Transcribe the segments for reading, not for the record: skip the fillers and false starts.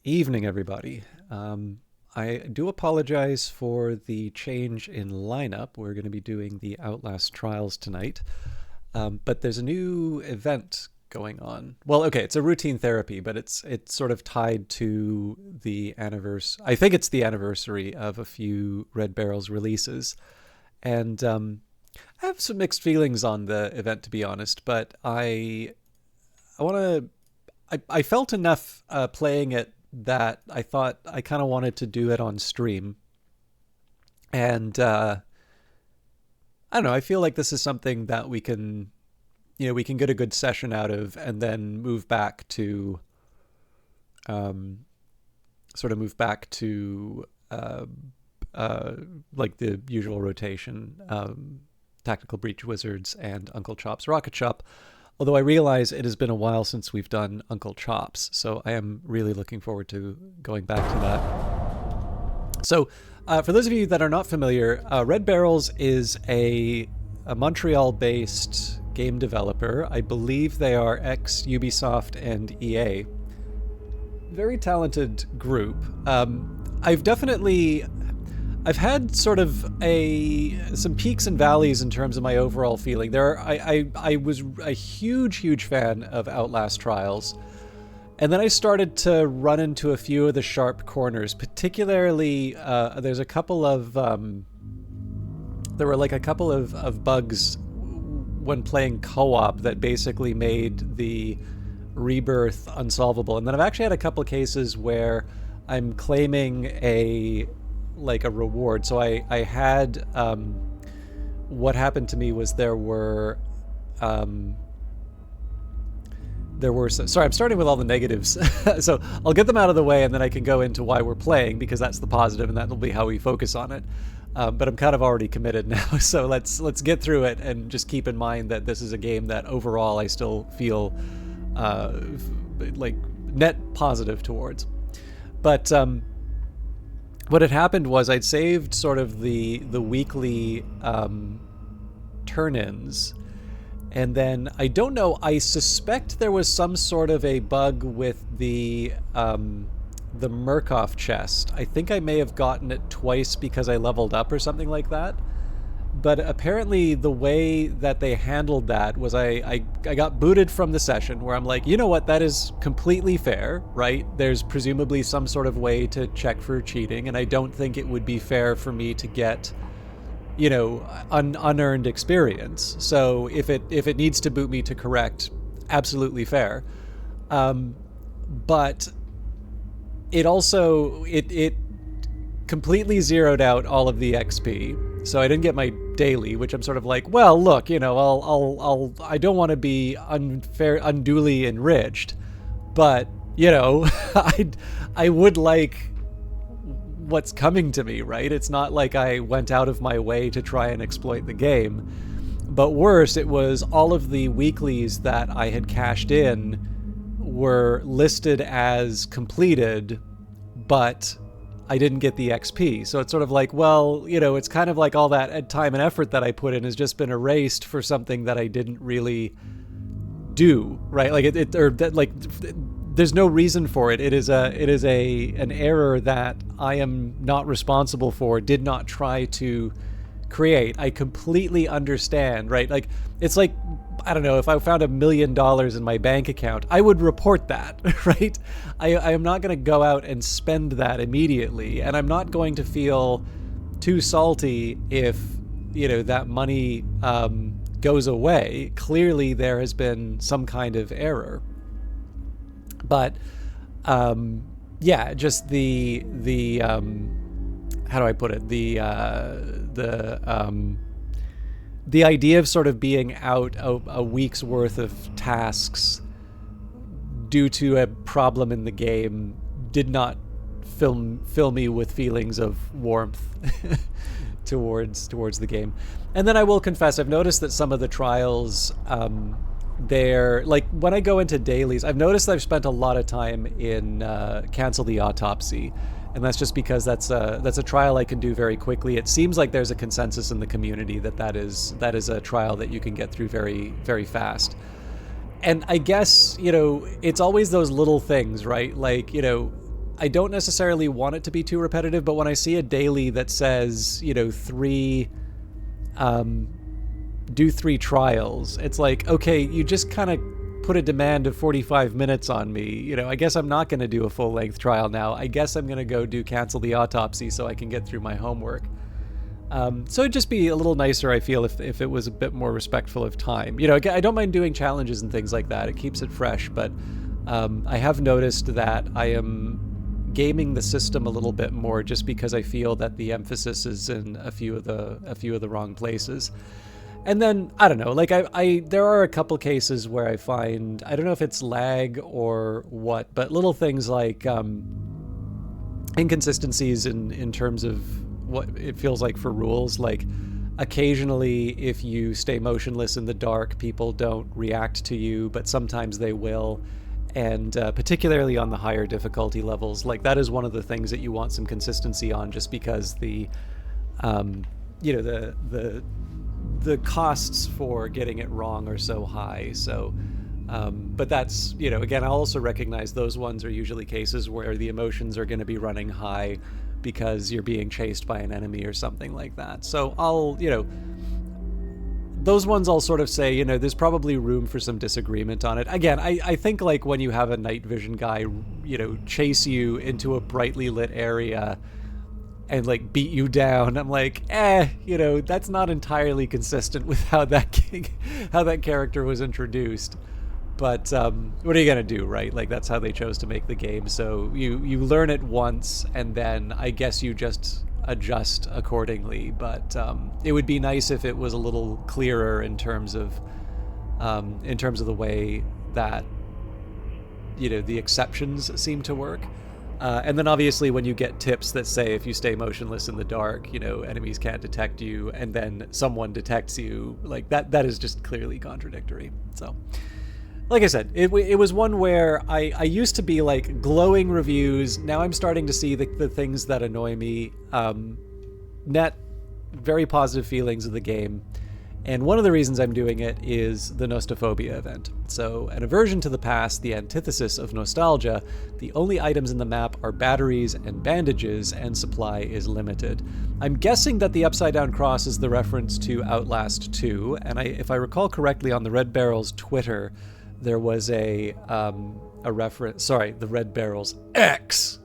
Evening, everybody. I do apologize for the change in lineup. We're going to be doing the Outlast Trials tonight, but there's a new event going on. Well, okay, it's a routine therapy, but it's sort of tied to the anniversary. I think it's the anniversary of a few Red Barrels releases, and I have some mixed feelings on the event, to be honest. But I want to. I felt enough playing it that I thought I kind of wanted to do it on stream. And I don't know, I feel like this is something that we can get a good session out of and then move back to, um, move back to like the usual rotation, Tactical Breach Wizards and Uncle Chop's Rocket Shop. Although I realize it has been a while since we've done Uncle Chops, so I am really looking forward to going back to that. So, for those of you that are not familiar, Red Barrels is a Montreal-based game developer. I believe they are ex-Ubisoft and EA. Very talented group. I've had sort of some peaks and valleys in terms of my overall feeling. I was a huge fan of Outlast Trials, and then I started to run into a few of the sharp corners. Particularly, there's a couple of there were like a couple of bugs when playing co-op that basically made the rebirth unsolvable. And then I've actually had a couple of cases where I'm claiming a reward. So I had what happened to me was sorry, I'm starting with all the negatives. So I'll get them out of the way and then I can go into why we're playing, because that's the positive and that'll be how we focus on it. But I'm kind of already committed now, so let's get through it and just keep in mind that this is a game that overall I still feel like net positive towards. But what had happened was I'd saved sort of the weekly turn-ins, and then I don't know, I suspect there was some sort of a bug with the Murkoff chest. I think I may have gotten it twice because I leveled up or something like that. But apparently the way that they handled that was I got booted from the session, where I'm like, you know what, that is completely fair, right? There's presumably some sort of way to check for cheating, and I don't think it would be fair for me to get, unearned experience. So if it needs to boot me to correct, absolutely fair. But it also it completely zeroed out all of the XP, so I didn't get my daily, which I'm sort of like, well, look, I don't want to be unduly enriched, but I would like what's coming to me, right? It's not like I went out of my way to try and exploit the game. But worse, it was all of the weeklies that I had cashed in were listed as completed, but I didn't get the XP. So it's sort of like, well, it's kind of like all that time and effort that I put in has just been erased for something that I didn't really do, right? Like there's no reason for it. It is an error that I am not responsible for, did not try to create. I completely understand, right? Like, it's like, I don't know, if I found $1 million in my bank account, I would report that, right? I am not going to go out and spend that immediately, and I'm not going to feel too salty if, that money goes away. Clearly there has been some kind of error. But just the how do I put it, the idea of sort of being out a week's worth of tasks due to a problem in the game did not fill me with feelings of warmth towards the game. And then I will confess, I've noticed that some of the trials, they're like, when I go into dailies, I've noticed I've spent a lot of time in Cancel the Autopsy, and that's just because that's a trial I can do very quickly. It seems like there's a consensus in the community that is a trial that you can get through very, very fast. And I guess, it's always those little things, right? Like, I don't necessarily want it to be too repetitive, but when I see a daily that says, you know, do 3 trials, it's like, okay, you just kind of put a demand of 45 minutes on me. You know, I guess I'm not going to do a full-length trial now. I guess I'm going to go do Cancel the Autopsy so I can get through my homework. So it'd just be a little nicer, I feel, if it was a bit more respectful of time. You know, I don't mind doing challenges and things like that. It keeps it fresh, but I have noticed that I am gaming the system a little bit more just because I feel that the emphasis is in a few of the wrong places. And then, I don't know, like there are a couple cases where I find, I don't know if it's lag or what, but little things like inconsistencies in terms of what it feels like for rules. Like occasionally, if you stay motionless in the dark, people don't react to you, but sometimes they will. And particularly on the higher difficulty levels, like that is one of the things that you want some consistency on, just because the costs for getting it wrong are so high. So, but that's, you know, again, I'll also recognize those ones are usually cases where the emotions are going to be running high because you're being chased by an enemy or something like that. So I'll, you know, those ones I'll sort of say, you know, there's probably room for some disagreement on it. Again, I think like when you have a night vision guy, you know, chase you into a brightly lit area and like beat you down, I'm like, you know, that's not entirely consistent with how that character was introduced. But what are you gonna do, right? Like that's how they chose to make the game. So you learn it once, and then I guess you just adjust accordingly. But it would be nice if it was a little clearer in terms of the way that, you know, the exceptions seem to work. And then obviously when you get tips that say if you stay motionless in the dark, you know, enemies can't detect you, and then someone detects you, like that is just clearly contradictory. So, like I said, it was one where I used to be like glowing reviews. Now I'm starting to see the things that annoy me. Net very positive feelings of the game. And one of the reasons I'm doing it is the Nostophobia event. So, an aversion to the past, the antithesis of nostalgia, the only items in the map are batteries and bandages, and supply is limited. I'm guessing that the Upside Down Cross is the reference to Outlast 2, and if I recall correctly on the Red Barrel's Twitter, there was a reference, sorry, the Red Barrel's X,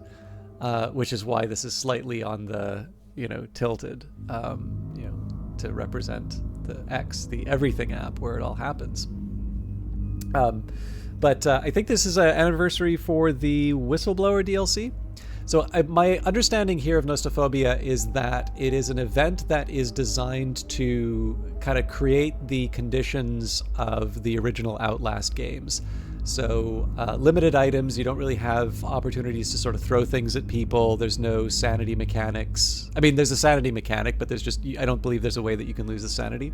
which is why this is slightly on the, you know, tilted, you know, to represent the X, the everything app where it all happens. But I think this is an anniversary for the Whistleblower DLC. So my understanding here of Nostophobia is that it is an event that is designed to kind of create the conditions of the original Outlast games. So limited items, you don't really have opportunities to sort of throw things at people. There's no sanity mechanics. I mean, there's a sanity mechanic, but I don't believe there's a way that you can lose the sanity.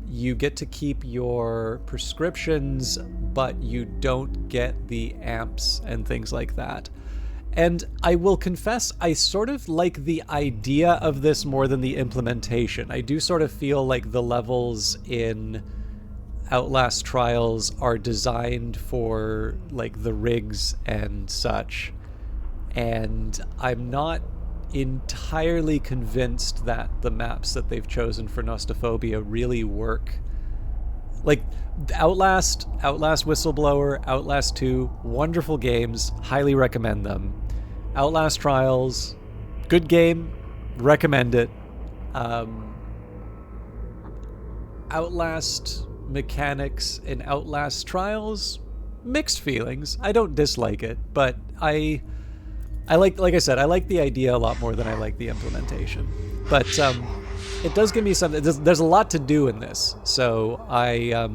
You get to keep your prescriptions, but you don't get the amps and things like that. And I will confess, I sort of like the idea of this more than the implementation. I do sort of feel like the levels in Outlast Trials are designed for like the rigs and such, and I'm not entirely convinced that the maps that they've chosen for Nostophobia really work. Like Outlast, Whistleblower, Outlast 2, wonderful games, highly recommend them. Outlast Trials, good game, recommend it. Outlast mechanics in Outlast Trials, mixed feelings. I don't dislike it, but I like I said, I like the idea a lot more than I like the implementation. But it does give me something. There's a lot to do in this, so I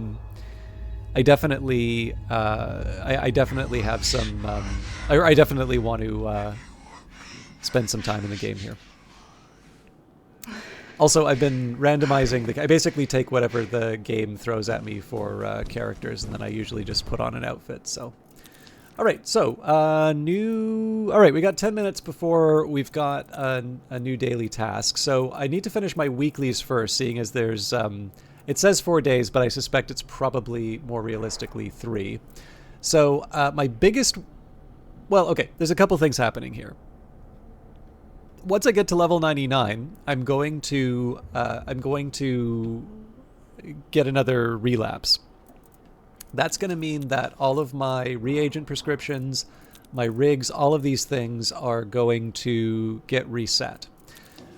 definitely have some. I definitely want to spend some time in the game here. Also, I've been randomizing I basically take whatever the game throws at me for characters, and then I usually just put on an outfit. So, all right. So, All right, we got 10 minutes before we've got a new daily task. So I need to finish my weeklies first, seeing as there's. It says 4 days, but I suspect it's probably more realistically 3. So my biggest Well, okay, there's a couple things happening here. Once I get to level 99, I'm going to get another relapse. That's going to mean that all of my reagent prescriptions, my rigs, all of these things are going to get reset.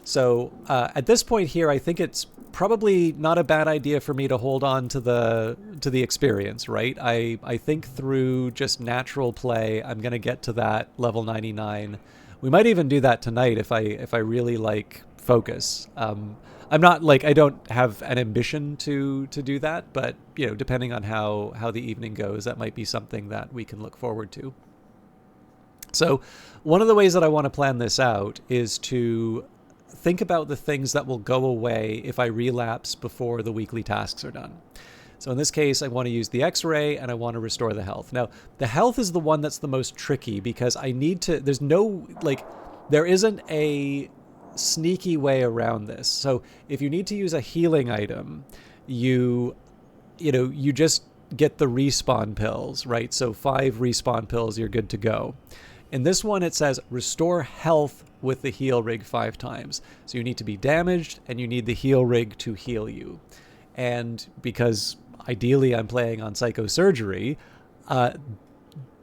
So at this point here, I think it's probably not a bad idea for me to hold on to the experience, right? I think through just natural play, I'm going to get to that level 99. We might even do that tonight if I really like focus. I'm not like, I don't have an ambition to do that, but you know, depending on how the evening goes, that might be something that we can look forward to. So one of the ways that I want to plan this out is to think about the things that will go away if I relapse before the weekly tasks are done. So in this case, I want to use the X-ray and I want to restore the health. Now, the health is the one that's the most tricky because I need to, there's no, like, there isn't a sneaky way around this. So if you need to use a healing item, you just get the respawn pills, right? So 5 respawn pills, you're good to go. In this one, it says restore health with the heal rig 5 times. So you need to be damaged and you need the heal rig to heal you. And because ideally I'm playing on psychosurgery,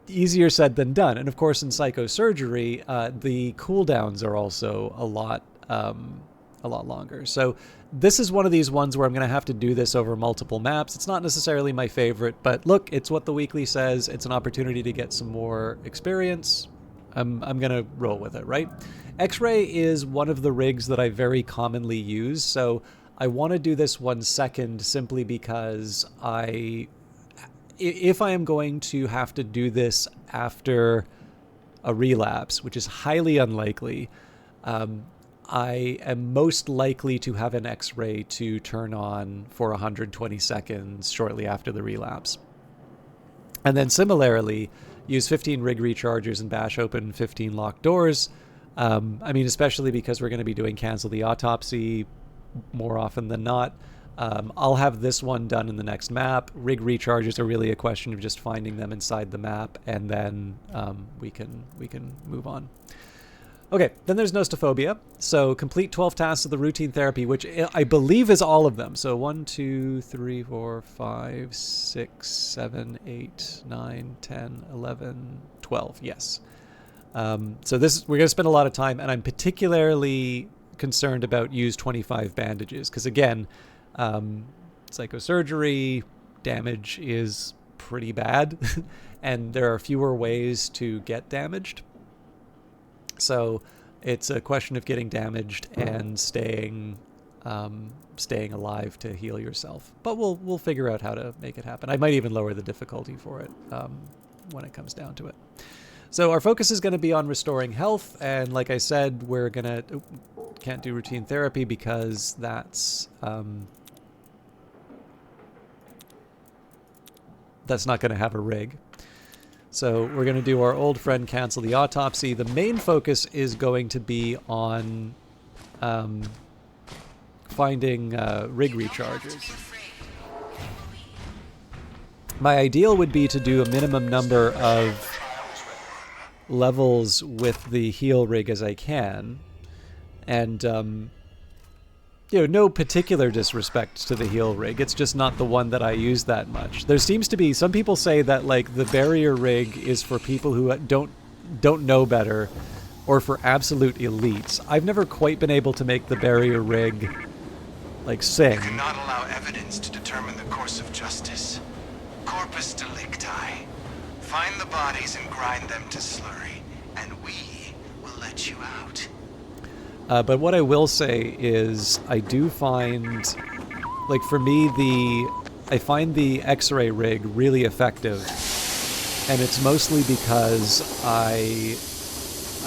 easier said than done. And of course, in psychosurgery, the cooldowns are also a lot longer. So this is one of these ones where I'm going to have to do this over multiple maps. It's not necessarily my favorite, but look, it's what the weekly says. It's an opportunity to get some more experience. I'm going to roll with it, right? X-ray is one of the rigs that I very commonly use. So I want to do this 1 second simply because if I am going to have to do this after a relapse, which is highly unlikely, I am most likely to have an X-ray to turn on for 120 seconds shortly after the relapse. And then similarly, use 15 rig rechargers and bash open 15 locked doors. I mean, especially because we're going to be doing cancel the autopsy more often than not. I'll have this one done in the next map. Rig recharges are really a question of just finding them inside the map, and then we can move on. Okay, then there's Nostophobia. So complete 12 tasks of the routine therapy, which I believe is all of them. So 1, 2, 3, 4, 5, 6, 7, 8, 9, 10, 11, 12. Yes. So we're going to spend a lot of time, and I'm particularly concerned about use 25 bandages because, again, psychosurgery damage is pretty bad, and there are fewer ways to get damaged. So it's a question of getting damaged and staying alive to heal yourself. But we'll figure out how to make it happen. I might even lower the difficulty for it when it comes down to it. So our focus is going to be on restoring health, and like I said, we're gonna can't do routine therapy because that's not going to have a rig. So we're going to do our old friend cancel the autopsy. The main focus is going to be on finding rig rechargers. My ideal would be to do a minimum number of levels with the heal rig as I can. And no particular disrespect to the heal rig. It's just not the one that I use that much. There seems to be some people say that like the barrier rig is for people who don't know better, or for absolute elites. I've never quite been able to make the barrier rig like sing. You cannot allow evidence to determine the course of justice. Corpus delicti. Find the bodies and grind them to slurry, and we will let you out. But what I will say is I do find, like for me, I find the X-ray rig really effective. And it's mostly because I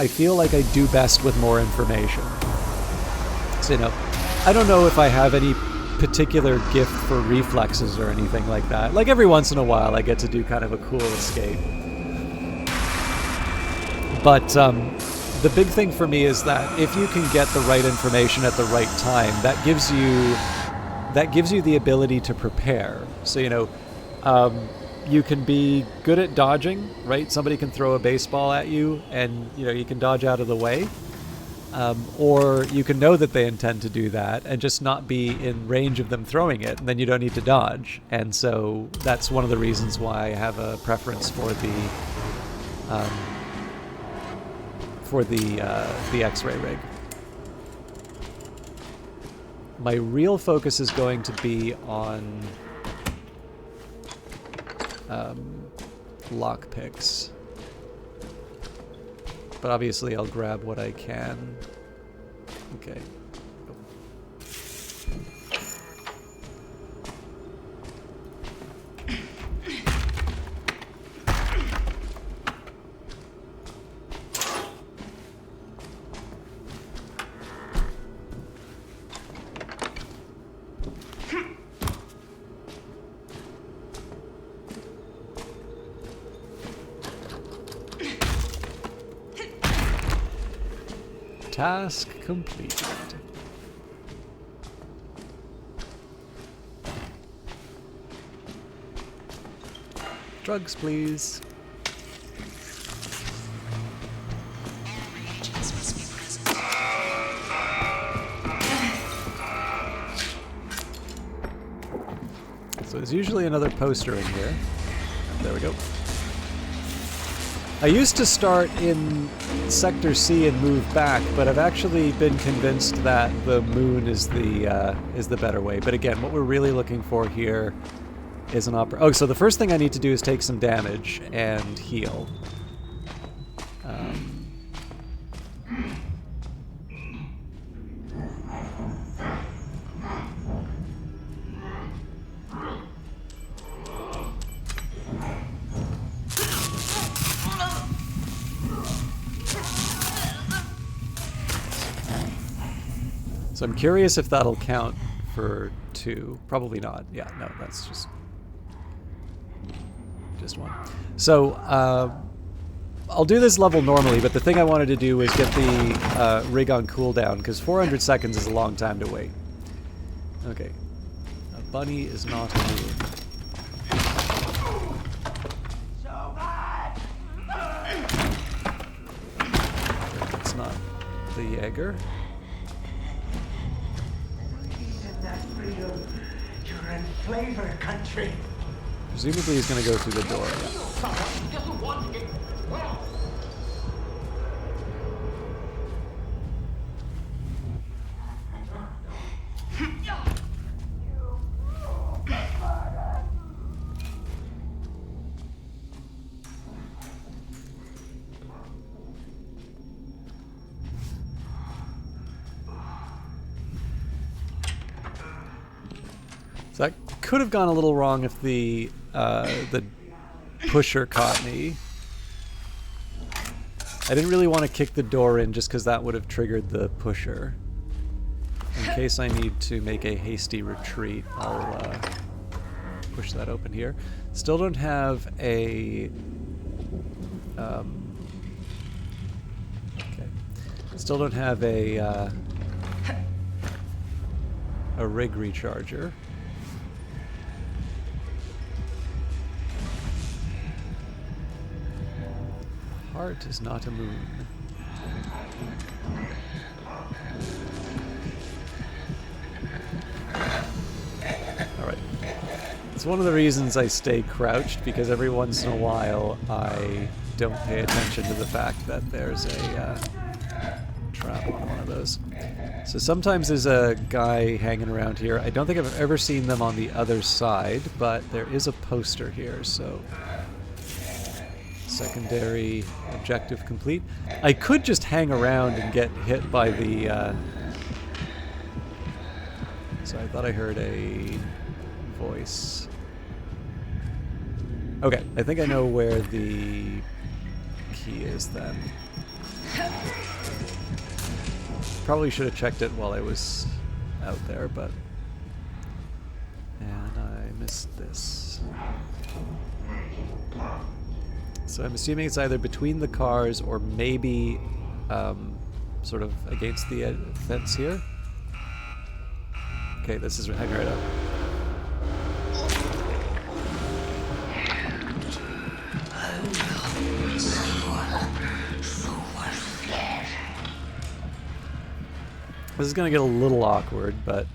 feel like I do best with more information. So, I don't know if I have any particular gift for reflexes or anything like that. Like every once in a while I get to do kind of a cool escape. But, the big thing for me is that if you can get the right information at the right time, that gives you the ability to prepare. So, you can be good at dodging, right? Somebody can throw a baseball at you, and you can dodge out of the way. Or you can know that they intend to do that and just not be in range of them throwing it, and then you don't need to dodge. And so that's one of the reasons why I have a preference for the X-ray rig. My real focus is going to be on lockpicks. But obviously I'll grab what I can. Okay. Task completed. Drugs, please. So there's usually another poster in here. There we go. I used to start in Sector C and move back, but I've actually been convinced that the moon is the better way. But again, what we're really looking for here is an Oh, so the first thing I need to do is take some damage and heal. So I'm curious if that'll count for 2. Probably not. Yeah, no, that's just one. So I'll do this level normally, but the thing I wanted to do was get the rig on cooldown, because 400 seconds is a long time to wait. Okay. A bunny is not a moon. It's not the Jaeger. You're in flavor country. Presumably he's going to go through the door. So that could have gone a little wrong if the pusher caught me. I didn't really want to kick the door in just because that would have triggered the pusher. In case I need to make a hasty retreat, I'll push that open here. Still don't have a... okay. Still don't have a rig recharger. Heart is not a moon. Alright. It's one of the reasons I stay crouched, because every once in a while I don't pay attention to the fact that there's a trap on one of those. So sometimes there's a guy hanging around here. I don't think I've ever seen them on the other side, but there is a poster here, so... Secondary objective complete. I could just hang around and get hit by the... So I thought I heard a voice. Okay, I think I know where the key is then. Probably should have checked it while I was out there, but... And I missed this. So I'm assuming it's either between the cars or maybe sort of against the fence here. Okay, this is hanging right up. This is gonna get a little awkward, but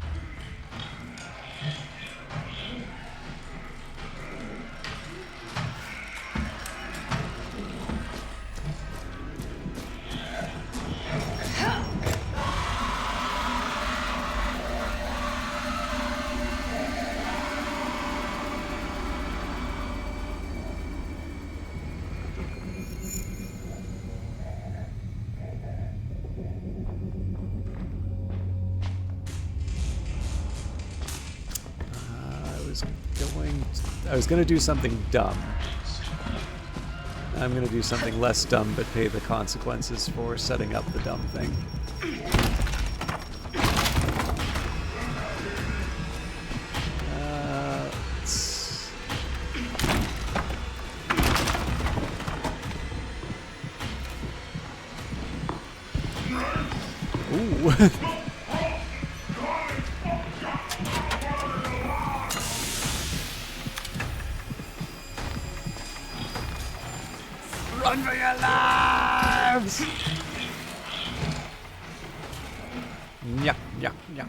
I was gonna do something dumb. I'm gonna do something less dumb, but pay the consequences for setting up the dumb thing. Ooh. Run for your lives! Yuck, yuck, yuck.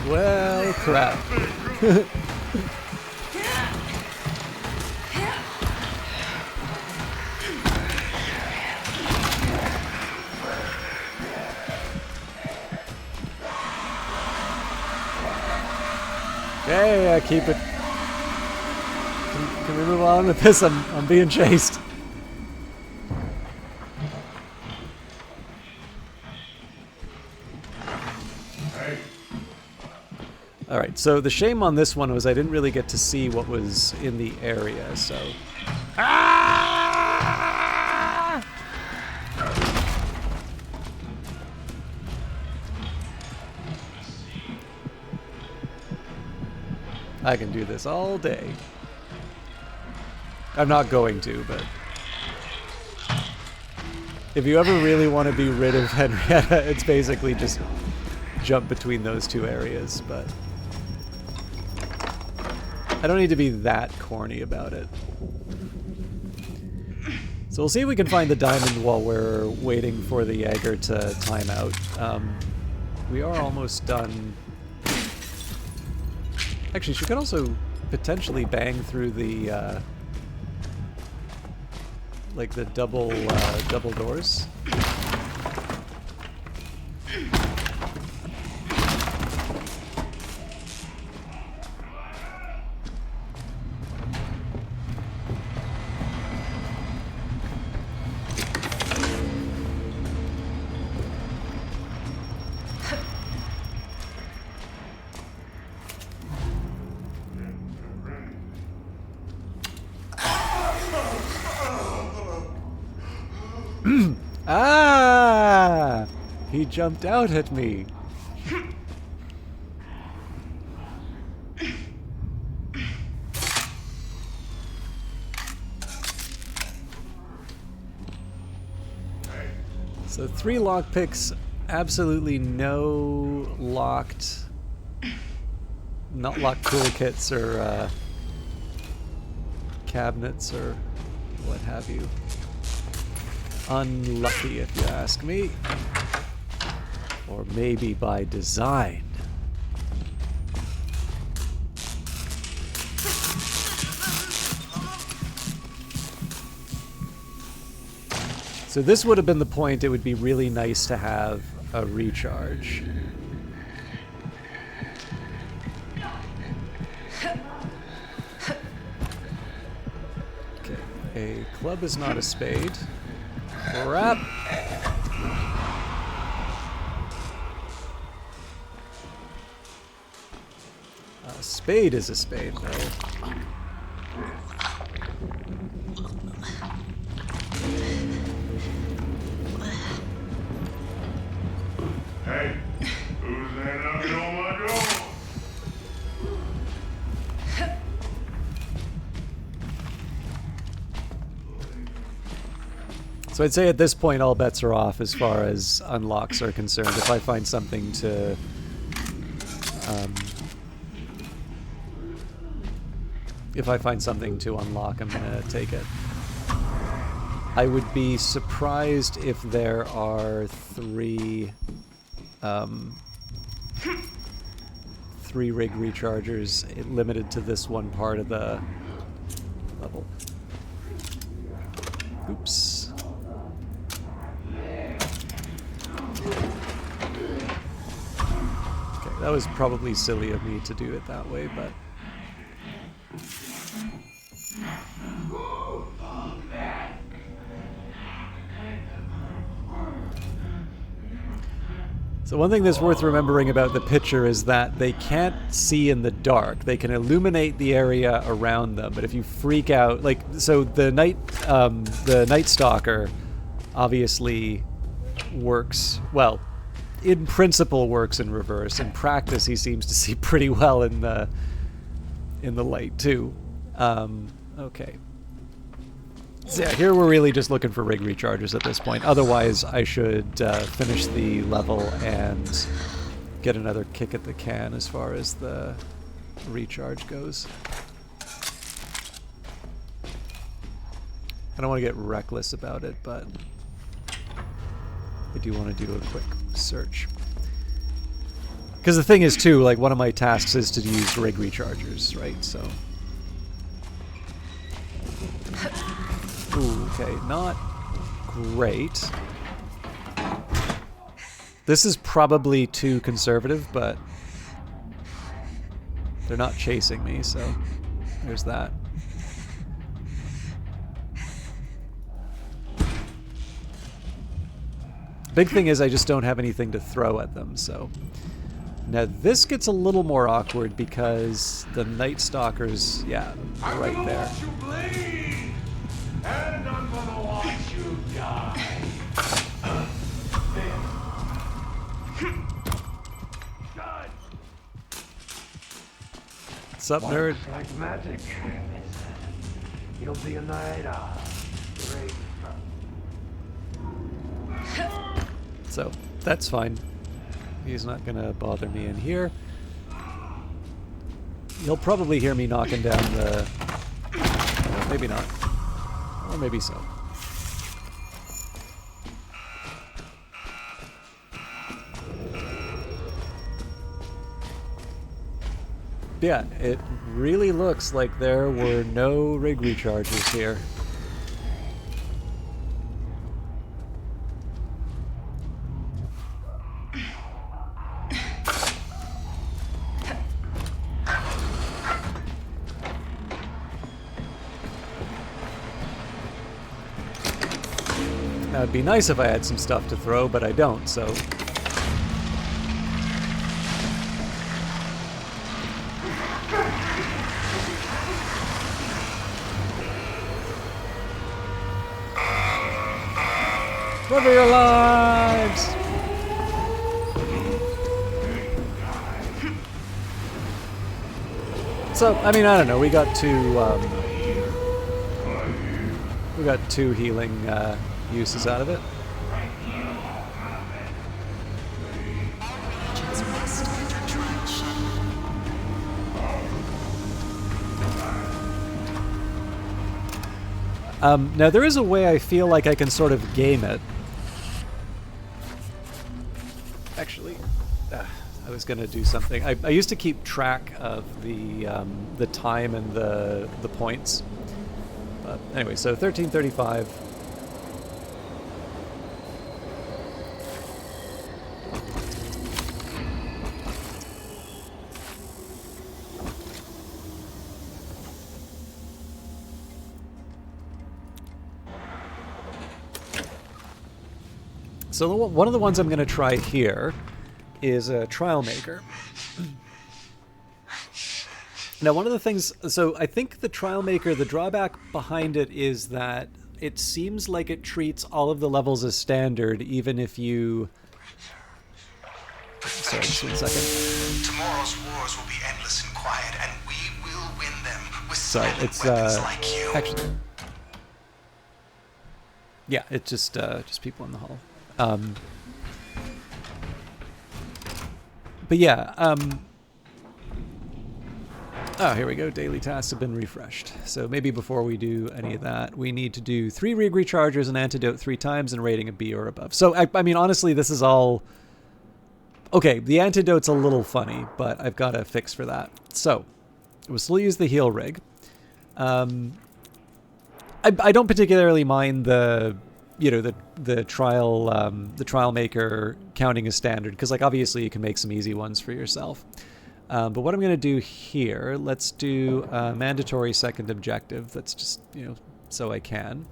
Well, crap. Okay, keep it. Can we move on with this? I'm being chased. Alright, so the shame on this one was I didn't really get to see what was in the area, so... Ah! I can do this all day. I'm not going to, but... If you ever really want to be rid of Henrietta, it's basically just jump between those two areas, but... I don't need to be that corny about it. So we'll see if we can find the diamond while we're waiting for the Jaeger to time out. We are almost done. Actually, she could also potentially bang through the like the double doors. Ah! He jumped out at me. So 3 lockpicks, absolutely no locked, not locked toolkits or cabinets or what have you. Unlucky, if you ask me. Or maybe by design. So this would have been the point. It would be really nice to have a recharge. Okay, a club is not a spade. Crap. A spade is a spade, though. Hey, who's that knocking on my door? So I'd say at this point all bets are off as far as unlocks are concerned. If I find something to unlock, I'm gonna take it. I would be surprised if there are three rig rechargers limited to this one part of the level. Oops. Okay, that was probably silly of me to do it that way, but... So one thing that's worth remembering about the picture is that they can't see in the dark. They can illuminate the area around them, but if you freak out, like, so the Night Stalker obviously works, well, in principle works in reverse. In practice, he seems to see pretty well in the light too. Okay. So yeah, here we're really just looking for rig recharges at this point. Otherwise, I should finish the level and get another kick at the can as far as the recharge goes. I don't want to get reckless about it, but I do want to do a quick search. Because the thing is, too, like, one of my tasks is to use rig rechargers, right? So... Ooh, okay, not great. This is probably too conservative, but they're not chasing me, so there's that. Big thing is I just don't have anything to throw at them, so... Now this gets a little more awkward because the Night Stalker's, yeah, right there. And I'm gonna watch you die. What's up, nerd? Like magic. You'll be a night owl. Great. So, that's fine. He's not gonna bother me in here. You'll probably hear me knocking down the... Well, maybe not. Or maybe so. Yeah, it really looks like there were no rig recharges here. Now, it'd be nice if I had some stuff to throw, but I don't, so... Run for your lives! So, I mean, I don't know, we got two healing, uses out of it. Now there is a way I feel like I can sort of game it. Actually, I was gonna do something. I used to keep track of the time and the points. But anyway, so 1335. So one of the ones I'm going to try here is a Trial Maker. Now, one of the things... So I think the Trial Maker, the drawback behind it is that it seems like it treats all of the levels as standard, even if you... Sorry, just 1 second. Tomorrow's wars will be endless and quiet, and we will win them with Sorry, silent it's weapons like you. actually... Yeah, it's just people in the hall. But yeah, Oh, here we go. Daily tasks have been refreshed. So maybe before we do any of that, we need to do 3 rig recharges, an antidote 3 times, and rating a B or above. So, I mean, honestly, this is all... Okay, the antidote's a little funny, but I've got a fix for that. So, we'll still use the heal rig. I don't particularly mind the... You know, the trial maker counting as standard, because, like, obviously you can make some easy ones for yourself. But what I'm going to do here, let's do a mandatory second objective. That's just, you know, so I can.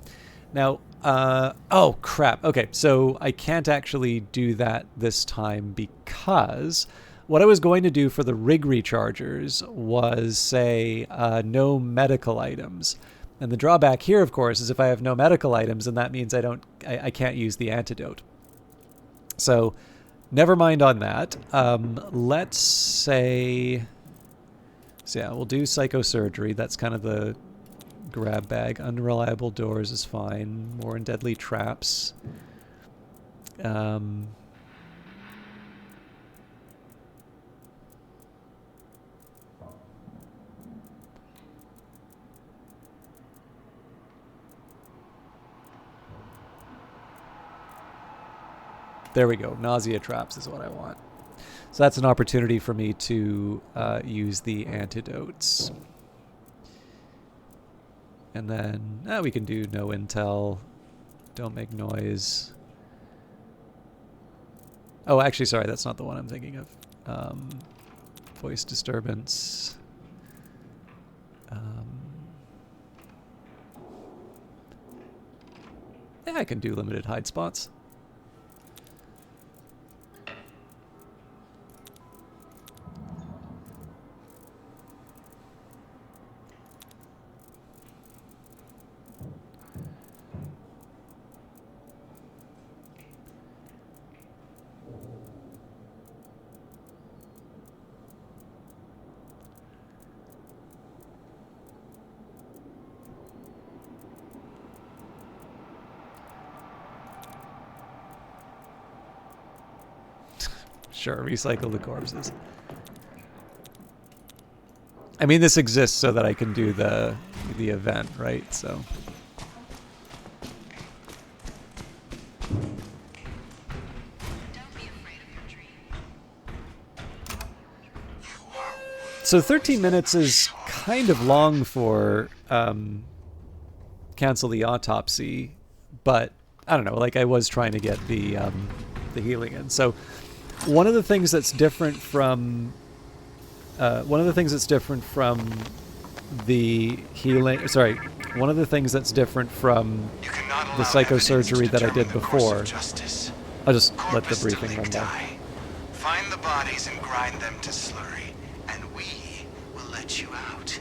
Now, oh, crap. Okay, so I can't actually do that this time because what I was going to do for the rig rechargers was say no medical items. And the drawback here, of course, is if I have no medical items, then that means I can't use the antidote. So... Never mind on that. Let's say... So yeah, we'll do psychosurgery. That's kind of the grab bag. Unreliable doors is fine. More and deadly traps. There we go. Nausea traps is what I want. So that's an opportunity for me to use the antidotes. And then we can do no intel. Don't make noise. Oh, actually, sorry. That's not the one I'm thinking of. Voice disturbance. Yeah, I can do limited hide spots. Sure, recycle the corpses. I mean, this exists so that I can do the event, right? So. So 13 minutes is kind of long for cancel the autopsy, but I don't know. Like I was trying to get the healing in. So one of the things that's different from the healing. Sorry, one of the things that's different from the psychosurgery that I did before. I'll just let the briefing run by. Find the bodies and grind them to slurry, and we will let you out.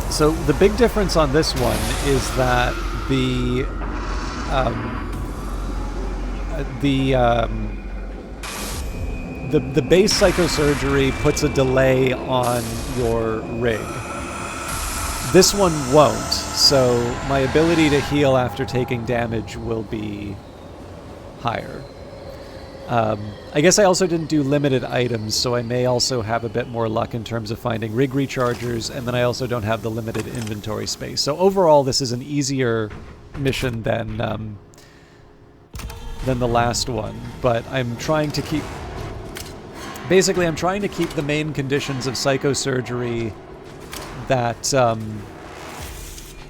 So the big difference on this one is that the base psychosurgery puts a delay on your rig. This one won't, so my ability to heal after taking damage will be higher. I guess I also didn't do limited items, so I may also have a bit more luck in terms of finding rig rechargers, and then I also don't have the limited inventory space. So overall, this is an easier mission than the last one, but I'm trying to keep... Basically, I'm trying to keep the main conditions of psychosurgery that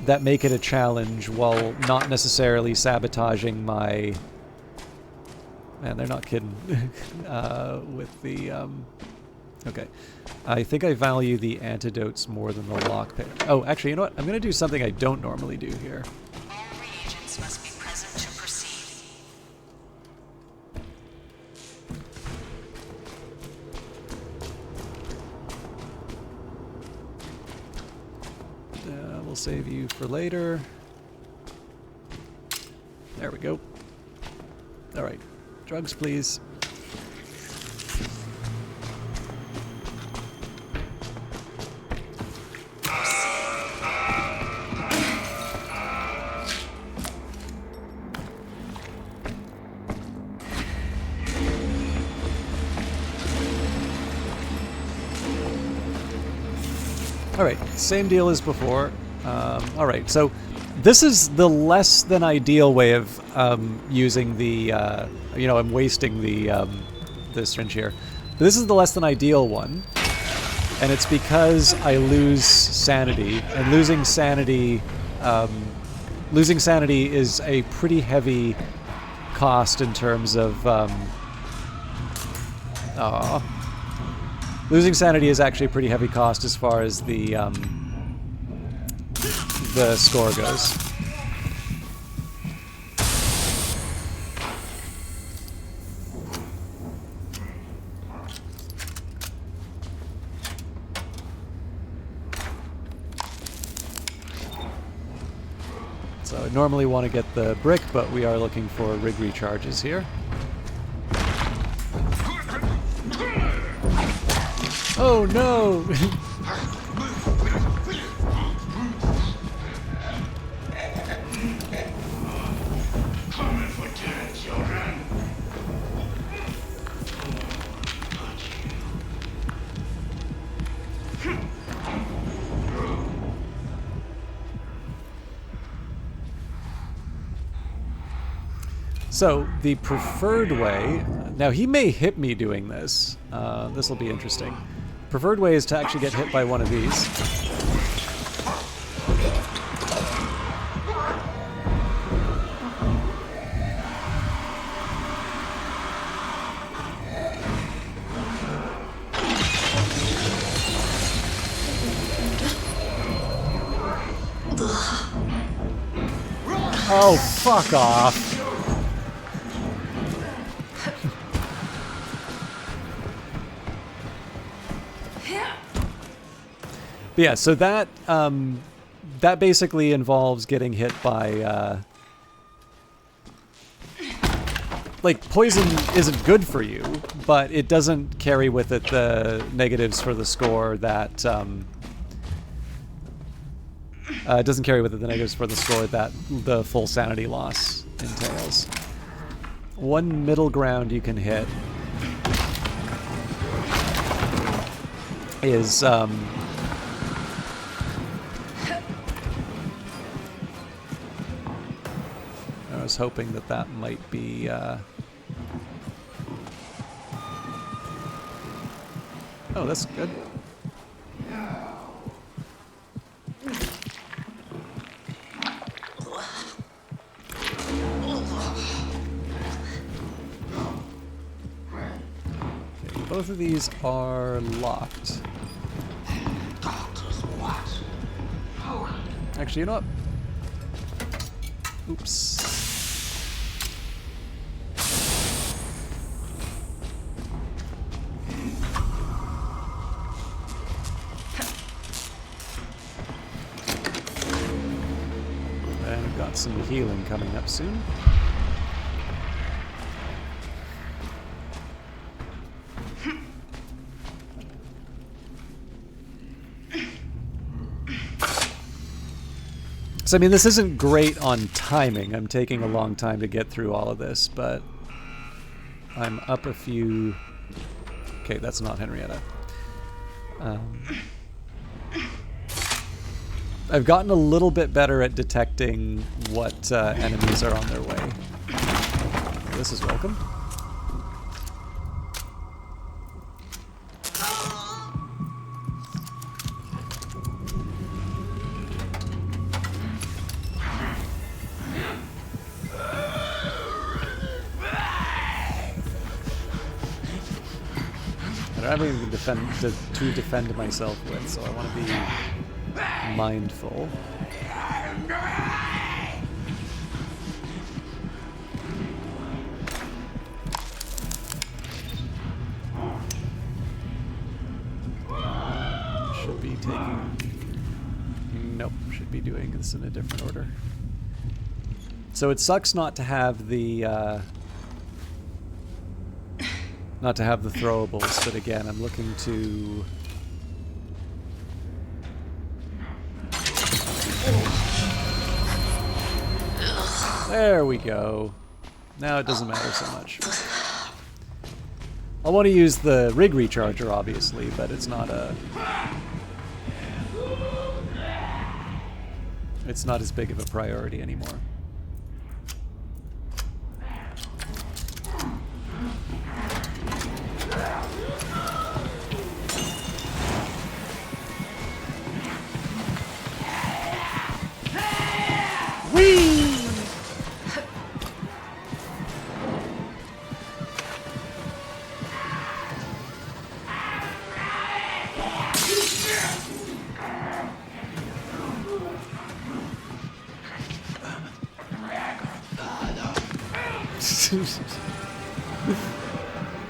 that make it a challenge while not necessarily sabotaging my... Man, they're not kidding with the... Okay. I think I value the antidotes more than the lockpick. Oh, actually, you know what? I'm going to do something I don't normally do here. All reagents must be present to proceed. We'll save you for later. There we go. All right. Drugs, please. Alright, same deal as before. Alright, so this is the less than ideal way of using the, I'm wasting the syringe here. But this is the less than ideal one, and it's because I lose sanity, and losing sanity is a pretty heavy cost in terms of, losing sanity is actually a pretty heavy cost as far as the score goes. So I normally want to get the brick, but we are looking for rig recharges here. Oh no! Coming for dinner, children. So, the preferred way... Now, he may hit me doing this. This will be interesting. Preferred way is to actually get hit by one of these. Oh, fuck off. But yeah, so that that basically involves getting hit by like poison isn't good for you, but it doesn't carry with it the negatives for the score that it doesn't carry with it the negatives for the score that the full sanity loss entails. One middle ground you can hit is I was hoping that that might be oh, that's good. Okay, both of these are locked. Actually, you know what? Oops. And we've got some healing coming up soon. So, I mean, this isn't great on timing. I'm taking a long time to get through all of this, but I'm up a few... Okay, that's not Henrietta. I've gotten a little bit better at detecting what enemies are on their way. This is welcome. I don't have anything to defend myself with, so I want to be mindful. Should be taking... Nope, should be doing this in a different order. So it sucks not to have the... not to have the throwables, but again, I'm looking to... There we go. Now it doesn't matter so much. I want to use the rig recharger, obviously, but it's not a... It's not as big of a priority anymore.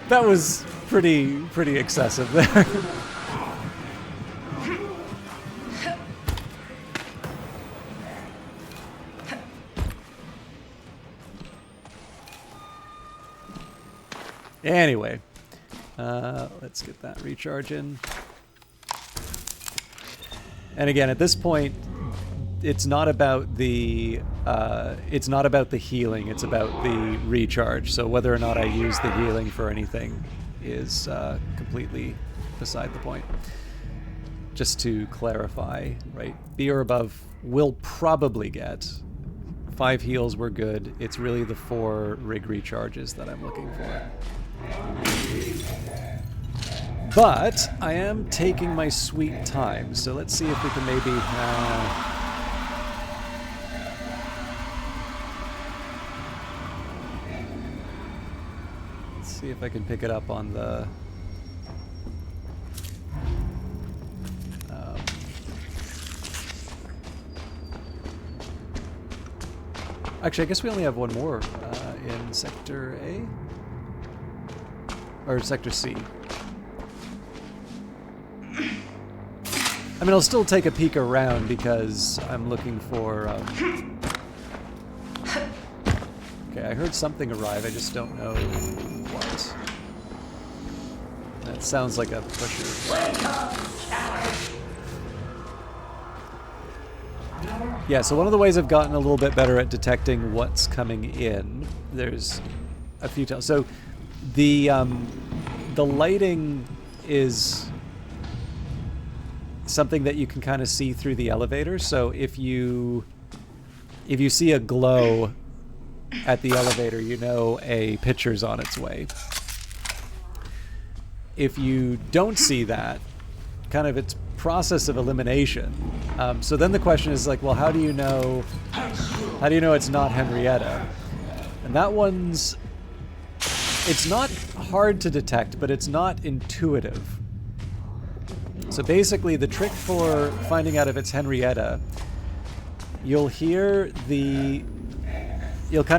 That was pretty excessive there. Anyway, let's get that recharge in. And again, at this point, it's not about the healing. It's about the recharge. So whether or not I use the healing for anything is completely beside the point. Just to clarify, right? B or above will probably get 5 heals. Were good. It's really the 4 rig recharges that I'm looking for. But I am taking my sweet time. So let's see if we can maybe. See if I can pick it up on the actually, I guess we only have one more in Sector A or Sector C. I mean, I'll still take a peek around because I'm looking for okay, I heard something arrive, I just don't know what. That sounds like a pusher. Yeah, so one of the ways I've gotten a little bit better at detecting what's coming in, there's a few times. So the lighting is something that you can kind of see through the elevator. So if you see a glow at the elevator, you know a picture's on its way. If you don't see that, kind of its process of elimination. So then the question is like, well, how do you know it's not Henrietta? And that one's, it's not hard to detect, but it's not intuitive. So basically the trick for finding out if it's Henrietta, you'll kind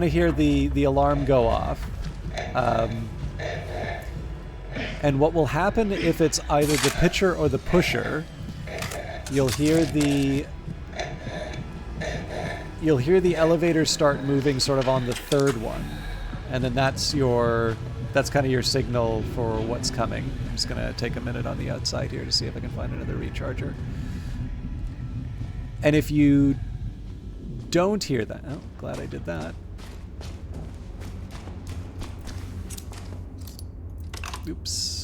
of hear the alarm go off. And what will happen if it's either the pitcher or the pusher, you'll hear the elevator start moving sort of on the third one. And then that's kind of your signal for what's coming. I'm just going to take a minute on the outside here to see if I can find another recharger. And if you don't hear that, oh, glad I did that. Oops.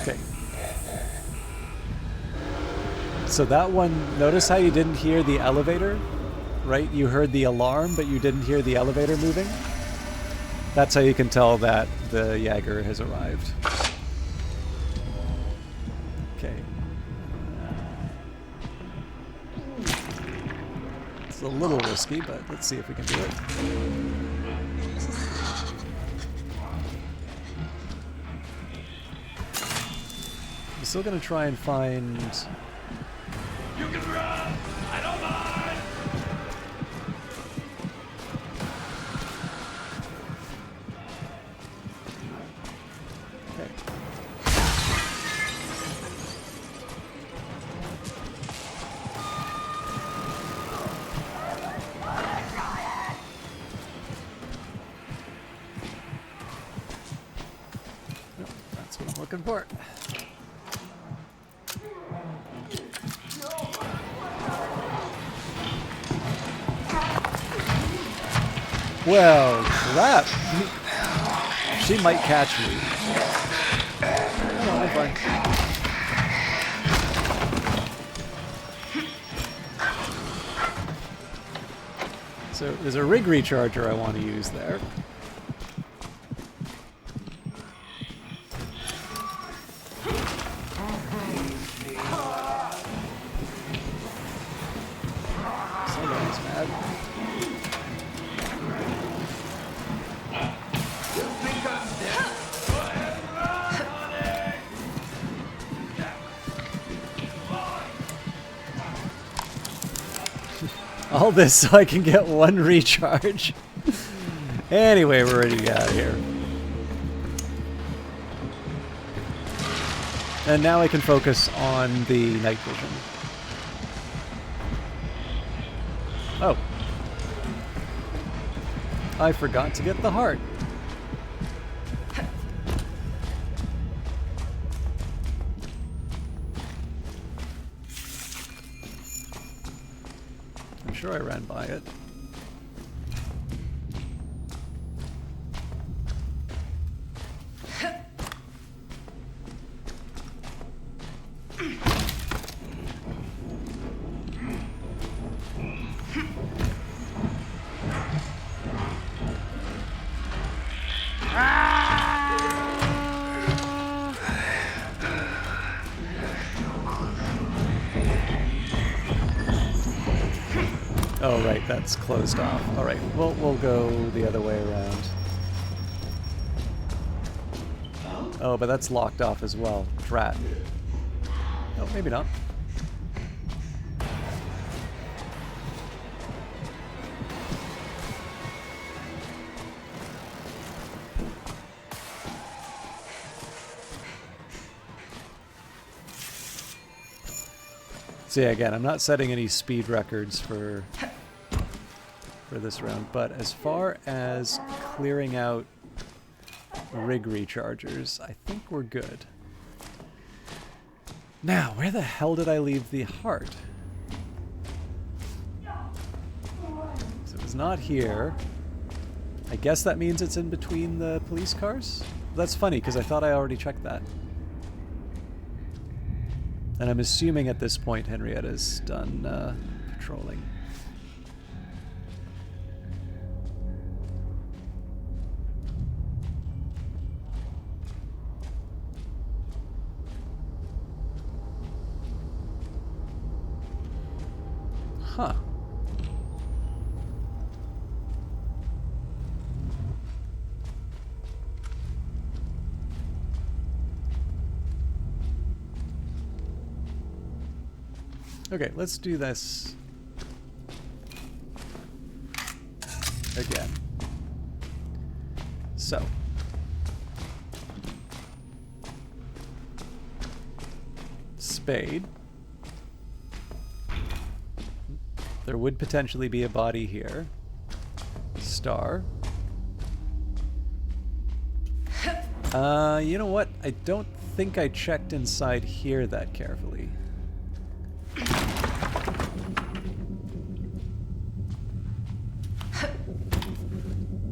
Okay. So that one, notice how you didn't hear the elevator, right? You heard the alarm, but you didn't hear the elevator moving. That's how you can tell that the Jaeger has arrived. Okay. It's a little risky, but let's see if we can do it. I'm still gonna try and find... You can run! I don't mind! Okay. looking for? Well, crap. She might catch me. Oh, I'm fine. So there's a rig recharger I want to use there. Somebody's mad. All this so I can get one recharge. Anyway, we're ready to get out of here. And now I can focus on the night vision. Oh. I forgot to get the heart. I'm sure I ran by it. Oh, right, that's closed off. All right, we'll go the other way around. Oh, but that's locked off as well. Drat. Oh, maybe not. So yeah, again, I'm not setting any speed records for this round, but as far as clearing out rig rechargers, I think we're good. Now, where the hell did I leave the heart? So it's not here. I guess that means it's in between the police cars? That's funny, because I thought I already checked that. And I'm assuming at this point Henrietta's done patrolling. Huh. Okay, let's do this again. So. Spade. There would potentially be a body here. Star. You know what? I don't think I checked inside here that carefully.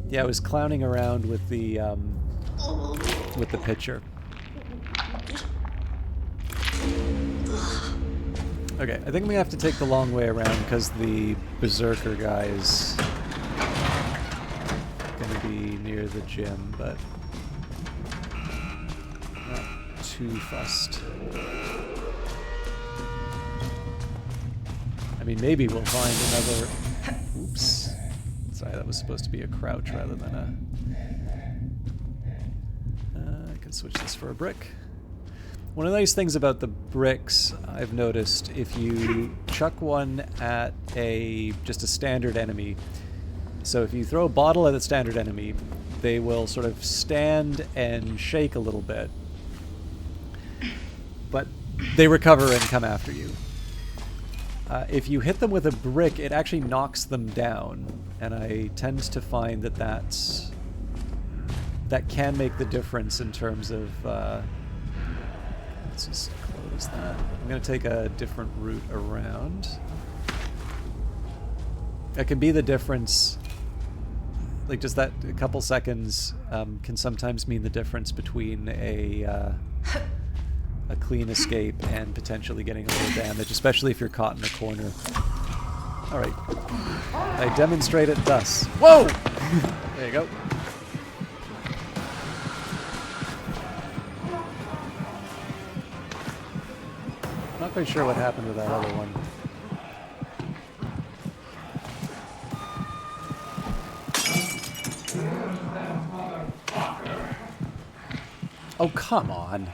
Yeah, I was clowning around with the picture. Okay, I think I'm gonna have to take the long way around because the berserker guy is gonna be near the gym, but not too fussed. I mean, maybe we'll find another. Oops. Sorry, that was supposed to be a crouch rather than a... I can switch this for a brick. One of the nice things about the bricks, I've noticed, if you chuck one at just a standard enemy, so if you throw a bottle at a standard enemy, they will sort of stand and shake a little bit, but they recover and come after you. If you hit them with a brick, it actually knocks them down, and I tend to find that that can make the difference in terms of Let's just close that. I'm going to take a different route around. It can be the difference. Like, just that a couple seconds can sometimes mean the difference between a clean escape and potentially getting a little damage, especially if you're caught in a corner. Alright. I demonstrate it thus. Whoa! There you go. Not quite sure what happened with that other one. Oh, come on.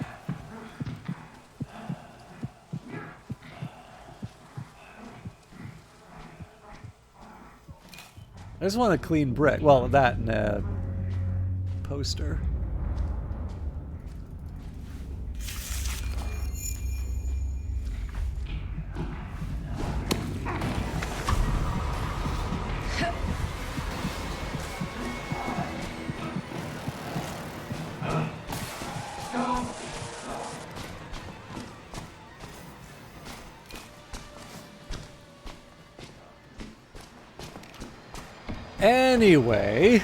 I just want a clean brick. Well, that and a poster. Anyway,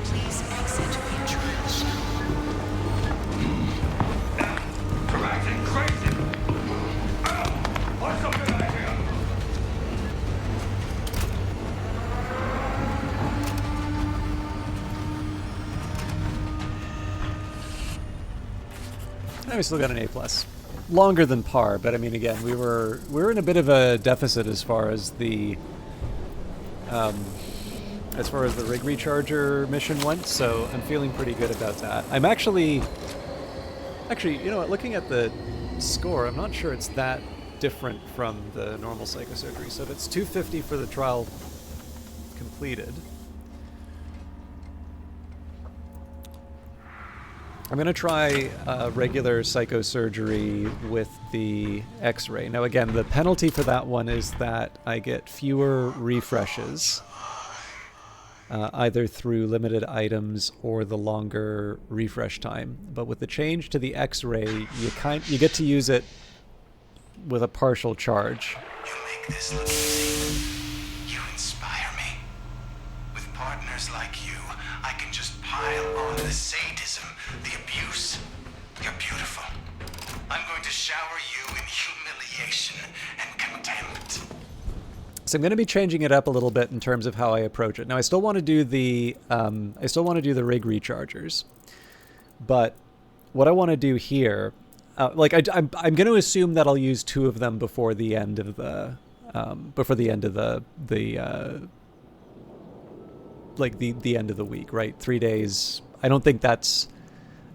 Please exit retrial shell. You're acting crazy. What's a good idea? we still got an A+. Longer than par, but I mean, again, we were in a bit of a deficit as far as the rig recharger mission went, so I'm feeling pretty good about that. I'm actually, you know what, looking at the score, I'm not sure it's that different from the normal psychosurgery. So if it's 250 for the trial completed, I'm going to try regular psychosurgery with the X-ray. Now again, the penalty for that one is that I get fewer refreshes, either through limited items or the longer refresh time. But with the change to the X-ray, you get to use it with a partial charge. You make this look easy. You inspire me. With partners like you, I can just pile on the sadism, the abuse. You're beautiful. I'm going to shower you in humiliation and contempt. So I'm going to be changing it up a little bit in terms of how I approach it. Now I still want to do the rig rechargers, but what I want to do here, I'm going to assume that I'll use 2 of them before the end of the end of the week, right? 3 days. I don't think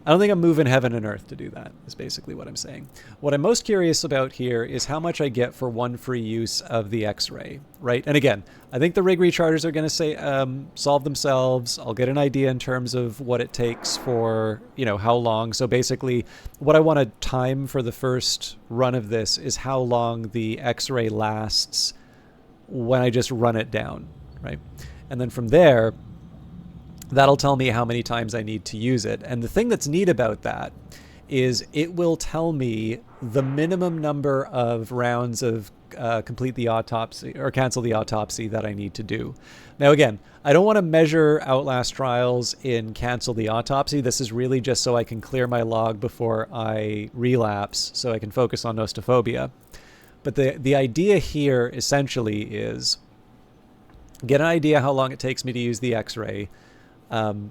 I'm moving heaven and earth to do that, is basically what I'm saying. What I'm most curious about here is how much I get for 1 free use of the X-ray, right? And again, I think the rig rechargers are going to say solve themselves. I'll get an idea in terms of what it takes for, how long. So basically, what I want to time for the first run of this is how long the X-ray lasts when I just run it down, right? And then from there, that'll tell me how many times I need to use it. And the thing that's neat about that is it will tell me the minimum number of rounds of complete the autopsy or cancel the autopsy that I need to do. Now, again, I don't want to measure Outlast Trials in cancel the autopsy. This is really just so I can clear my log before I relapse, so I can focus on Nostophobia. But the idea here essentially is get an idea how long it takes me to use the X-ray.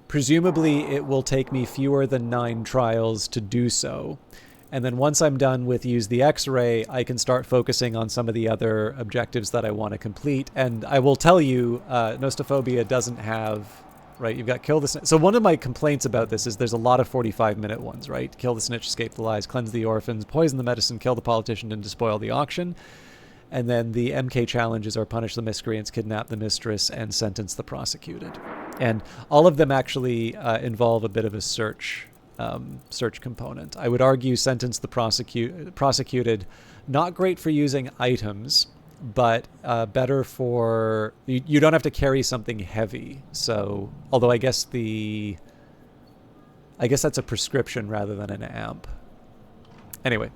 Presumably it will take me fewer than 9 trials to do so. And then once I'm done with use the X-ray, I can start focusing on some of the other objectives that I want to complete. And I will tell you, Nostophobia doesn't have right? You've got kill the snitch. So one of my complaints about this is there's a lot of 45-minute ones, right? Kill the snitch, escape the lies, cleanse the orphans, poison the medicine, kill the politician, and despoil the auction. And then the MK challenges are punish the miscreants, kidnap the mistress, and sentence the prosecuted. And all of them actually involve a bit of a search component. I would argue sentence the prosecuted, not great for using items, but better for... You don't have to carry something heavy. So, although I guess that's a prescription rather than an amp. Anyway,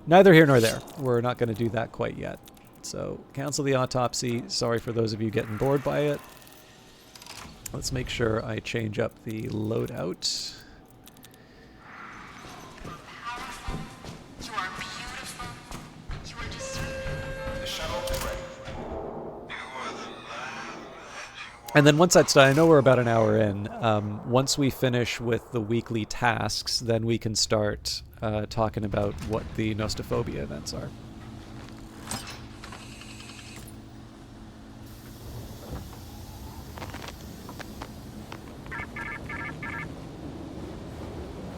neither here nor there. We're not going to do that quite yet. So, cancel the autopsy. Sorry for those of you getting bored by it. Let's make sure I change up the loadout. You are beautiful. You are deserving. The shuttle is ready. You are the lamb. And then once that's done, I know we're about an hour in. Once we finish with the weekly tasks, then we can start talking about what the Nostophobia events are.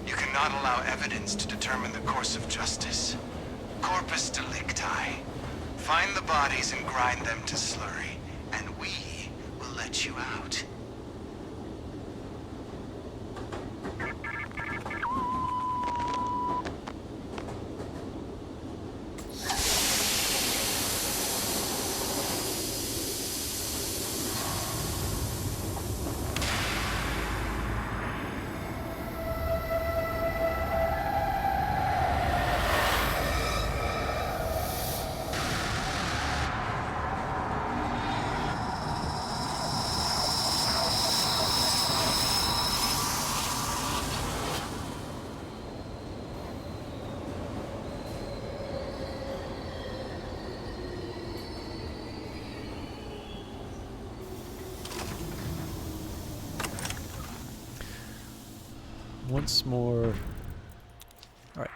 You cannot allow evidence to determine the course of justice. Corpus delicti. Find the bodies and grind them to slurry, and we will let you out. Once more. All right.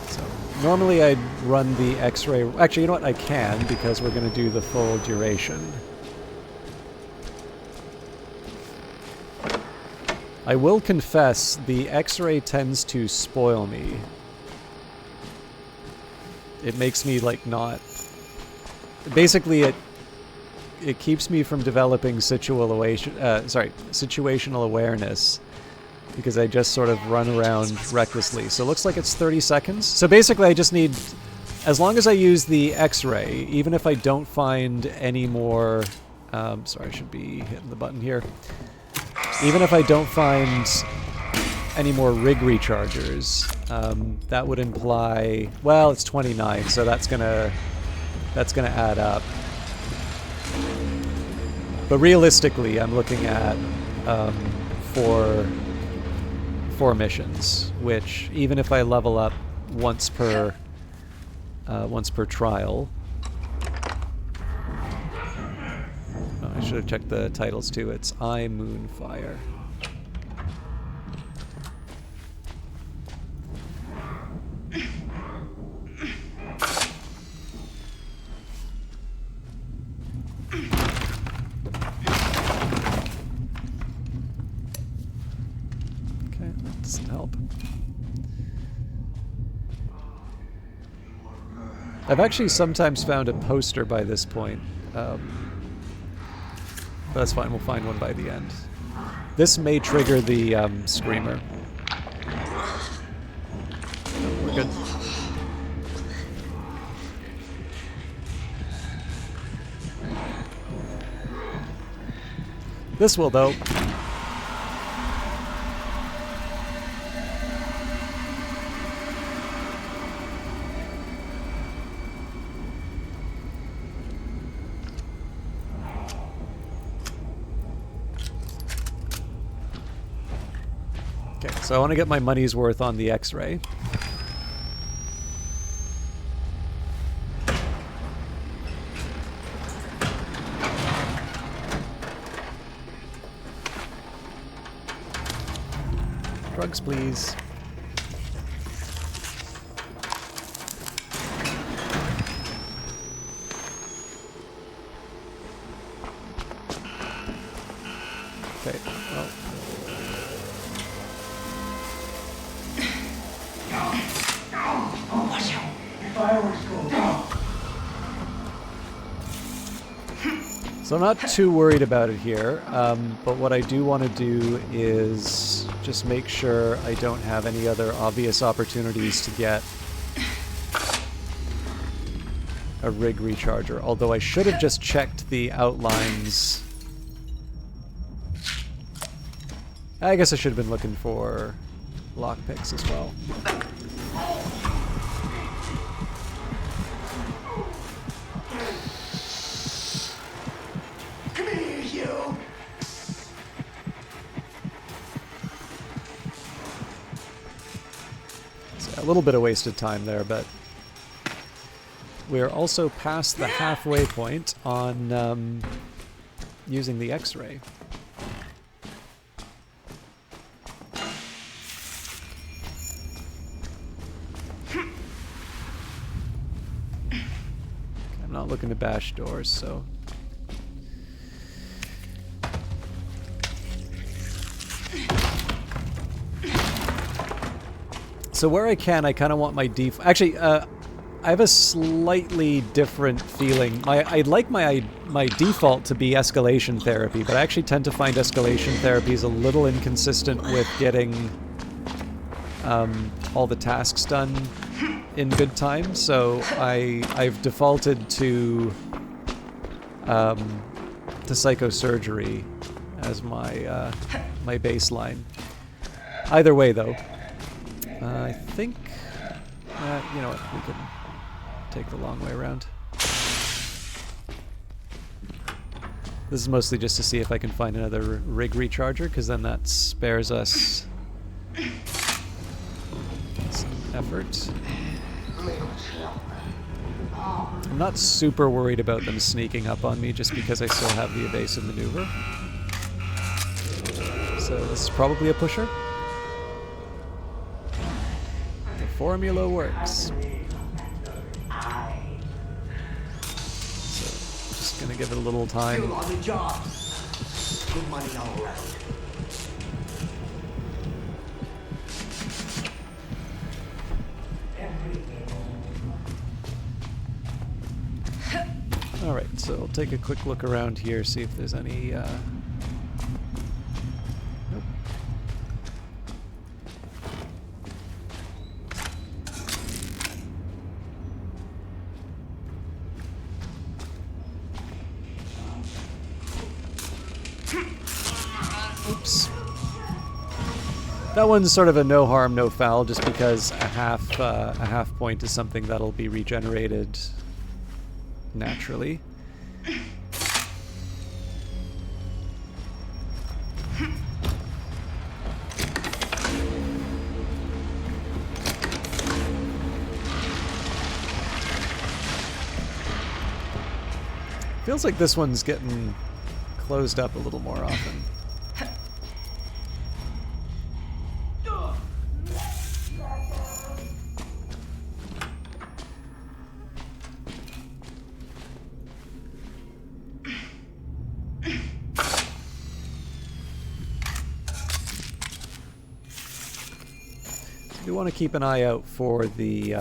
So normally I'd run the X-ray. Actually, you know what? I can because we're going to do the full duration. I will confess the X-ray tends to spoil me. It makes me like not. Basically, it keeps me from developing situational awareness because I just sort of run around recklessly. So it looks like it's 30 seconds. So basically I just need, as long as I use the X-ray, even if I don't find any more, sorry, I should be hitting the button here. Even if I don't find any more rig rechargers, that would imply, well, it's 29, so that's gonna add up. But realistically, I'm looking at four missions, which even if I level up once per trial, oh, I should have checked the titles too. It's I Moonfire. Doesn't help. I've actually sometimes found a poster by this point. But that's fine, we'll find one by the end. This may trigger the screamer. No, we're good. This will, though. So I want to get my money's worth on the X-ray. Drugs, please. Okay, well. So I'm not too worried about it here, but what I do want to do is just make sure I don't have any other obvious opportunities to get a rig recharger, although I should have just checked the outlines. I guess I should have been looking for lockpicks as well. Come here, you. So a little bit of wasted time there, but we're also past the halfway point on using the X-ray. I'm not looking to bash doors, so... So where I can, I kind of want my actually, I have a slightly different feeling. I'd like my default to be escalation therapy, but I actually tend to find escalation therapy is a little inconsistent with getting all the tasks done in good time. So I've defaulted to psychosurgery as my my baseline. Either way, though. I think, you know what, we can take the long way around. This is mostly just to see if I can find another rig recharger, because then that spares us some effort. I'm not super worried about them sneaking up on me, just because I still have the evasive maneuver. So this is probably a pusher. Formula works. So, just gonna give it a little time. Still on the job. Good money all around. Alright, so I'll take a quick look around here, see if there's any, nope. Oops. That one's sort of a no harm, no foul, just because a half point is something that'll be regenerated naturally. Feels like this one's getting closed up a little more often. I do want to keep an eye out for the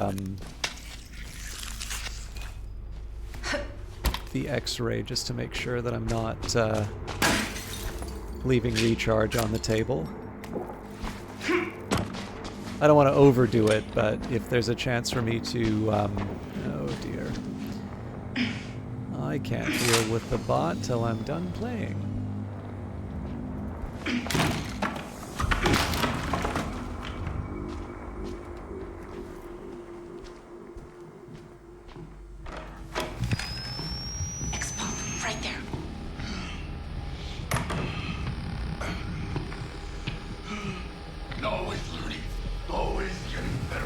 X-ray, just to make sure that I'm not leaving recharge on the table. I don't want to overdo it, but if there's a chance for me to, oh dear. I can't deal with the bot till I'm done playing. Always learning, always getting better.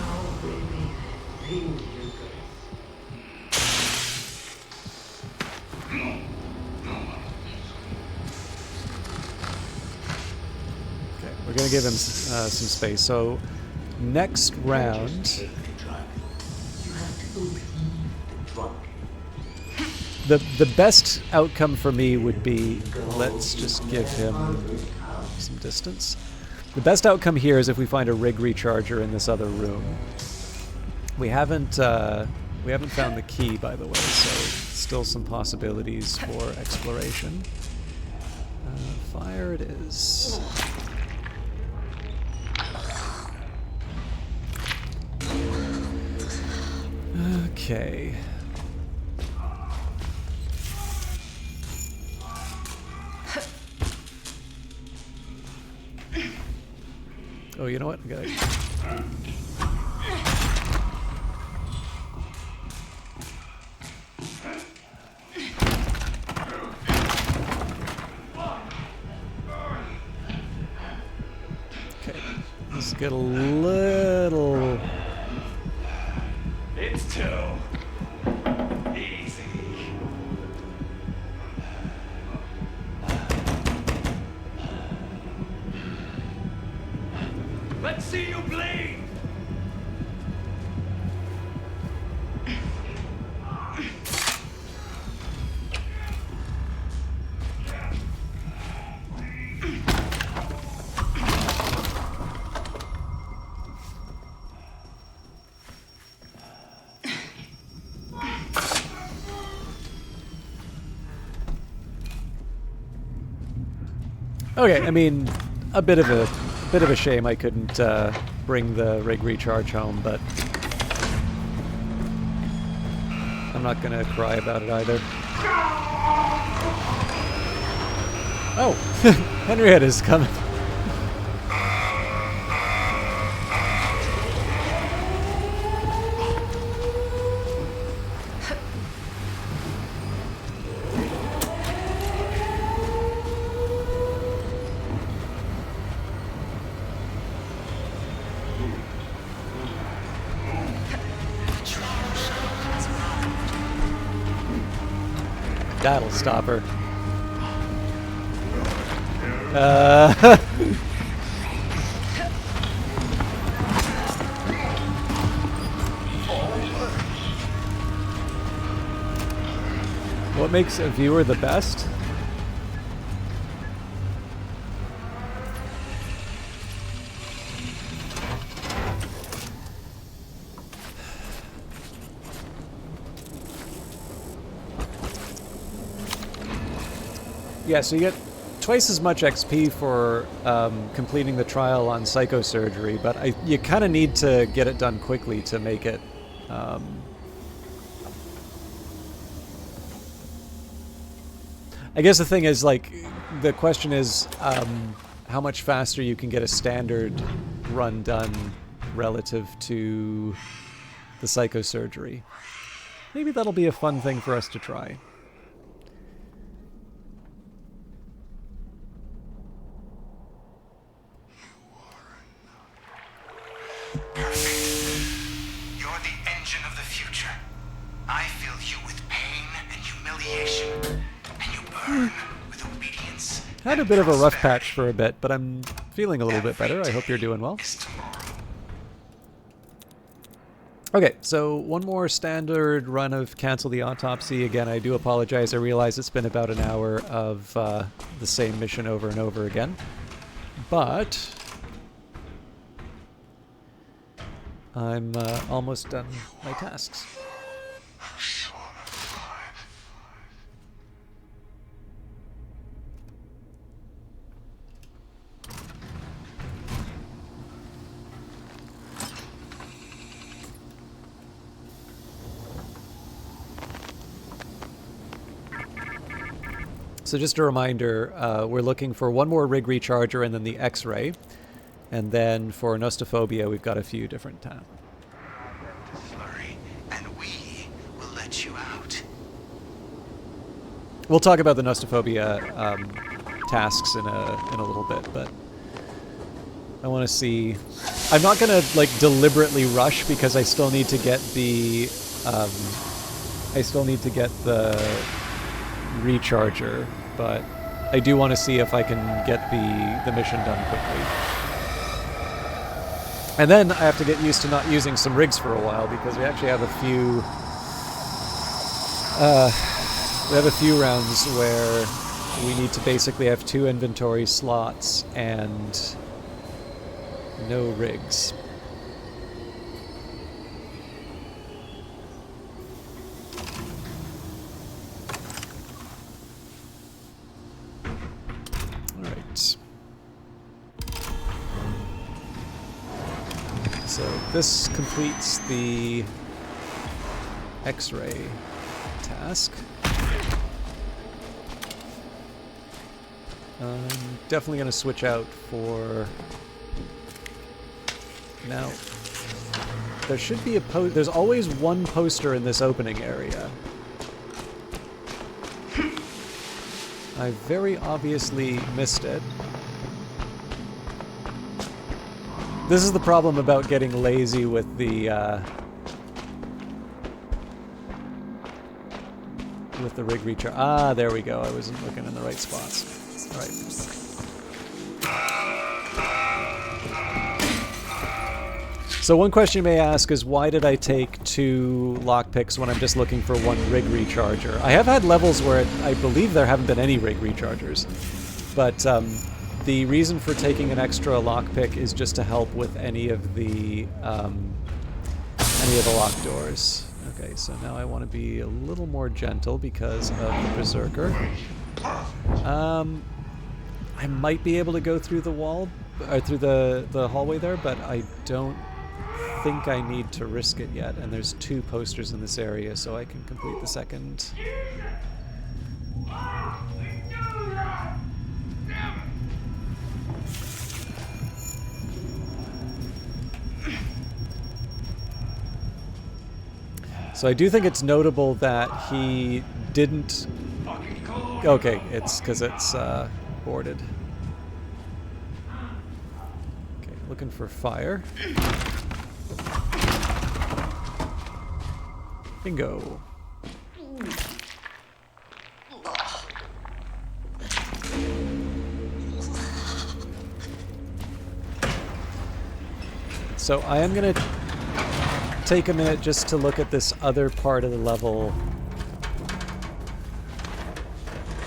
Oh, baby. Things you Okay, we're gonna give him some space. So next round, You have to believe the drunk. The best outcome for me would be, let's just give him some distance. The best outcome here is if we find a rig recharger in this other room. We haven't found the key, by the way, so still some possibilities for exploration. Fire it is. Okay. Oh, you know what? I got it. Okay, let's get a little. It's too easy. Let's see you bleed. Okay, I mean, a bit of a shame I couldn't bring the rig recharge home, but I'm not gonna cry about it either. Oh, Henrietta's coming. That'll stop her. What makes a viewer the best? Yeah, so you get twice as much XP for completing the trial on psychosurgery, but you kind of need to get it done quickly to make it. I guess the thing is, like, the question is how much faster you can get a standard run done relative to the psychosurgery. Maybe that'll be a fun thing for us to try. Perfect. You're the engine of the future. I fill you with pain and humiliation, and you burn with obedience. Had a bit of a rough patch for a bit, but I'm feeling a little bit better. I hope you're doing well. Okay, so one more standard run of Cancel the Autopsy. Again, I do apologize. I realize it's been about an hour of the same mission over and over again. But I'm almost done my tasks. So just a reminder, we're looking for one more rig recharger and then the X-ray. And then for Nostophobia, we've got a few different tasks. Flurry, and we will let you out. We'll talk about the Nostophobia tasks in a little bit, but I want to see. I'm not gonna like deliberately rush because I still need to get the recharger, but I do want to see if I can get the mission done quickly. And then I have to get used to not using some rigs for a while because we actually have a We have a few rounds where we need to basically have 2 inventory slots and no rigs. Alright. So this completes the X-ray task. I'm definitely going to switch out for... Now, there should be a there's always one poster in this opening area. I very obviously missed it. This is the problem about getting lazy with the rig recharge. Ah, there we go. I wasn't looking in the right spots. All right. So one question you may ask is, why did I take 2 lockpicks when I'm just looking for 1 rig recharger? I have had levels where I believe there haven't been any rig rechargers, but the reason for taking an extra lockpick is just to help with any of the locked doors. Okay, so now I want to be a little more gentle because of the Berserker. I might be able to go through the wall, or through the hallway there, but I don't think I need to risk it yet. And there's 2 posters in this area, so I can complete the second. So I do think it's notable that he didn't... Okay, it's because it's boarded. Okay, looking for fire. Bingo. So I am going to take a minute just to look at this other part of the level.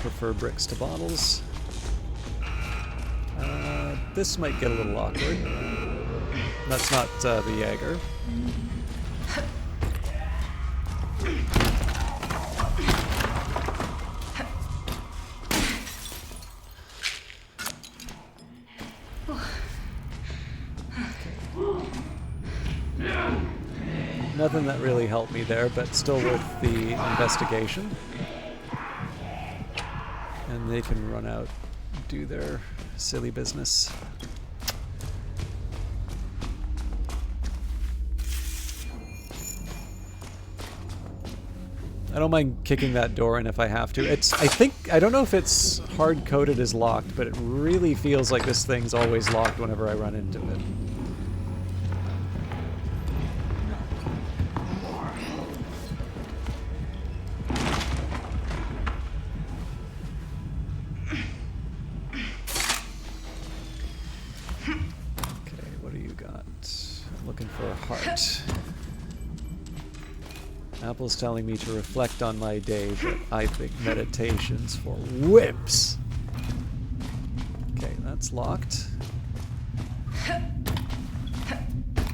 Prefer bricks to bottles. This might get a little awkward. That's not the Jaeger. Nothing that really helped me there, but still worth the investigation. And they can run out, do their silly business. I don't mind kicking that door in if I have to. I don't know if it's hard-coded as locked, but it really feels like this thing's always locked whenever I run into it. Heart. Apple's telling me to reflect on my day, but I think meditation's for whips. Okay, that's locked.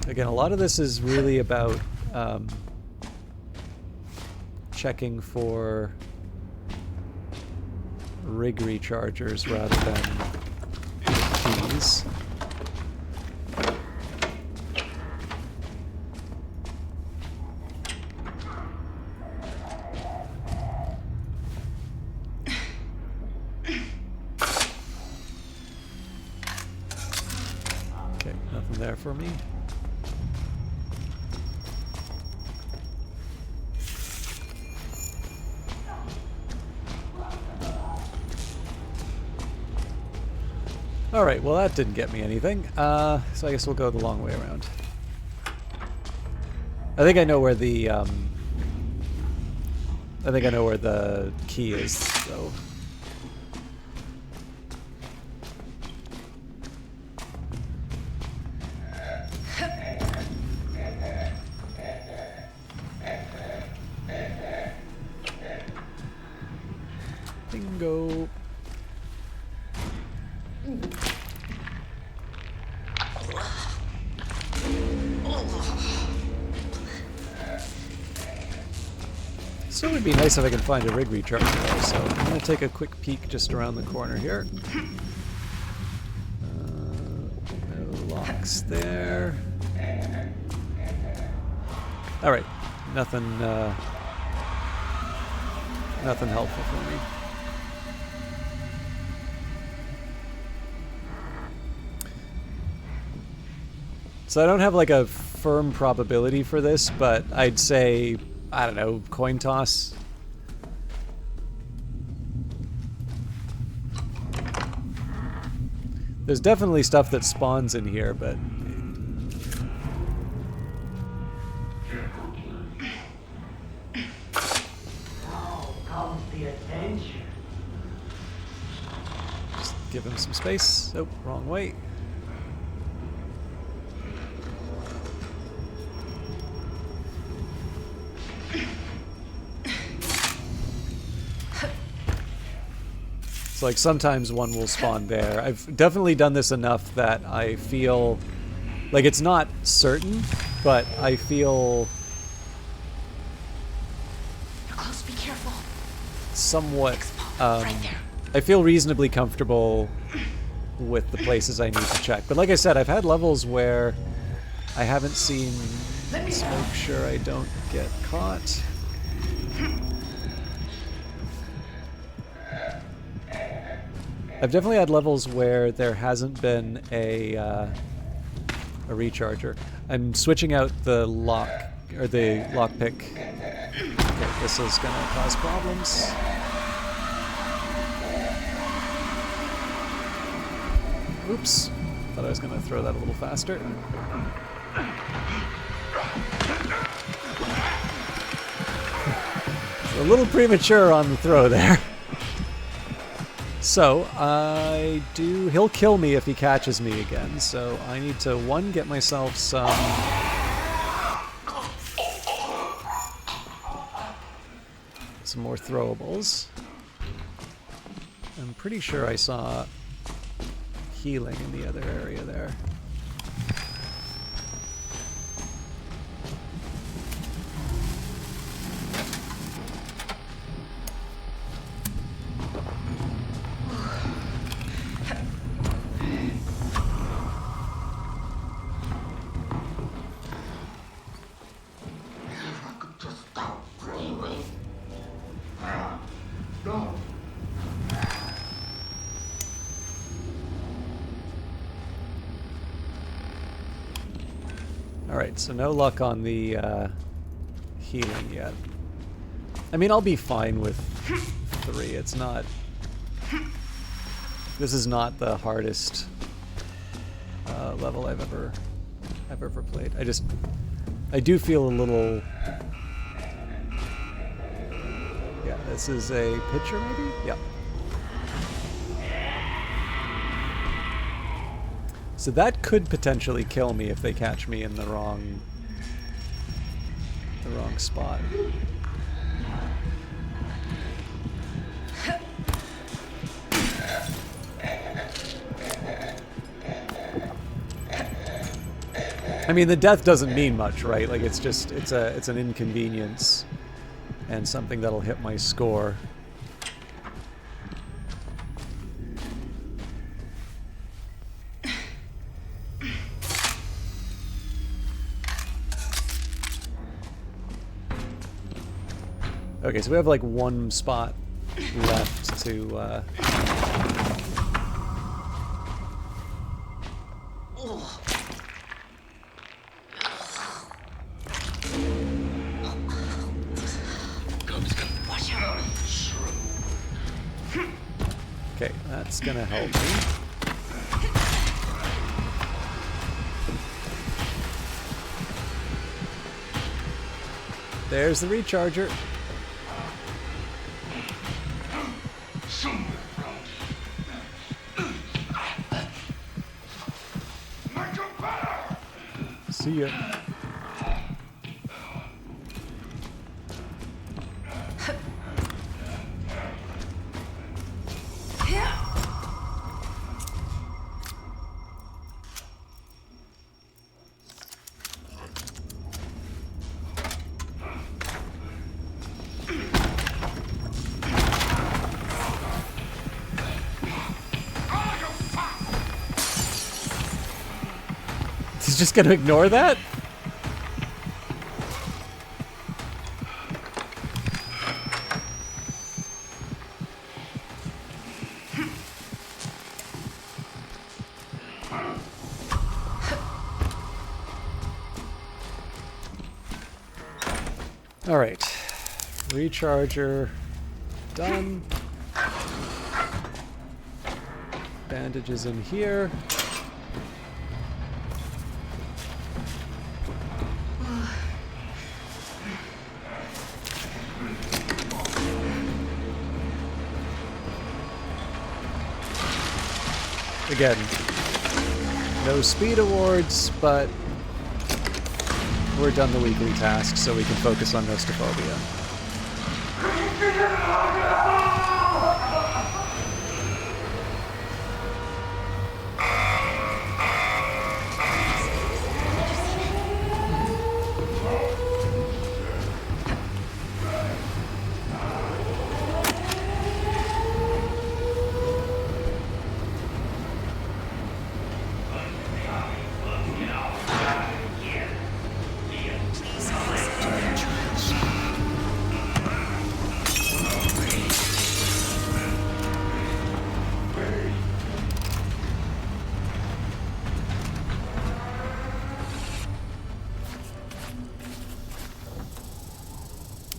Again, a lot of this is really about checking for rig rechargers rather than keys. There for me. All right, well that didn't get me anything. So I guess we'll go the long way around. I think I know where the key is, though. go. So it would be nice if I could find a rig recharger though, so I'm going to take a quick peek just around the corner here. No locks there. Alright, nothing helpful for me. So I don't have like a firm probability for this, but I'd say, I don't know, coin toss. There's definitely stuff that spawns in here, but Now comes the attention. just give him some space. Oh, wrong way. It's like sometimes one will spawn there. I've definitely done this enough that I feel like it's not certain, but I feel You're close, be careful. somewhat, Right there. I feel reasonably comfortable with the places I need to check. But like I said, I've had levels where I haven't seen smoke sure I don't get caught. I've definitely had levels where there hasn't been a recharger. I'm switching out the lock, or the lockpick. Okay, this is gonna cause problems. Oops. Thought I was gonna throw that a little faster. A little premature on the throw there. So, he'll kill me if he catches me again, so I need to, one, get myself some more throwables. I'm pretty sure I saw healing in the other area there. No. Alright, so no luck on the healing yet. I mean, I'll be fine with 3. It's not... This is not the hardest level I've ever played. I do feel a little... Yeah, this is a picture maybe? Yeah. So that could potentially kill me if they catch me in the wrong spot. I mean, the death doesn't mean much, right? Like it's an inconvenience and something that'll hit my score. Okay, so we have like one spot left to Okay, that's gonna help me. There's the recharger. Somewhere around here. Make 'em better! See ya. just going to ignore that? All right. Recharger done. Bandages in here. Again, no speed awards, but we're done the weekly tasks, so we can focus on Nostophobia.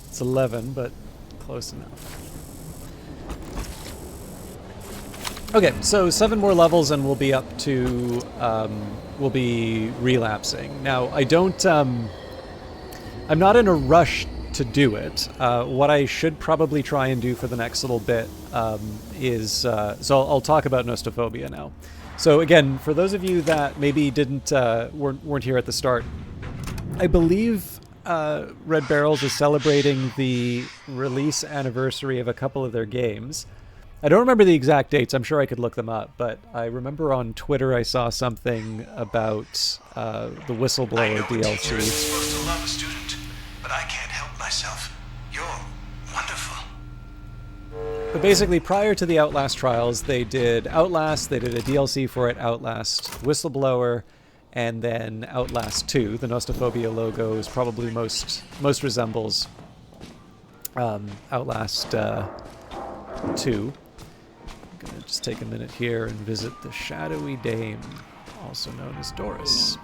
It's 11, but close enough. Okay, so 7 more levels and we'll be up to, we'll be relapsing. Now, I don't, I'm not in a rush to do it. What I should probably try and do for the next little bit is, so I'll talk about Nostophobia now. So again, for those of you that maybe weren't here at the start, I believe Red Barrels is celebrating the release anniversary of a couple of their games. I don't remember the exact dates. I'm sure I could look them up, but I remember on Twitter I saw something about the Whistleblower DLC. You're supposed to love a student, but I can't help myself. You're wonderful. But basically, prior to the Outlast Trials, they did Outlast, they did a DLC for it, Outlast Whistleblower, and then Outlast 2. The Nostophobia logo is probably most resembles Outlast 2. I'm gonna just take a minute here and visit the Shadowy Dame, also known as Doris.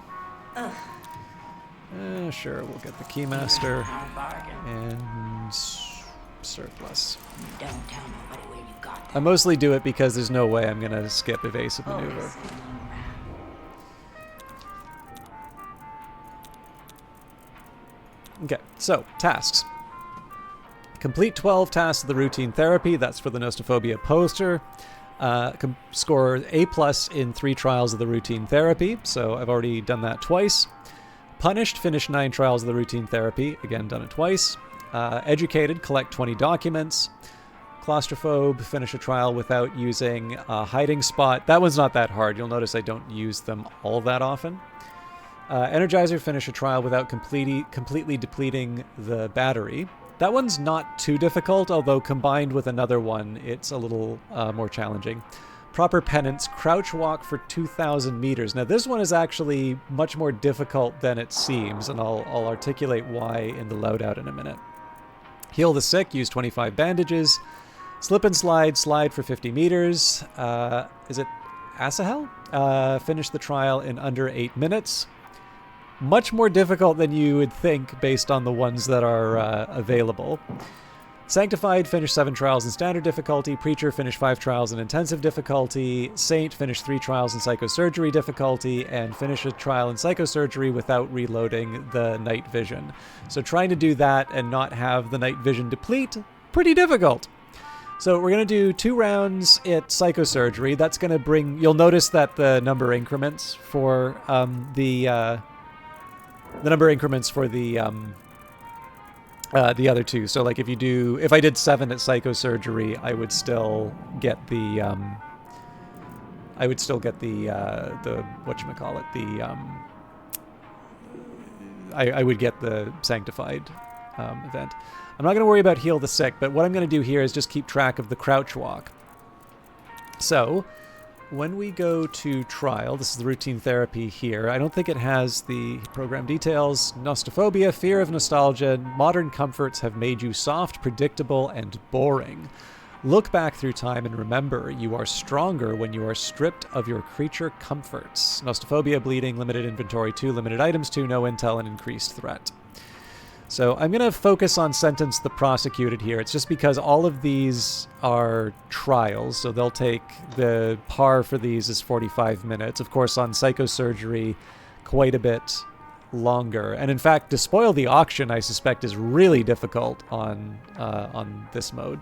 Sure, we'll get the Keymaster and surplus. Don't tell nobody where you got that. I mostly do it because there's no way I'm gonna skip evasive maneuver. Okay, so, tasks. Complete 12 tasks of the routine therapy. That's for the Nostophobia poster. Score A+ in 3 trials of the routine therapy. So I've already done that twice. Punished, finish 9 trials of the routine therapy. Again, done it twice. Educated, collect 20 documents. Claustrophobe, finish a trial without using a hiding spot. That one's not that hard. You'll notice I don't use them all that often. Energizer, finish a trial without completely depleting the battery. That one's not too difficult, although combined with another one, it's a little more challenging. Proper penance, crouch walk for 2,000 meters. Now this one is actually much more difficult than it seems, and I'll articulate why in the loadout in a minute. Heal the sick, use 25 bandages. Slip and slide, slide for 50 meters. Is it Asahel? Finish the trial in under 8 minutes. Much more difficult than you would think based on the ones that are available. Sanctified, finish 7 trials in standard difficulty. Preacher, finish 5 trials in intensive difficulty. Saint, finish 3 trials in psychosurgery difficulty. And finish a trial in psychosurgery without reloading the night vision. So trying to do that and not have the night vision deplete, pretty difficult. So we're going to do 2 rounds at psychosurgery. That's going to bring... You'll notice that the number increments for the other 2. So like if I did 7 at psychosurgery, I would still get the whatchamacallit, I would get the sanctified event. I'm not going to worry about heal the sick, but what I'm going to do here is just keep track of the crouch walk. So when we go to trial, this is the routine therapy here. I don't think it has the program details. Nostophobia, fear of nostalgia. Modern comforts have made you soft, predictable, and boring. Look back through time and remember, you are stronger when you are stripped of your creature comforts. Nostophobia, bleeding, limited inventory 2, limited items 2, no intel, and increased threat. So I'm going to focus on Sentence the Prosecuted here. It's just because all of these are trials, so they'll take the par for these is 45 minutes. Of course, on Psychosurgery, quite a bit longer. And in fact, Despoil the Auction, I suspect, is really difficult on this mode.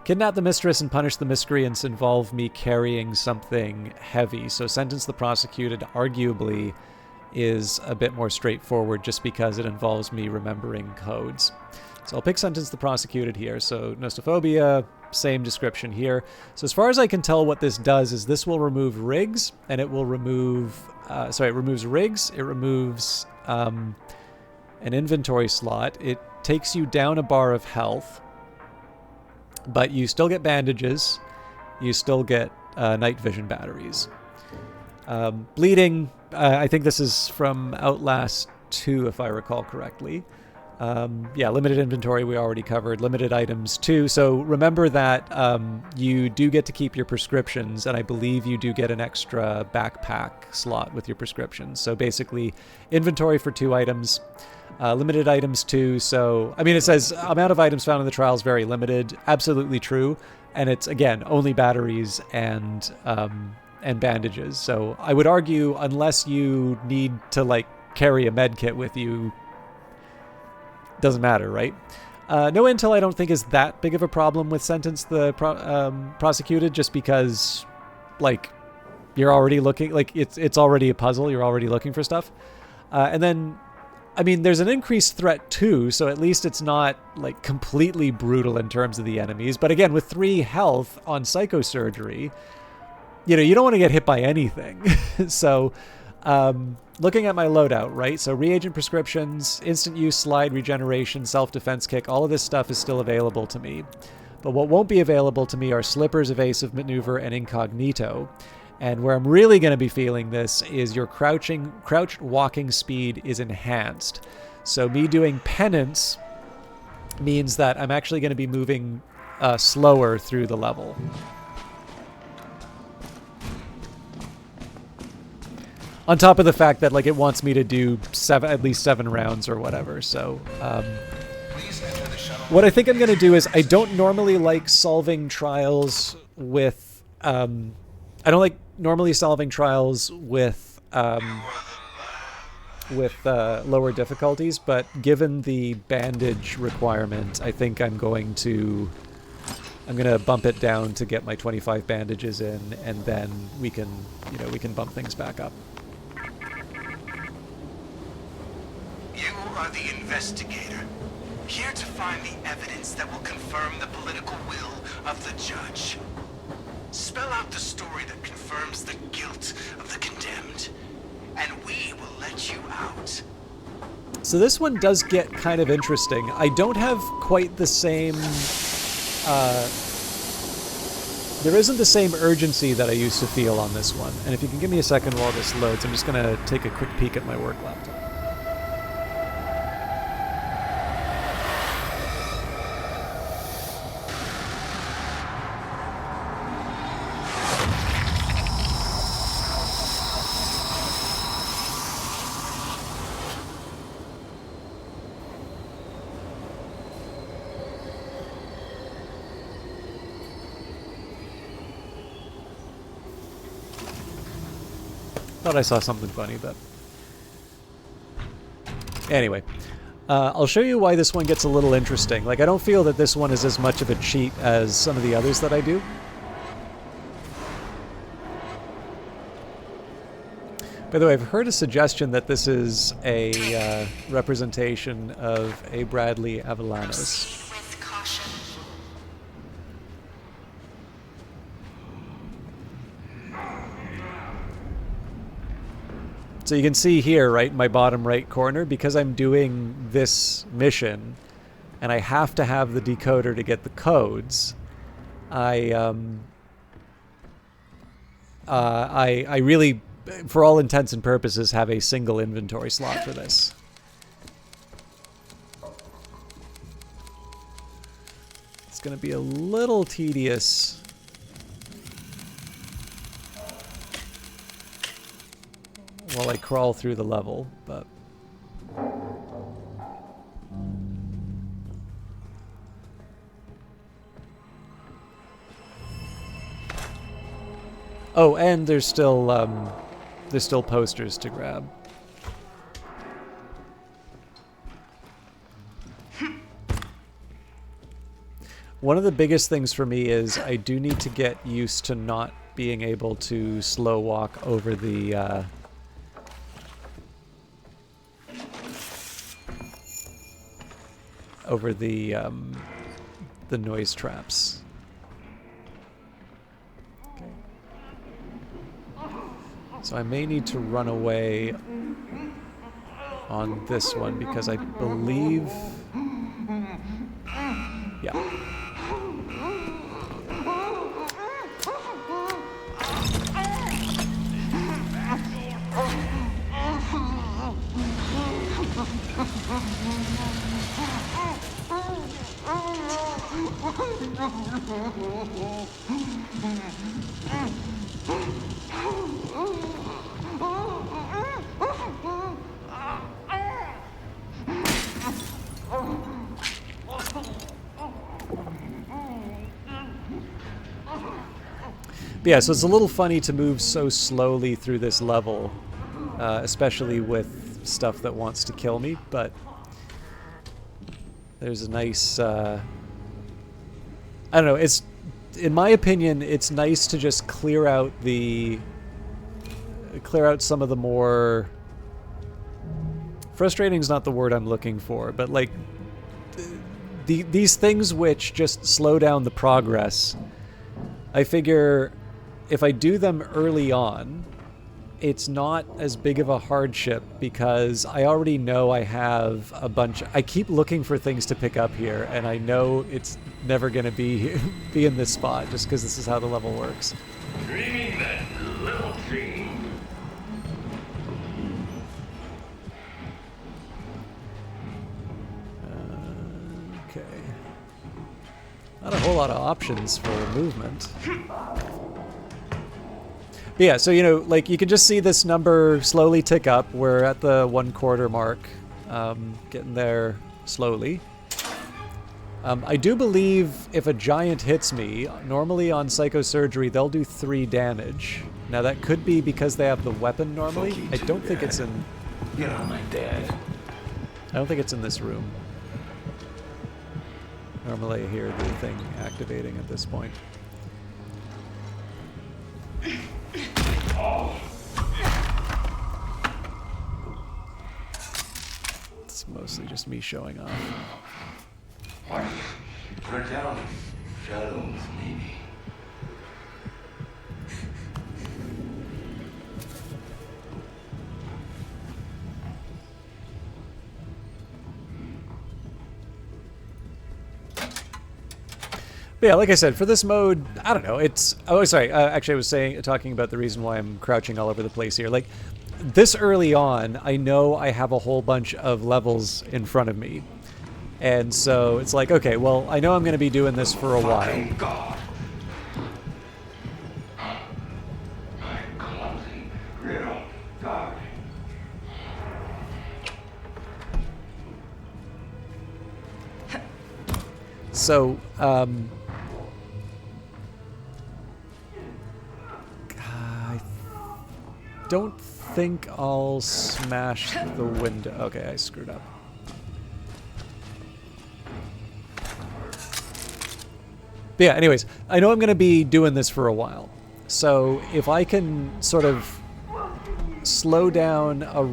Kidnap the Mistress and Punish the Miscreants involve me carrying something heavy. So Sentence the Prosecuted arguably is a bit more straightforward just because it involves me remembering codes. So I'll pick Sentence the Prosecuted here. So Nostophobia, same description here. So as far as I can tell, what this does is this will remove rigs, and it will remove... it removes rigs, it removes an inventory slot, it takes you down a bar of health, but you still get bandages, you still get night vision batteries. Bleeding, I think this is from Outlast 2, if I recall correctly. Yeah, limited inventory we already covered. Limited items too. So remember that you do get to keep your prescriptions, and I believe you do get an extra backpack slot with your prescriptions. So basically, inventory for 2 items. Limited items too. So, I mean, it says amount of items found in the trials very limited. Absolutely true. And it's, again, only batteries and bandages. So I would argue, unless you need to, like, carry a med kit with you, doesn't matter, right? No intel I don't think is that big of a problem with Sentence the Prosecuted, just because, like, you're already looking, like, it's already a puzzle. You're already looking for stuff. And then, I mean, there's an increased threat too, so at least it's not, like, completely brutal in terms of the enemies. But again, with 3 health on Psychosurgery, you know, you don't want to get hit by anything. So, looking at my loadout, right? So reagent prescriptions, instant use slide, regeneration, self-defense kick, all of this stuff is still available to me. But what won't be available to me are slippers, evasive maneuver, and incognito. And where I'm really going to be feeling this is your crouched walking speed is enhanced. So me doing penance means that I'm actually going to be moving slower through the level. On top of the fact that, like, it wants me to do at least 7 rounds or whatever. So what I think I'm going to do is, I don't normally like solving trials with... I don't like normally solving trials with lower difficulties, but given the bandage requirement, I think I'm going to bump it down to get my 25 bandages in, and then we can bump things back up. You are the investigator, here to find the evidence that will confirm the political will of the judge. Spell out the story that confirms the guilt of the condemned, and we will let you out. So this one does get kind of interesting. I don't have quite the same... there isn't the same urgency that I used to feel on this one. And if you can give me a second while this loads, I'm just going to take a quick peek at my work laptop. Thought I saw something funny, but... Anyway. I'll show you why this one gets a little interesting. Like, I don't feel that this one is as much of a cheat as some of the others that I do. By the way, I've heard a suggestion that this is a representation of A. Bradley Avellanos. Proceed with caution. So you can see here, right, in my bottom right corner, because I'm doing this mission, and I have to have the decoder to get the codes, I I really, for all intents and purposes, have a single inventory slot for this. It's going to be a little tedious. While I crawl through the level, but... Oh, and there's still posters to grab. One of the biggest things for me is I do need to get used to not being able to slow walk over the noise traps. Okay. So I may need to run away on this one because I believe... Yeah. But yeah, so it's a little funny to move so slowly through this level, especially with stuff that wants to kill me, but there's a nice, I don't know, it's, in my opinion, it's nice to just clear out some of the more, frustrating is not the word I'm looking for, but like, these things which just slow down the progress. I figure if I do them early on, it's not as big of a hardship because I already know I have a bunch. I keep looking for things to pick up here, and I know it's never going to be in this spot just because this is how the level works. Dreaming that little dream. Okay. Not a whole lot of options for movement. But yeah, so, you know, like, you can just see this number slowly tick up. We're at the 1/4 mark, getting there slowly. I do believe if a giant hits me, normally on psychosurgery, they'll do 3 damage. Now, that could be because they have the weapon normally. I don't think it's in... You're not my dad. I don't think it's in this room. Normally I hear the thing activating at this point. It's mostly just me showing off. What? Turn down. Shadows, maybe. But yeah, like I said, for this mode, I don't know, it's... Oh, sorry, actually I was talking about the reason why I'm crouching all over the place here. Like, this early on, I know I have a whole bunch of levels in front of me. And so it's like, okay, well, I know I'm going to be doing this for a while. God. My clumsy little dog. So, I don't think I'll smash the window. Okay, I screwed up. But yeah, anyways, I know I'm going to be doing this for a while. So if I can sort of slow down a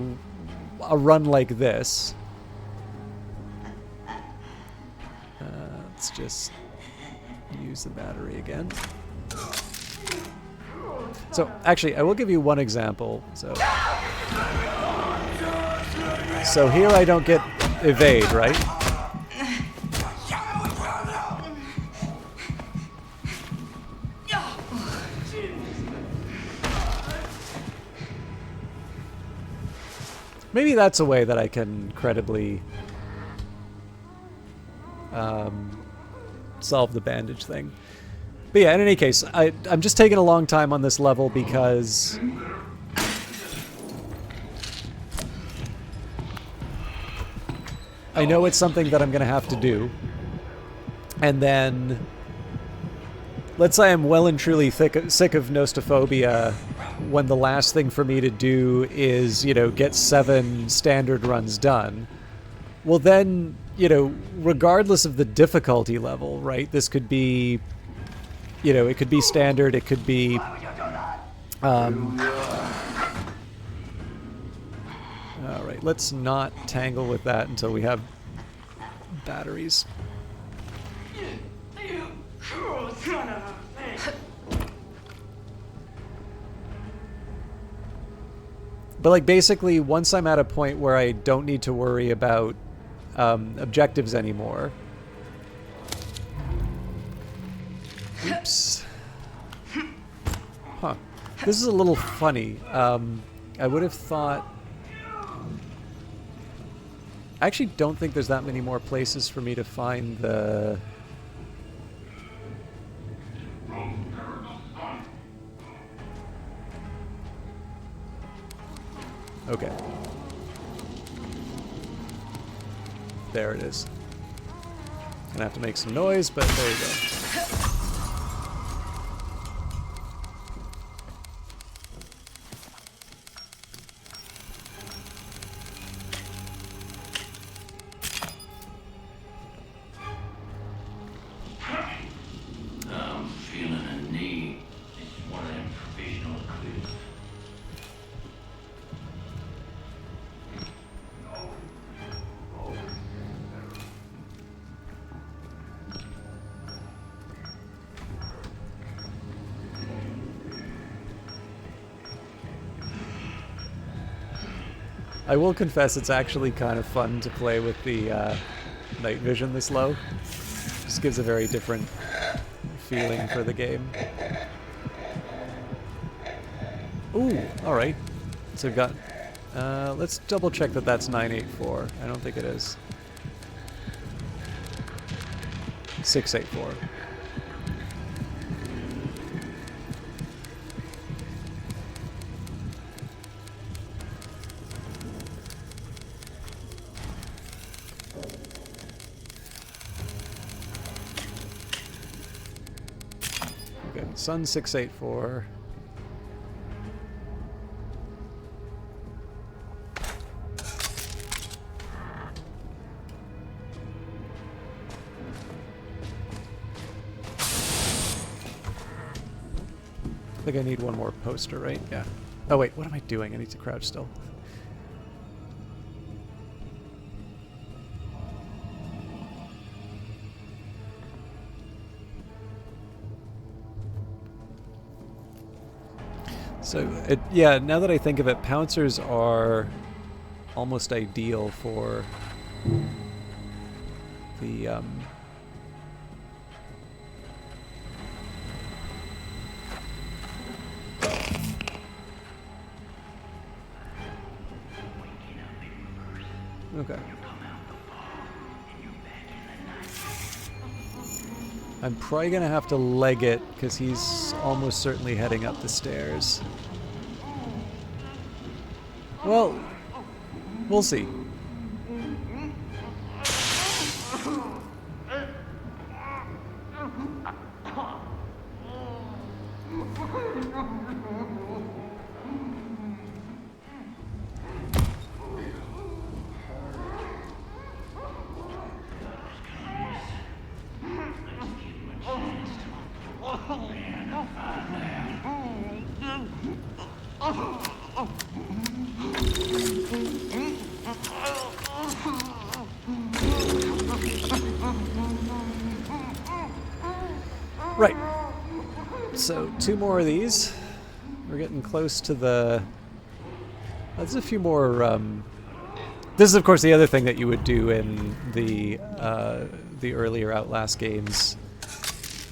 run like this... let's just use the battery again. So, actually, I will give you one example. So here I don't get evade, right? Maybe that's a way that I can credibly solve the bandage thing. But yeah, in any case, I'm just taking a long time on this level because I know it's something that I'm going to have to do. And then, let's say I'm well and truly sick of Nostophobia when the last thing for me to do is, you know, get 7 standard runs done. Well then, you know, regardless of the difficulty level, right? This could be, you know, it could be standard, it could be... Alright, let's not tangle with that until we have batteries. You cruel son of a bitch! But like basically, once I'm at a point where I don't need to worry about objectives anymore. Oops. Huh. This is a little funny. I would have thought... I actually don't think there's that many more places for me to find the... Okay. There it is. Gonna have to make some noise, but there you go. I'm feeling a knee. It's one of them provisional clues. I will confess it's actually kind of fun to play with the night vision this low. Just gives a very different feeling for the game. Ooh, alright. So we've got... let's double check that that's 984. I don't think it is. 684. Okay, Sun 684. I think I need one more poster, right? Yeah. Oh wait, what am I doing? I need to crouch still. So, yeah, now that I think of it, pouncers are almost ideal for the, okay. I'm probably gonna have to leg it, because he's almost certainly heading up the stairs. Well, we'll see. Right. So, 2 more of these. We're getting close to the... There's a few more... This is, of course, the other thing that you would do in the earlier Outlast games.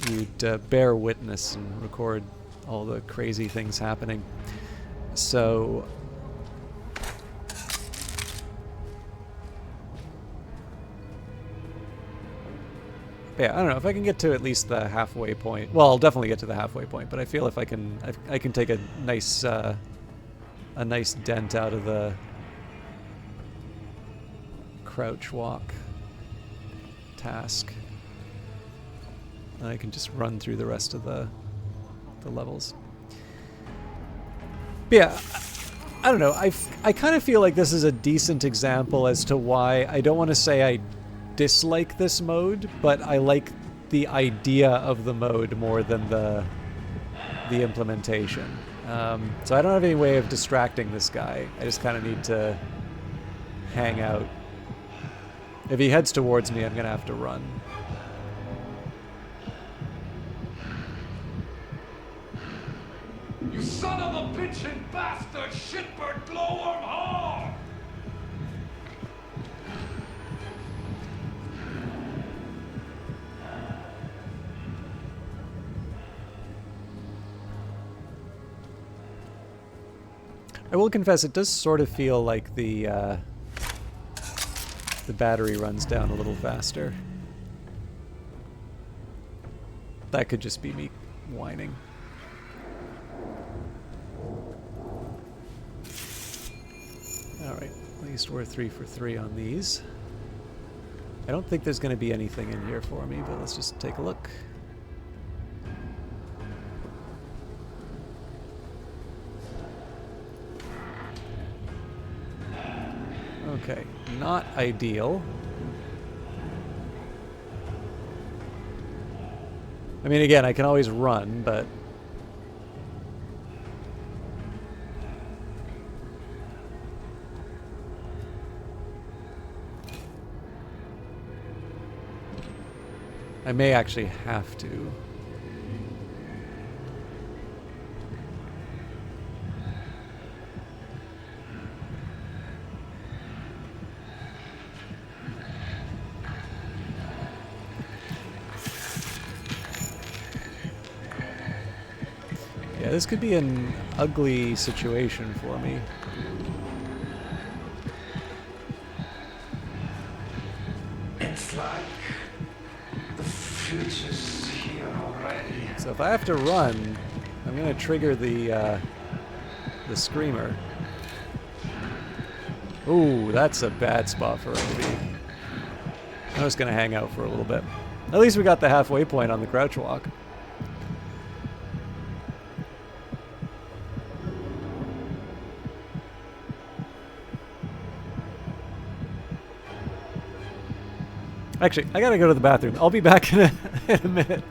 You'd bear witness and record all the crazy things happening. So... But yeah, I don't know if I can get to at least the halfway point. Well, I'll definitely get to the halfway point, but I feel if I can take a nice dent out of the crouch walk task. And I can just run through the rest of the levels. But yeah, I don't know. I kind of feel like this is a decent example as to why I don't want to say I dislike this mode, but I like the idea of the mode more than the implementation. So I don't have any way of distracting this guy. I just kind of need to hang out. If he heads towards me, I'm going to have to run. You son of a bitchin' bastard, shitbird, glowworm whore! I will confess, it does sort of feel like the battery runs down a little faster. That could just be me whining. Alright, at least we're 3 for 3 on these. I don't think there's going to be anything in here for me, but let's just take a look. Okay, not ideal. I mean, again, I can always run, but... I may actually have to. Yeah, this could be an ugly situation for me. It's like the future's here already. So if I have to run, I'm going to trigger the screamer. Ooh, that's a bad spot for it to be. I'm just going to hang out for a little bit. At least we got the halfway point on the crouch walk. Actually, I gotta go to the bathroom. I'll be back in a minute.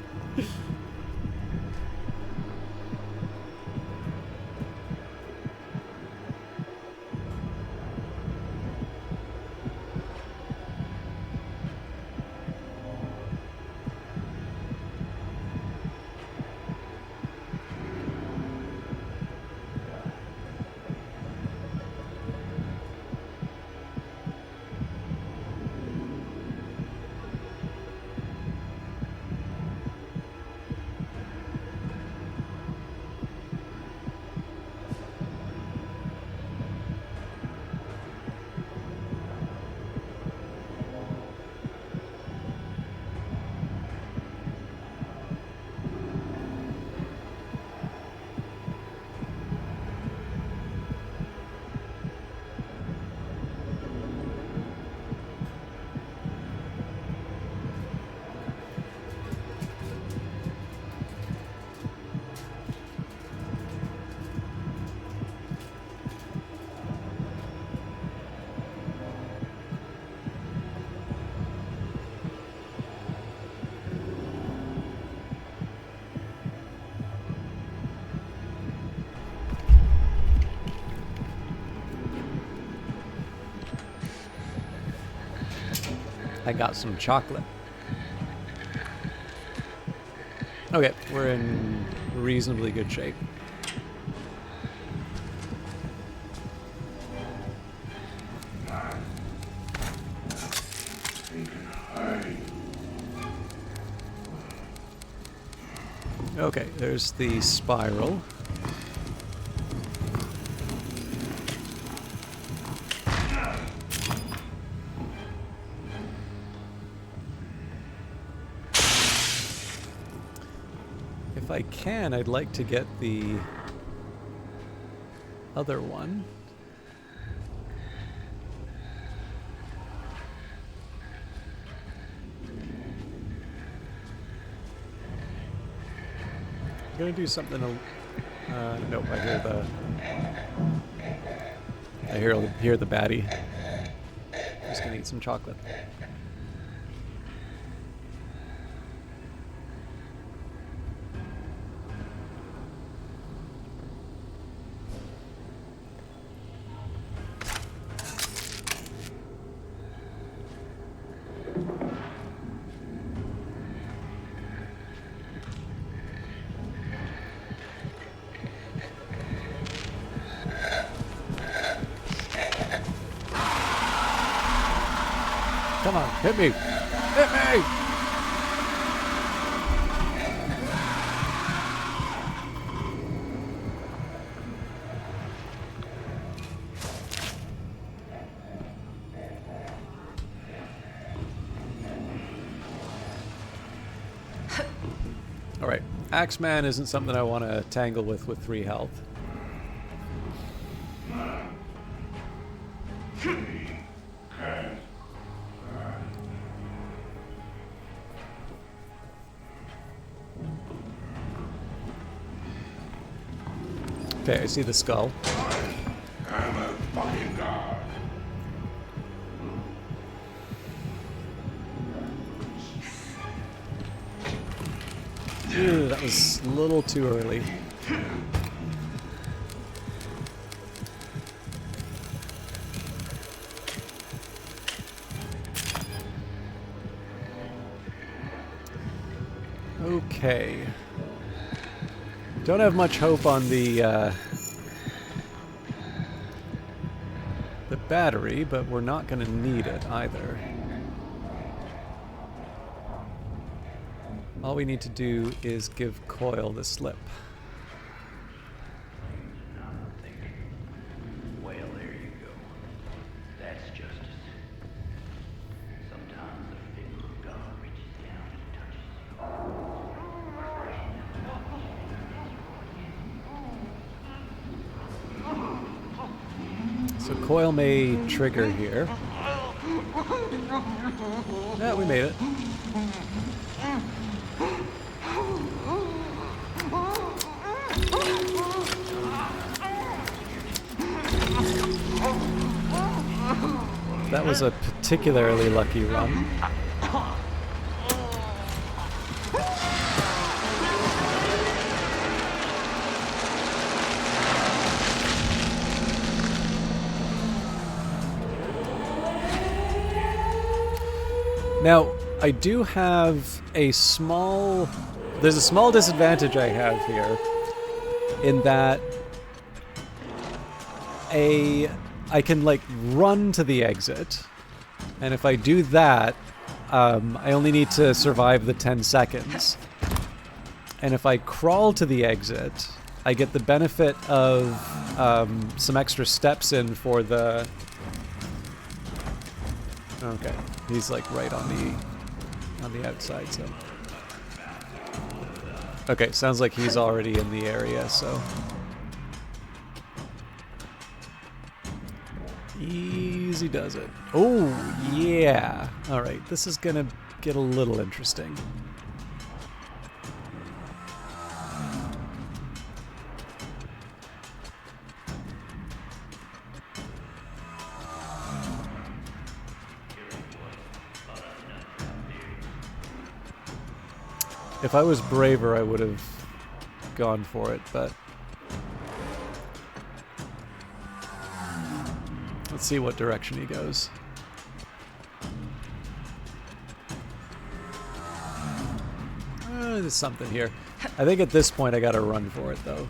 I got some chocolate. Okay, we're in reasonably good shape. Okay, there's the spiral. if I can, I'd like to get the other one. I'm gonna do something. Nope. I hear the baddie. Just gonna eat some chocolate. Come on, hit me! Hit me! Alright, Axeman isn't something I want to tangle with 3 health. Okay, I see the skull. I'm a fucking god. Ew, that was a little too early. Okay. Don't have much hope on the battery, but we're not going to need it either. All we need to do is give Coil the slip. Well, there you go. That's justice. Sometimes the finger of God reaches down and touches you. So Coil may trigger here. Yeah, we made it. That was a particularly lucky run. Now, I do have a small... There's a small disadvantage I have here in that I can, like, run to the exit, and if I do that, I only need to survive the 10 seconds. And if I crawl to the exit, I get the benefit of some extra steps in for the... Okay, he's like right on the outside, so... Okay, sounds like he's already in the area, so... Easy does it. Oh, yeah! Alright, this is gonna get a little interesting. If I was braver, I would have gone for it, but... Let's see what direction he goes. There's something here. I think at this point I gotta run for it, though.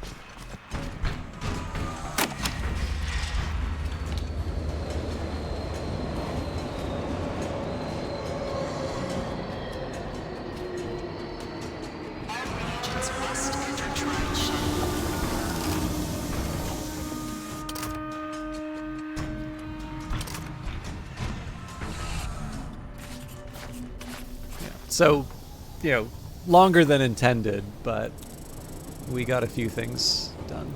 So, you know, longer than intended, but we got a few things done.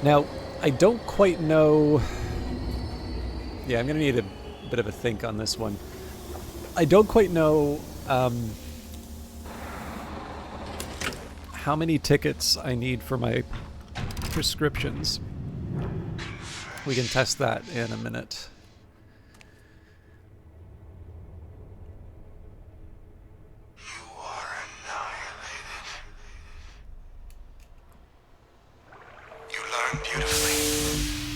Now, I don't quite know... Yeah, I'm going to need a bit of a think on this one. I don't quite know how many tickets I need for my prescriptions. We can test that in a minute. You are annihilated. You learn beautifully.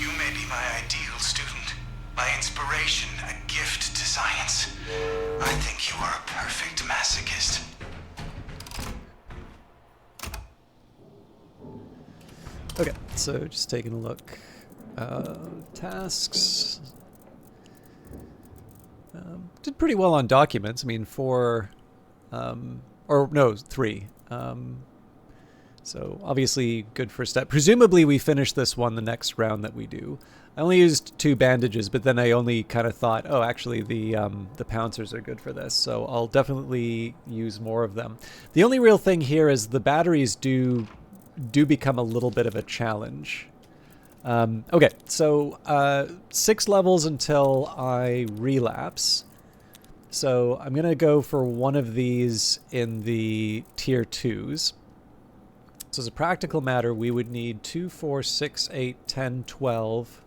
You may be my ideal student, my inspiration, a gift to science. I think you are a perfect masochist. Okay, so just taking a look. Tasks. Did pretty well on documents. I mean, 4, or no, 3. So obviously good first step. Presumably we finish this one the next round that we do. I only used 2 bandages, but then I only kind of thought, oh, actually the pouncers are good for this, so I'll definitely use more of them. The only real thing here is the batteries do become a little bit of a challenge. Okay, so 6 levels until I relapse. So I'm going to go for one of these in the tier 2s. So as a practical matter, we would need 2, 4, 6, 8, 10, 12,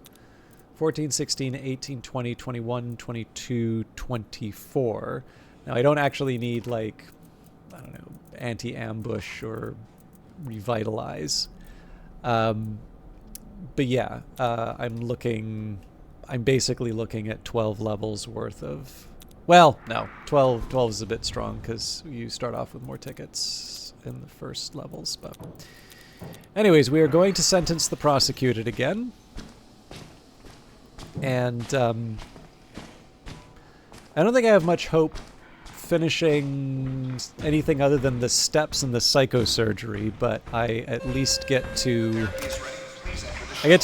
14, 16, 18, 20, 21, 22, 24. Now I don't actually need, like, I don't know, anti-ambush or revitalize. But yeah, I'm basically looking at 12 levels worth of, well, no, 12 is a bit strong because you start off with more tickets in the first levels. But anyways, we are going to sentence the prosecuted again. And I don't think I have much hope finishing anything other than the steps in the psychosurgery, but I at least get to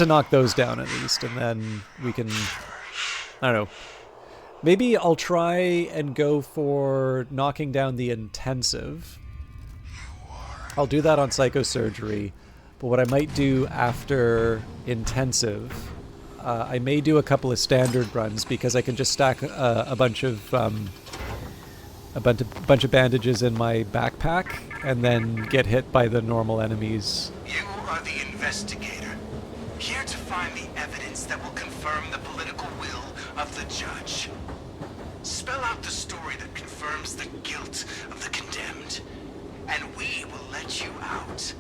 knock those down at least, and then we can, I don't know, maybe I'll try and go for knocking down the intensive. I'll do that on psychosurgery, but what I might do after intensive, I may do a couple of standard runs because I can just stack a bunch of bandages in my backpack and then get hit by the normal enemies. You are the investigator, here to find the evidence that will confirm the political will of the judge. Spell out the story that confirms the guilt of the condemned, and we will let you out.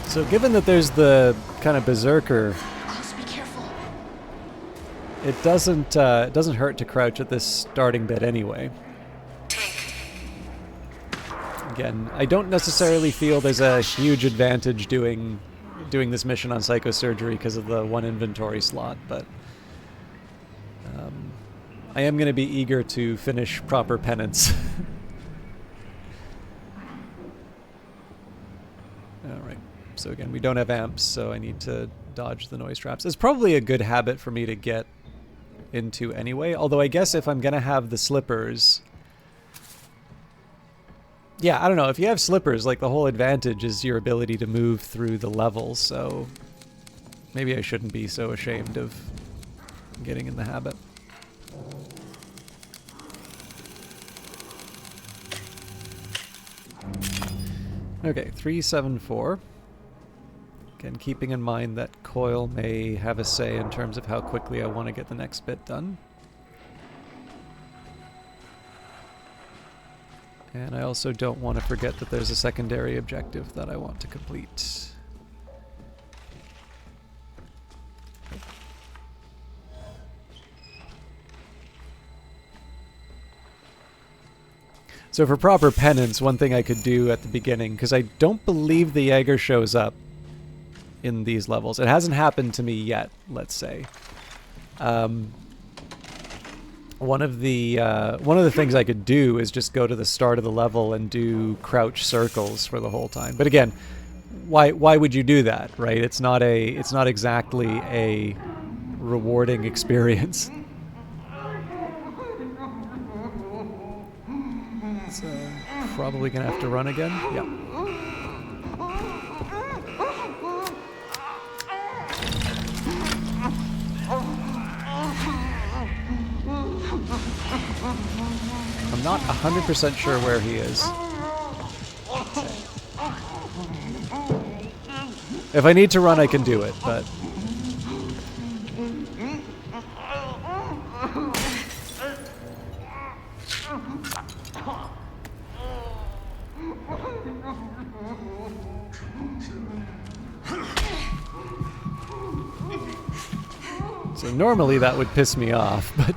So given that there's the kind of berserker, Close, be careful. it doesn't hurt to crouch at this starting bit anyway. Again, I don't necessarily feel there's a huge advantage doing this mission on psychosurgery because of the 1 inventory slot, but I am going to be eager to finish proper penance. Alright, so again, we don't have amps, so I need to dodge the noise traps. It's probably a good habit for me to get into anyway, although I guess if I'm going to have the slippers... Yeah, I don't know, if you have slippers, like, the whole advantage is your ability to move through the levels, so maybe I shouldn't be so ashamed of getting in the habit. Okay, 374. Again, keeping in mind that Coil may have a say in terms of how quickly I want to get the next bit done. And I also don't want to forget that there's a secondary objective that I want to complete. So for proper penance, one thing I could do at the beginning, because I don't believe the Jaeger shows up in these levels. It hasn't happened to me yet, let's say. One of the things I could do is just go to the start of the level and do crouch circles for the whole time. But again, why would you do that, right? It's not exactly a rewarding experience. So probably gonna have to run again. Yeah. I'm not 100% sure where he is. If I need to run, I can do it, but... So normally that would piss me off, but...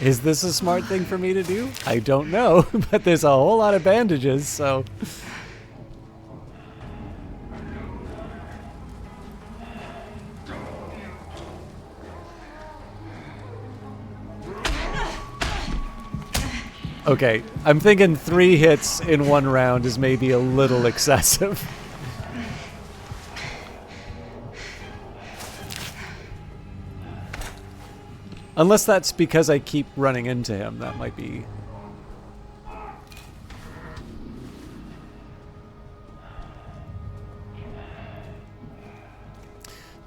Is this a smart thing for me to do? I don't know, but there's a whole lot of bandages, so... Okay, I'm thinking 3 hits in 1 round is maybe a little excessive. Unless that's because I keep running into him, that might be...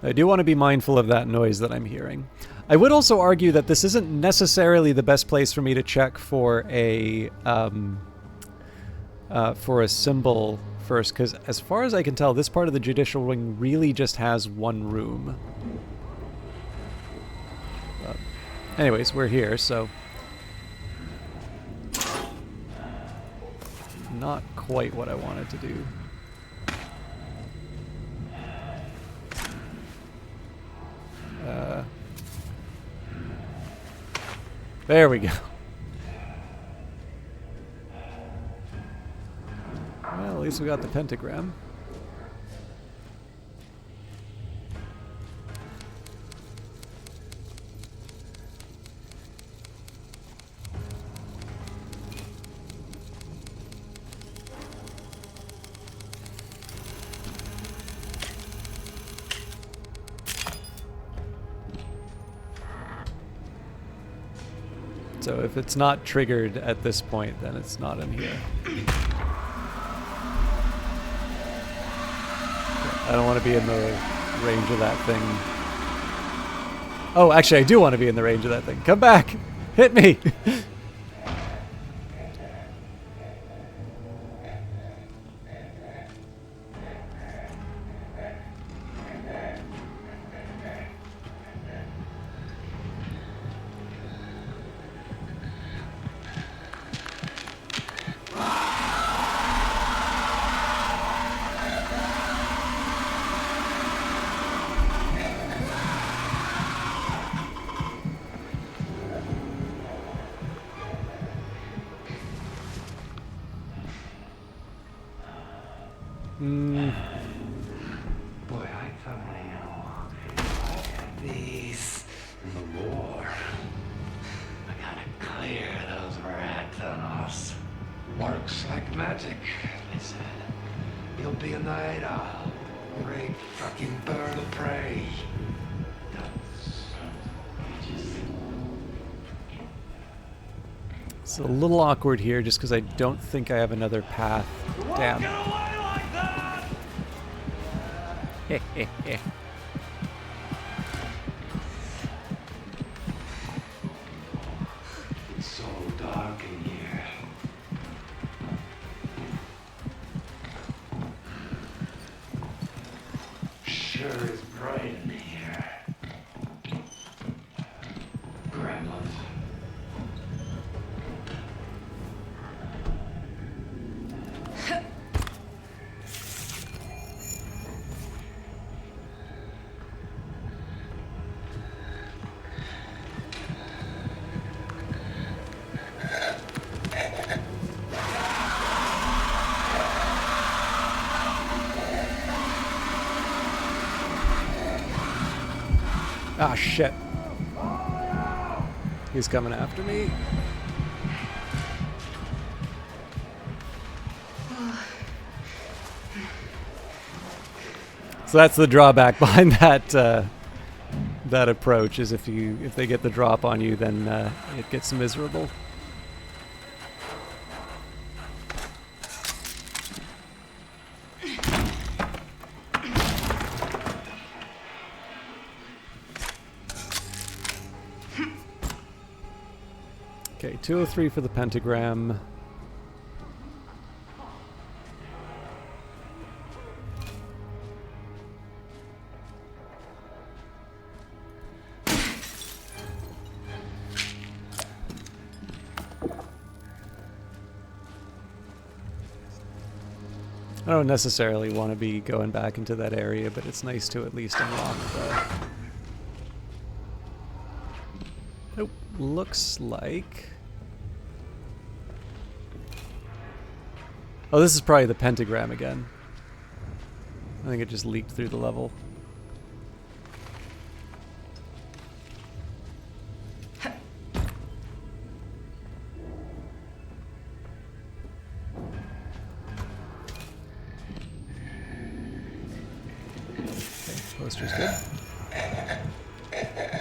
I do want to be mindful of that noise that I'm hearing. I would also argue that this isn't necessarily the best place for me to check for a symbol first, because as far as I can tell, this part of the judicial wing really just has 1 room. Anyways, we're here, so... Not quite what I wanted to do. There we go. Well, at least we got the pentagram. So if it's not triggered at this point, then it's not in here. I don't want to be in the range of that thing. Oh, actually, I do want to be in the range of that thing. Come back! Hit me! Boy, I thought I knew. These and the war. I gotta clear those rat tunnels. Works like magic. They said. You'll be a night owl. Great fucking bird of prey. It's a little awkward here just because I don't think I have another path down. Get away like that! It's so dark in here. Sure is bright in here. Gremlins. Ah, shit. He's coming after me. So that's the drawback behind that that approach, is if they get the drop on you, then it gets miserable. Okay, 203 for the pentagram. I don't necessarily want to be going back into that area, but it's nice to at least unlock the... Nope, looks like... Oh, this is probably the pentagram again. I think it just leaked through the level. Poster's good.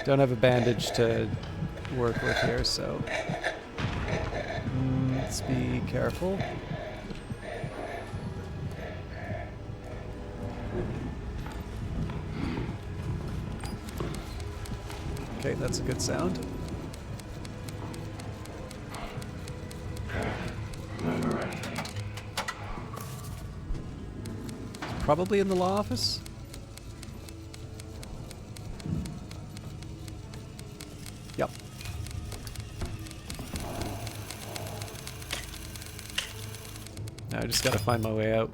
Don't have a bandage to work with here, so let's be careful. Okay, that's a good sound. Probably in the law office. Yep. Now I just gotta find my way out.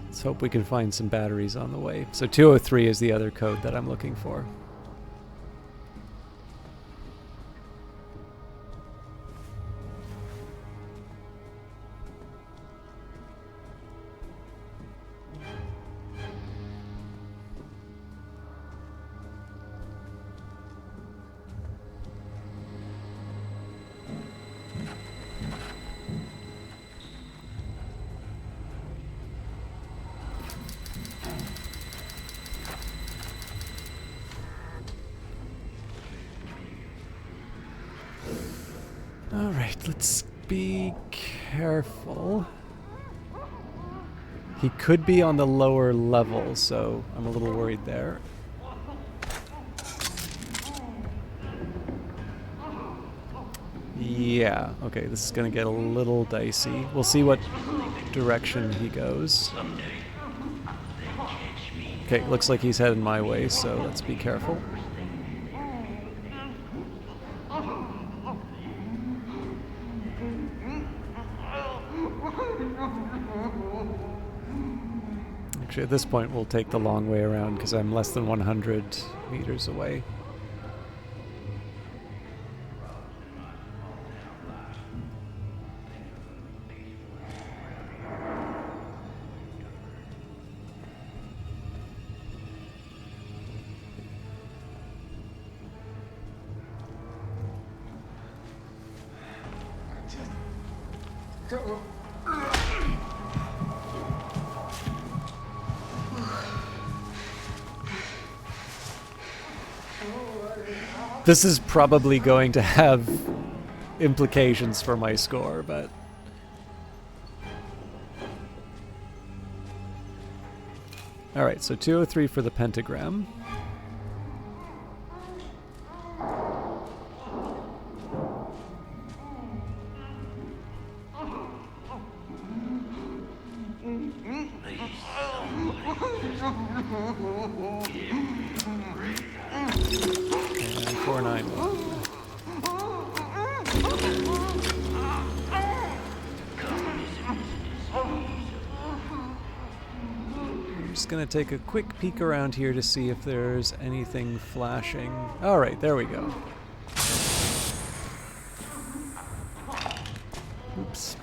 Let's hope we can find some batteries on the way. So 203 is the other code that I'm looking for. Alright, let's be careful. He could be on the lower level, so I'm a little worried there. Yeah, okay, this is gonna get a little dicey. We'll see what direction he goes. Okay, looks like he's heading my way, so let's be careful. Actually, at this point, we'll take the long way around because I'm less than 100 meters away. This is probably going to have implications for my score, but... Alright, so 203 for the pentagram. And 491. I'm just gonna take a quick peek around here to see if there's anything flashing. Alright, there we go. Oops.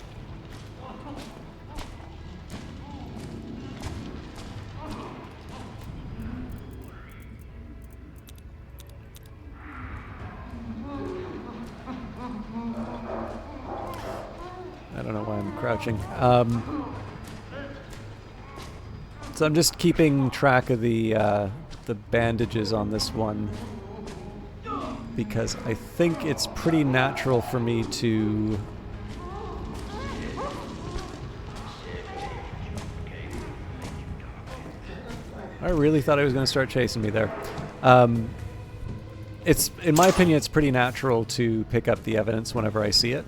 I don't know why I'm crouching. So I'm just keeping track of the bandages on this one because I think it's pretty natural for me to... I really thought I was going to start chasing me there. It's, in my opinion, it's pretty natural to pick up the evidence whenever I see it.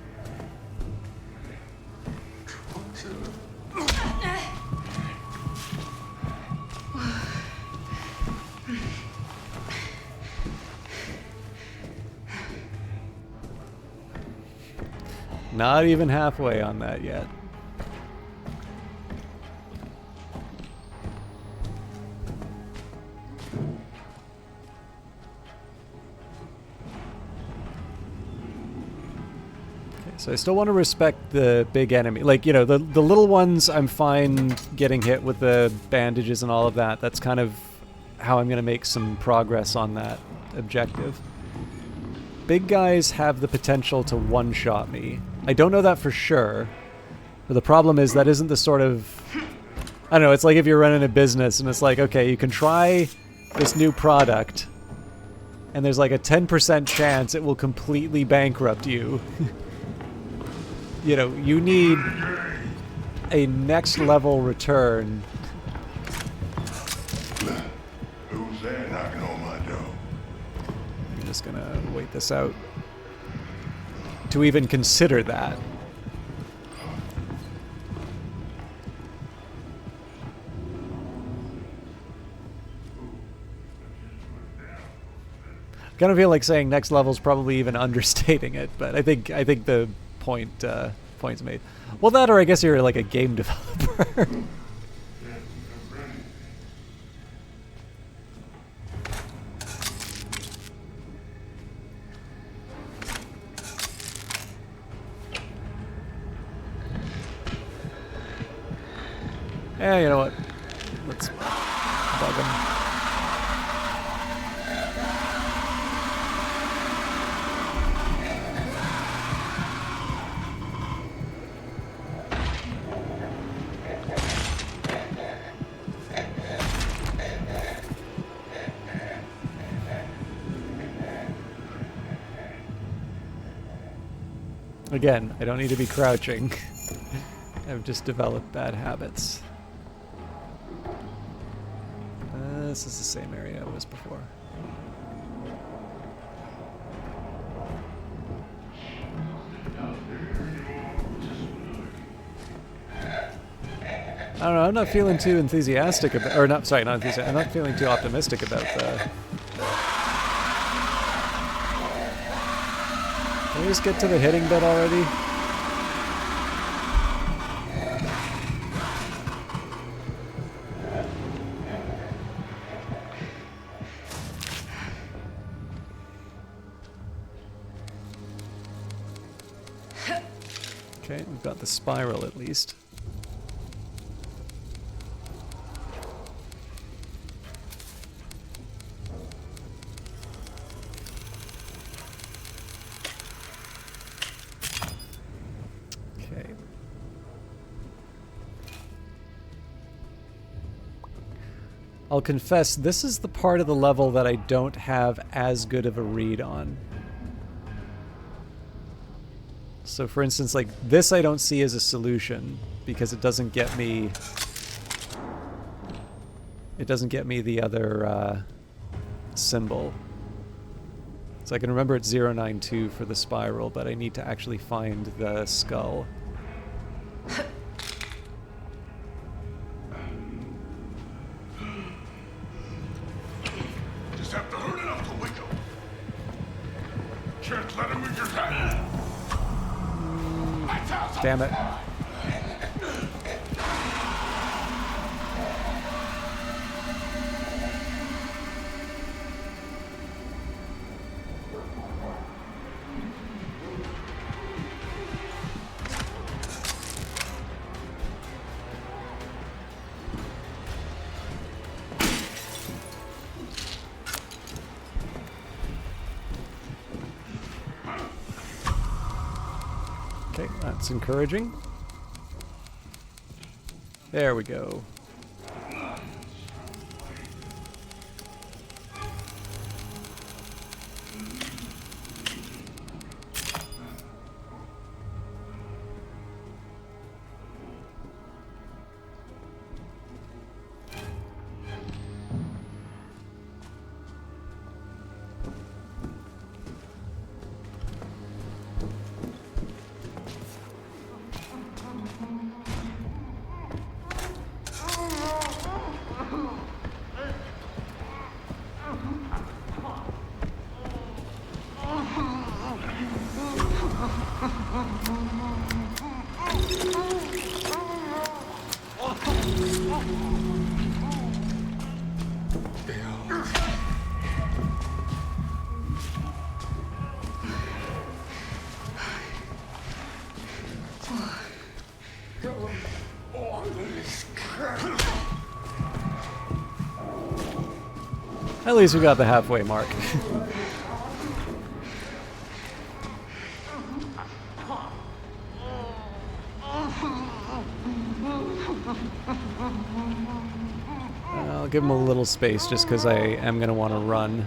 Not even halfway on that yet. Okay, so I still want to respect the big enemy. Like, you know, the little ones I'm fine getting hit with the bandages and all of that. That's kind of how I'm going to make some progress on that objective. Big guys have the potential to one-shot me. I don't know that for sure, but the problem is that isn't the sort of... I don't know, it's like if you're running a business and it's like, okay, you can try this new product, and there's like a 10% chance it will completely bankrupt you. You know, you need a next-level return. Who's there knocking on my door? I'm just gonna wait this out to even consider that. I kind of feel like saying next level is probably even understating it, but I think the point's made. Well, that, or I guess you're like a game developer. Yeah, you know what? Let's bug him. Again, I don't need to be crouching. I've just developed bad habits. This is the same area I was before. I don't know, I'm not feeling too enthusiastic about, or not, sorry, not enthusiastic, I'm not feeling too optimistic about the... Can we just get to the hitting bit already? Okay, we've got the spiral at least. I'll confess, this is the part of the level that I don't have as good of a read on. So for instance, like this I don't see as a solution because it doesn't get me the other symbol. So I can remember it's 092 for the spiral, but I need to actually find the skull. Just have to hurt enough to wake up. Can't let him in your head. Damn it. Okay, that's encouraging. There we go. At least we got the halfway mark. I'll give him a little space just because I am going to want to run.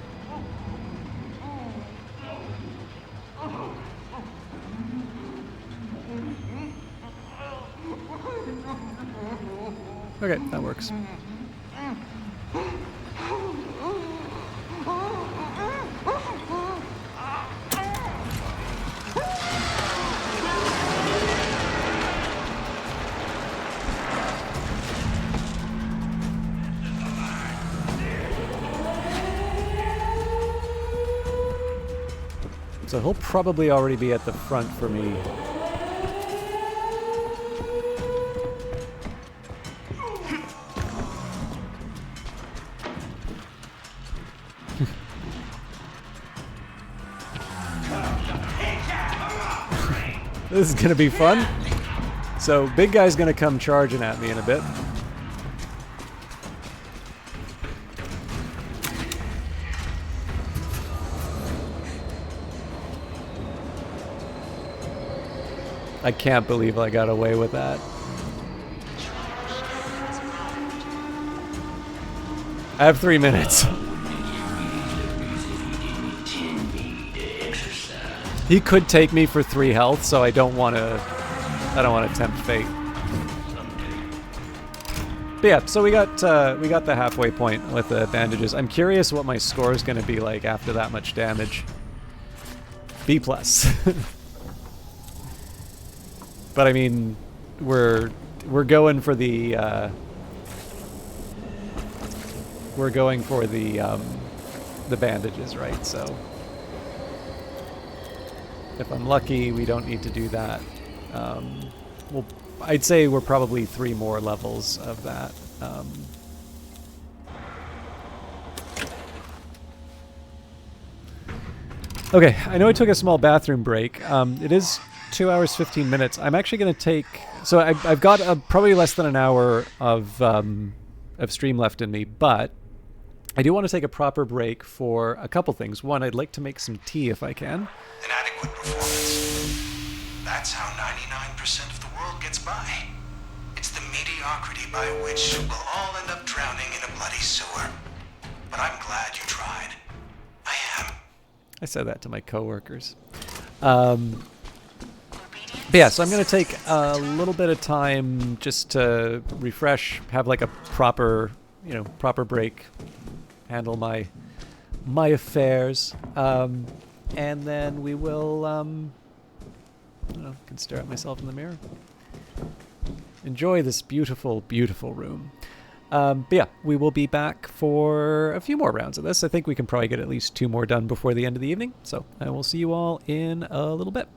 Okay, that works. So he'll probably already be at the front for me. This is gonna be fun. So big guy's gonna come charging at me in a bit. I can't believe I got away with that. I have 3 minutes. He could take me for 3 health, so I don't want to tempt fate. But yeah, so we got the halfway point with the bandages. I'm curious what my score is going to be like after that much damage. B+. But I mean, we're going for the bandages, right? So if I'm lucky, we don't need to do that. I'd say we're probably 3 more levels of that. Okay, I know I took a small bathroom break. It is 2 hours 15 minutes. I'm actually going to take. So I've got probably less than an hour of stream left in me, but I do want to take a proper break for a couple things. One, I'd like to make some tea if I can. Inadequate performance. That's how 99% of the world gets by. It's the mediocrity by which we'll all end up drowning in a bloody sewer. But I'm glad you tried. I am. I said that to my coworkers. But yeah, so I'm going to take a little bit of time just to refresh, have like a proper, proper break, handle my affairs, and then we will, can stare at myself in the mirror. Enjoy this beautiful, beautiful room. But yeah, we will be back for a few more rounds of this. I think we can probably get at least 2 more done before the end of the evening. So I will see you all in a little bit.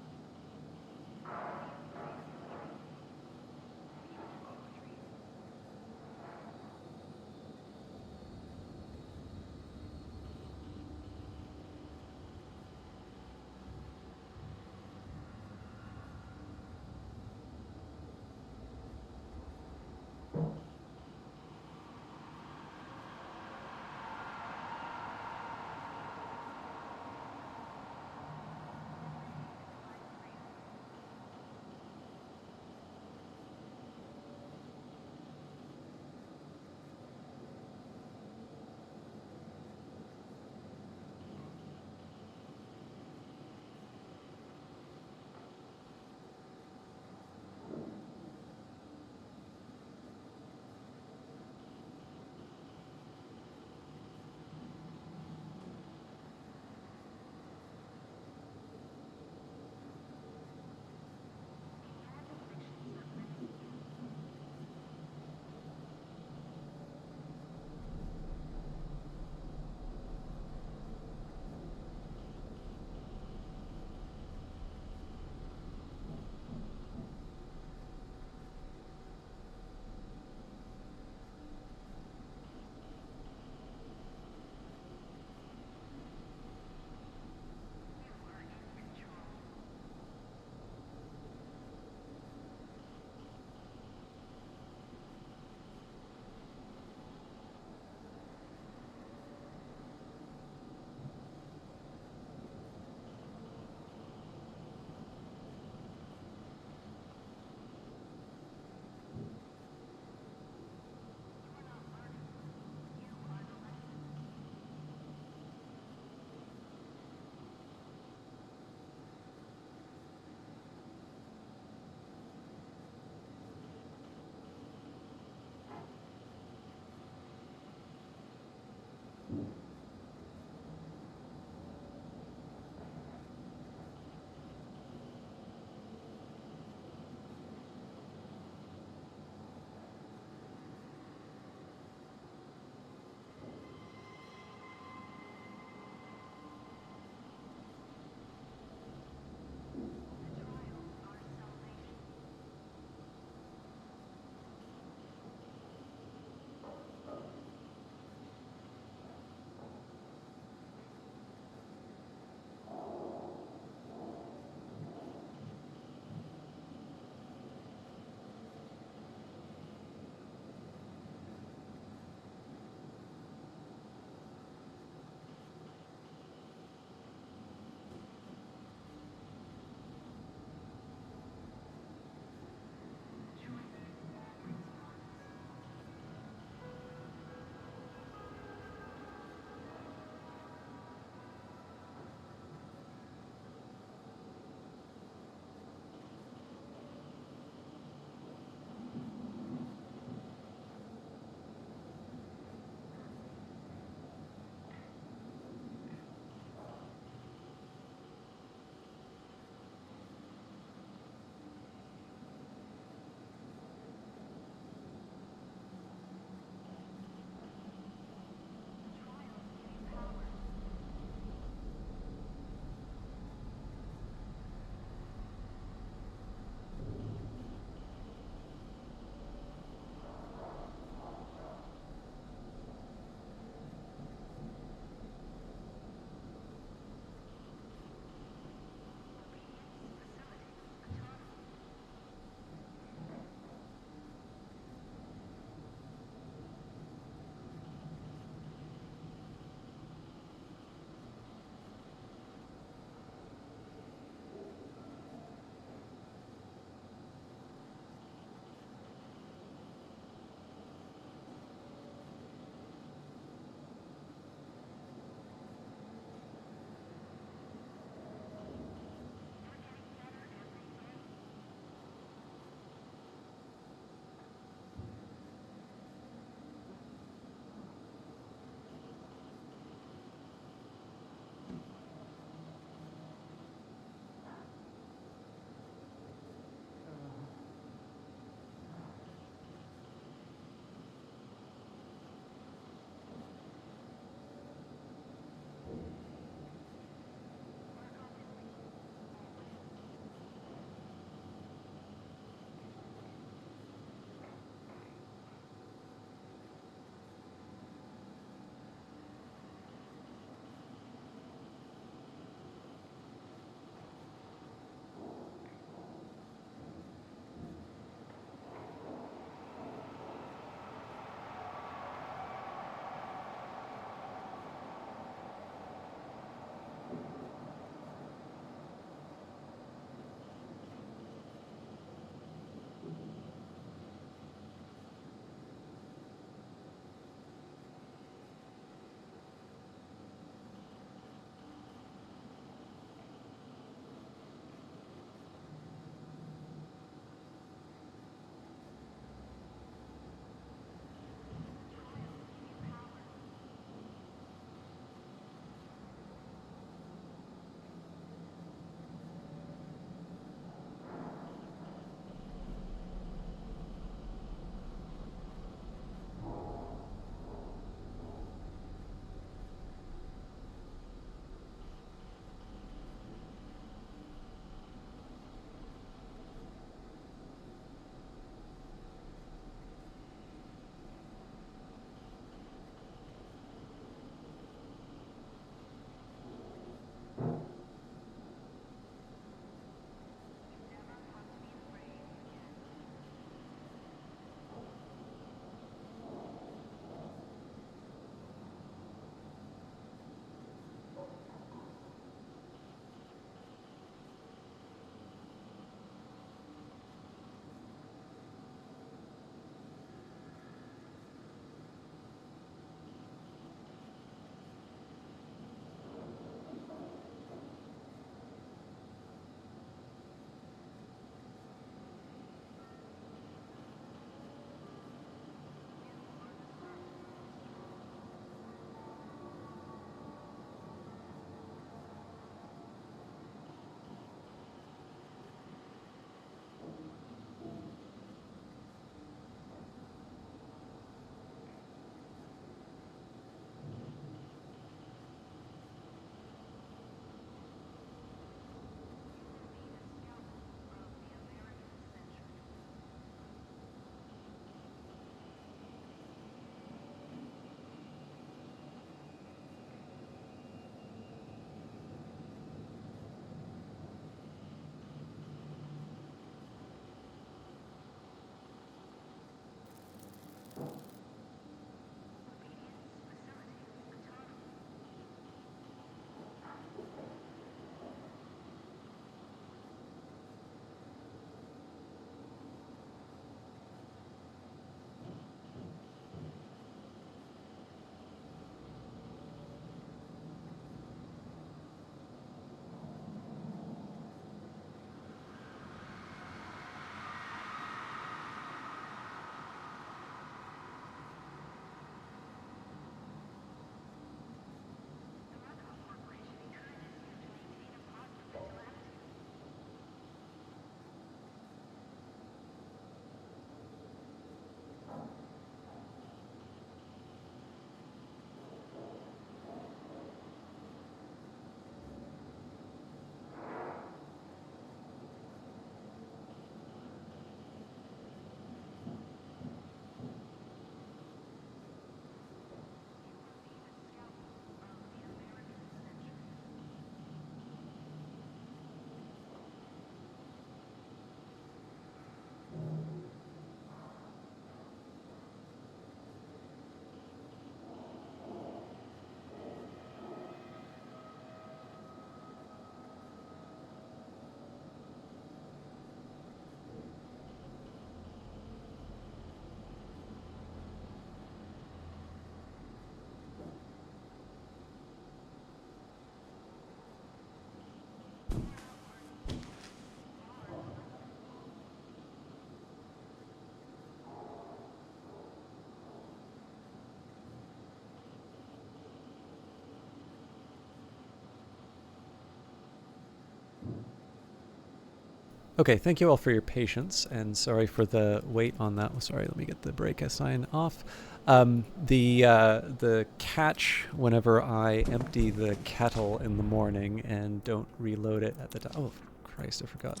Okay, thank you all for your patience, and sorry for the wait on that. Sorry, let me get the break sign off. The catch whenever I empty the kettle in the morning and don't reload it at the time. Oh, Christ, I forgot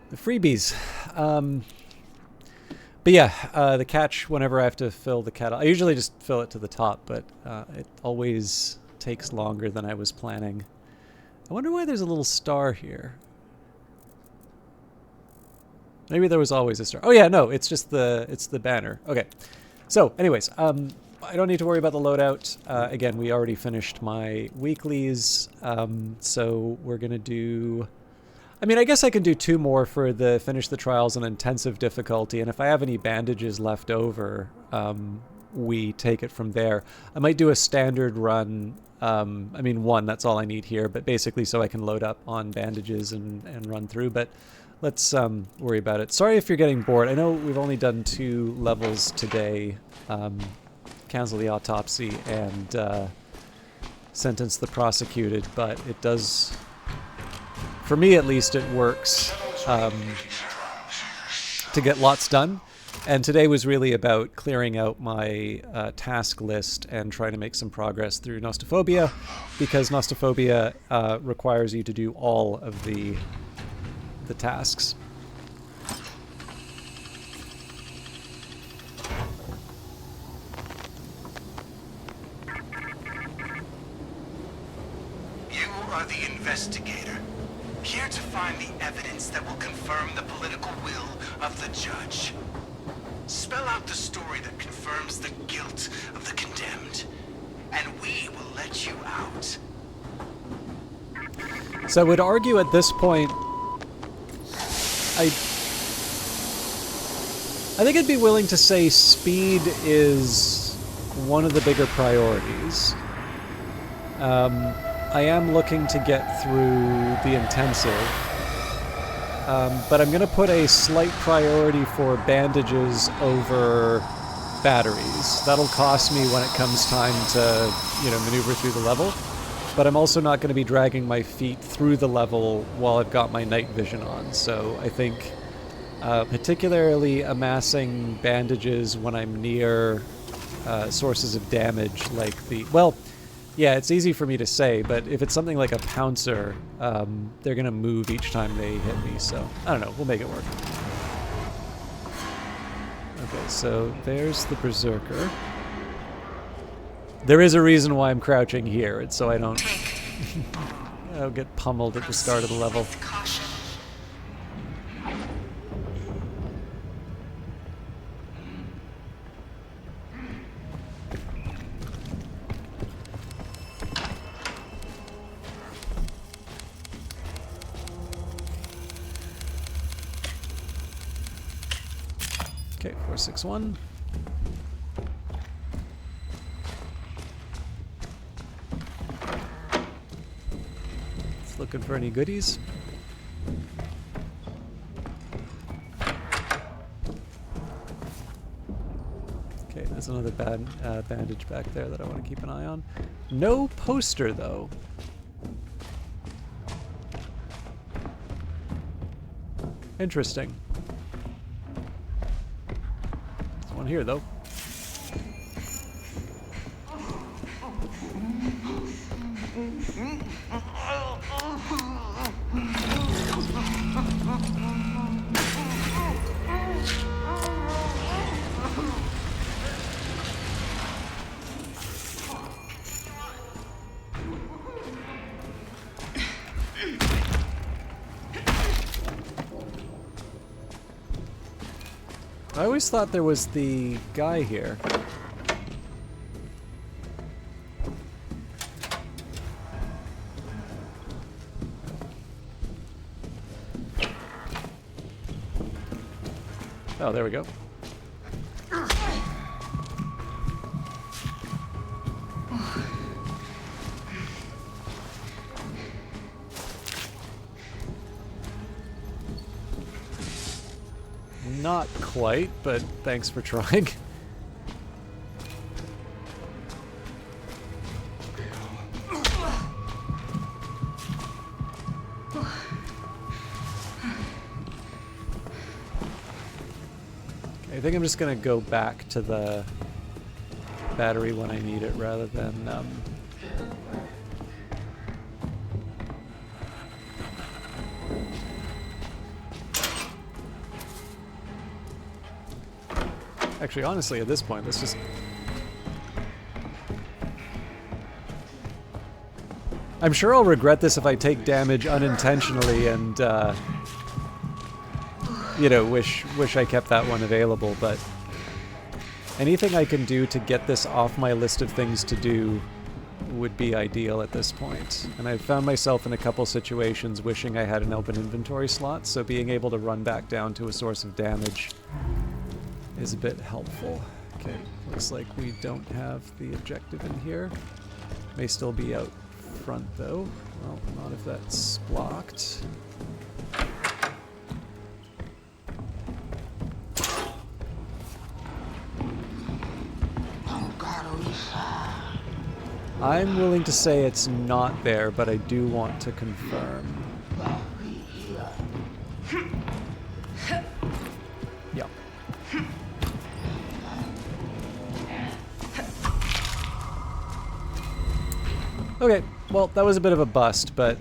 the freebies. But yeah, the catch whenever I have to fill the kettle. I usually just fill it to the top, but it always takes longer than I was planning. I wonder why there's a little star here. Maybe there was always a star. Oh yeah, no, it's just the banner. Okay. So, anyways, I don't need to worry about the loadout. Again, we already finished my weeklies, so we're gonna do. I mean, I guess I can do 2 more for the finish the trials on intensive difficulty, and if I have any bandages left over, we take it from there. I might do a standard run. I mean, 1, that's all I need here, but basically so I can load up on bandages and run through. But let's worry about it. Sorry if you're getting bored. I know we've only done 2 levels today. Cancel the autopsy and sentence the prosecuted, but it does, for me at least, it works to get lots done. And today was really about clearing out my task list and trying to make some progress through Nostophobia, because Nostophobia requires you to do all of the tasks. You are the investigator, here to find the evidence that will confirm the political will of the judge. Spell out the story that confirms the guilt of the condemned, and we will let you out. So I would argue at this point, I think I'd be willing to say speed is one of the bigger priorities. I am looking to get through the intensive, but I'm going to put a slight priority for bandages over batteries. That'll cost me when it comes time to, maneuver through the level. But I'm also not going to be dragging my feet through the level while I've got my night vision on. So I think particularly amassing bandages when I'm near sources of damage like the... Well, yeah, it's easy for me to say, but if it's something like a pouncer, they're going to move each time they hit me. So I don't know. We'll make it work. Okay, so there's the Berserker. There is a reason why I'm crouching here. It's so I don't get pummeled at the start of the level. Caution. Okay, 461. Looking for any goodies. Okay, there's another bad bandage back there that I want to keep an eye on. No poster, though. Interesting. There's one here, though. I always thought there was the guy here. Oh, there we go. Not quite, but thanks for trying. think I'm just gonna go back to the battery when I need it rather than actually, honestly, at this point, let's just... I'm sure I'll regret this if I take damage unintentionally and, you know, wish I kept that one available, but anything I can do to get this off my list of things to do would be ideal at this point. And I've found myself in a couple situations wishing I had an open inventory slot, so being able to run back down to a source of damage is a bit helpful. Okay, looks like we don't have the objective in here. May still be out front though. Well, not if that's blocked. I'm willing to say it's not there, but I do want to confirm. Yeah. Okay, well, that was a bit of a bust, but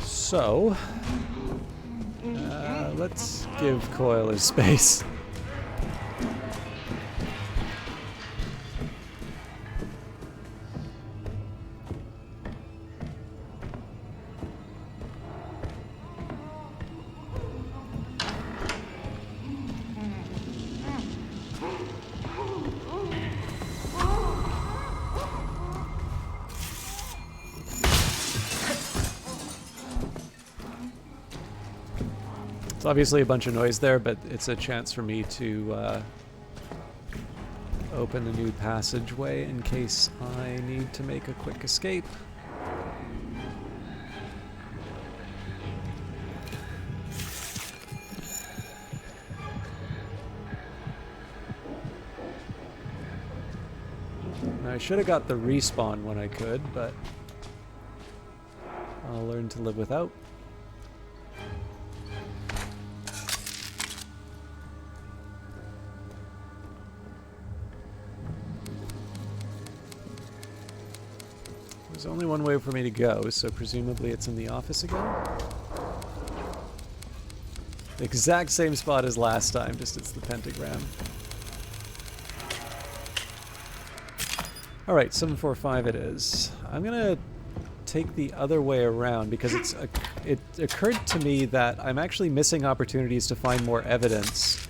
so, let's give Coil his space. It's obviously a bunch of noise there, but it's a chance for me to open a new passageway in case I need to make a quick escape. Now, I should have got the respawn when I could, but I'll learn to live without. There's only one way for me to go, so presumably it's in the office again. The exact same spot as last time, just it's the pentagram. Alright, 745 it is. I'm gonna take the other way around because it occurred to me that I'm actually missing opportunities to find more evidence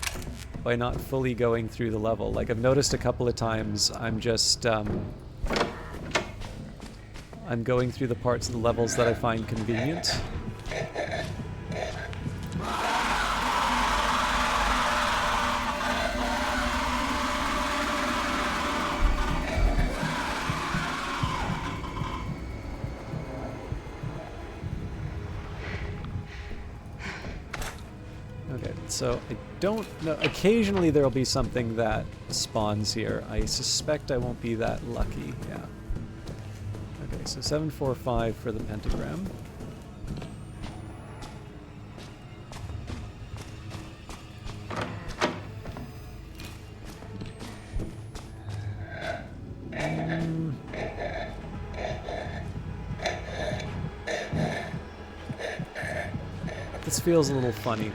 by not fully going through the level. Like, I've noticed a couple of times I'm just I'm going through the parts of the levels that I find convenient. Okay, so I don't know. Occasionally there'll be something that spawns here. I suspect I won't be that lucky, yeah. Okay, so 745 for the pentagram. This feels a little funny.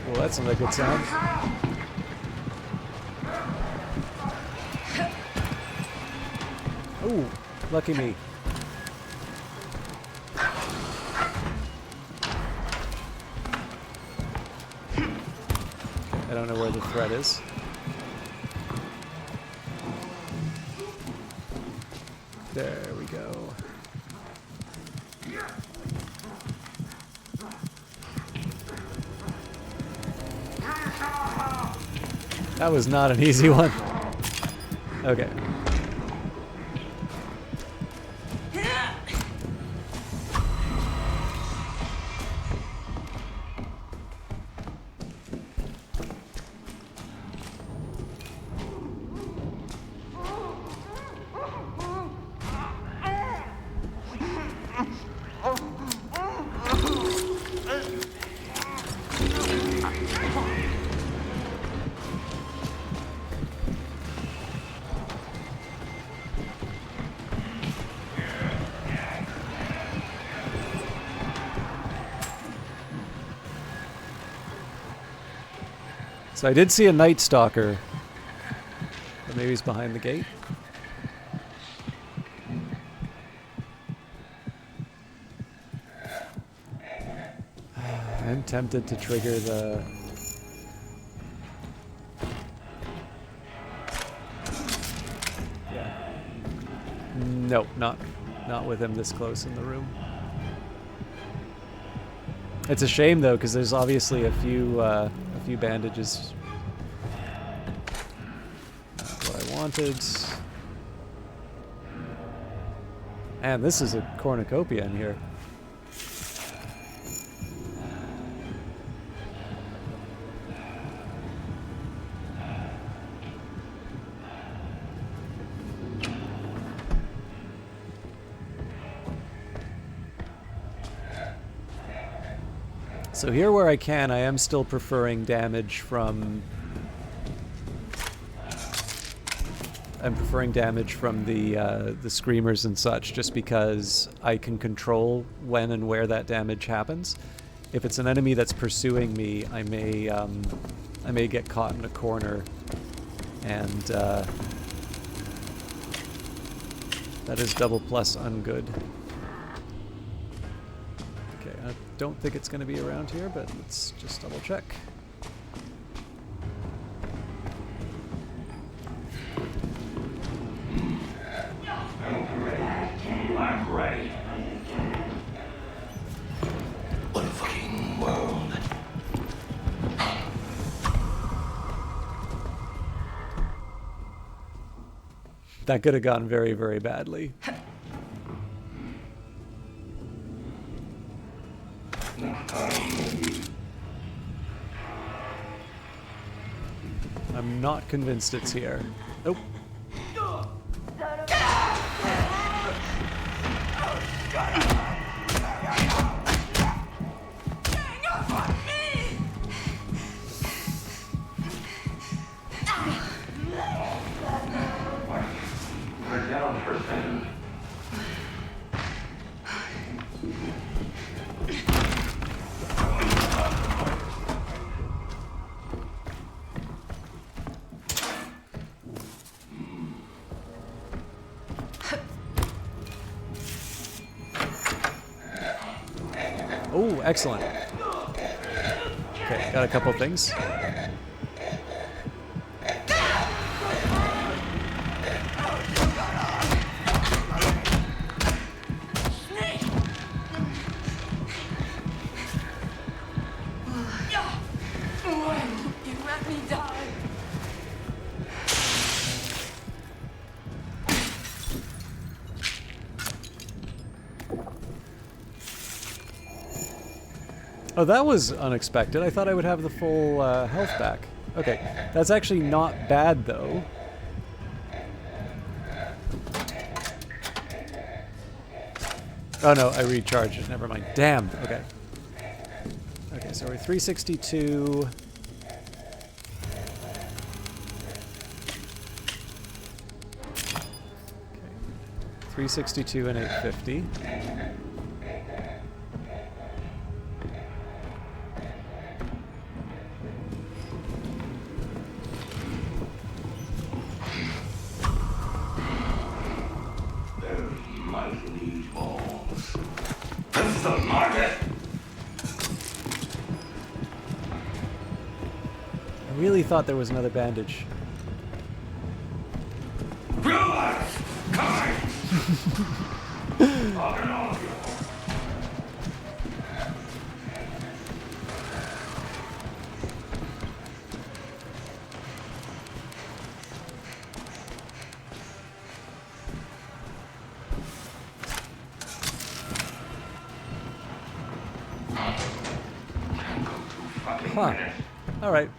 Well, that's not a good sound. Ooh, lucky me. don't know where the threat is. There we go. That was not an easy one. Okay. So I did see a Night Stalker, but maybe he's behind the gate. I'm tempted to trigger the... Yeah. Nope, not with him this close in the room. It's a shame though, because there's obviously a few bandages. That's what I wanted. And this is a cornucopia in here. So here where I can, I am still preferring damage from... I'm preferring damage from the screamers and such, just because I can control when and where that damage happens. If it's an enemy that's pursuing me, I may get caught in a corner, and that is double plus ungood. I don't think it's going to be around here, but let's just double check. I'm ready. What a fucking world. That could have gone very, very badly. I'm not convinced it's here. Nope. We're down for a second. Oh, excellent. Okay, got a couple things. You let me die. Oh, that was unexpected. I thought I would have the full health back. Okay, that's actually not bad, though. Oh no, I recharged it. Never mind. Damn. Okay. Okay, so we're 362. Okay. 362 and 850. really thought there was another bandage. Relax! Coming! I'll get all of you. Huh. All right.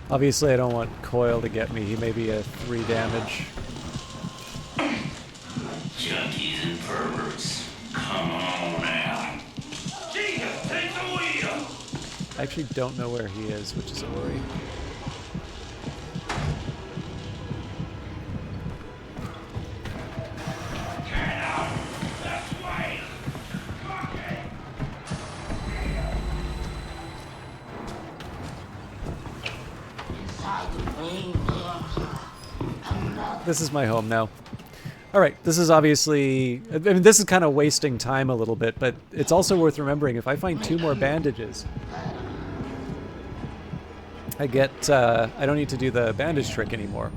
Obviously, I don't want Coil to get me. He may be a 3 damage. Junkies and perverts, come on out. Jesus, take the wheel! I actually don't know where he is, which is a worry. Get out! That's way! Okay. This is my home now. Alright, this is obviously... I mean, this is kind of wasting time a little bit, but it's also worth remembering if I find 2 more bandages, I get... I don't need to do the bandage trick anymore.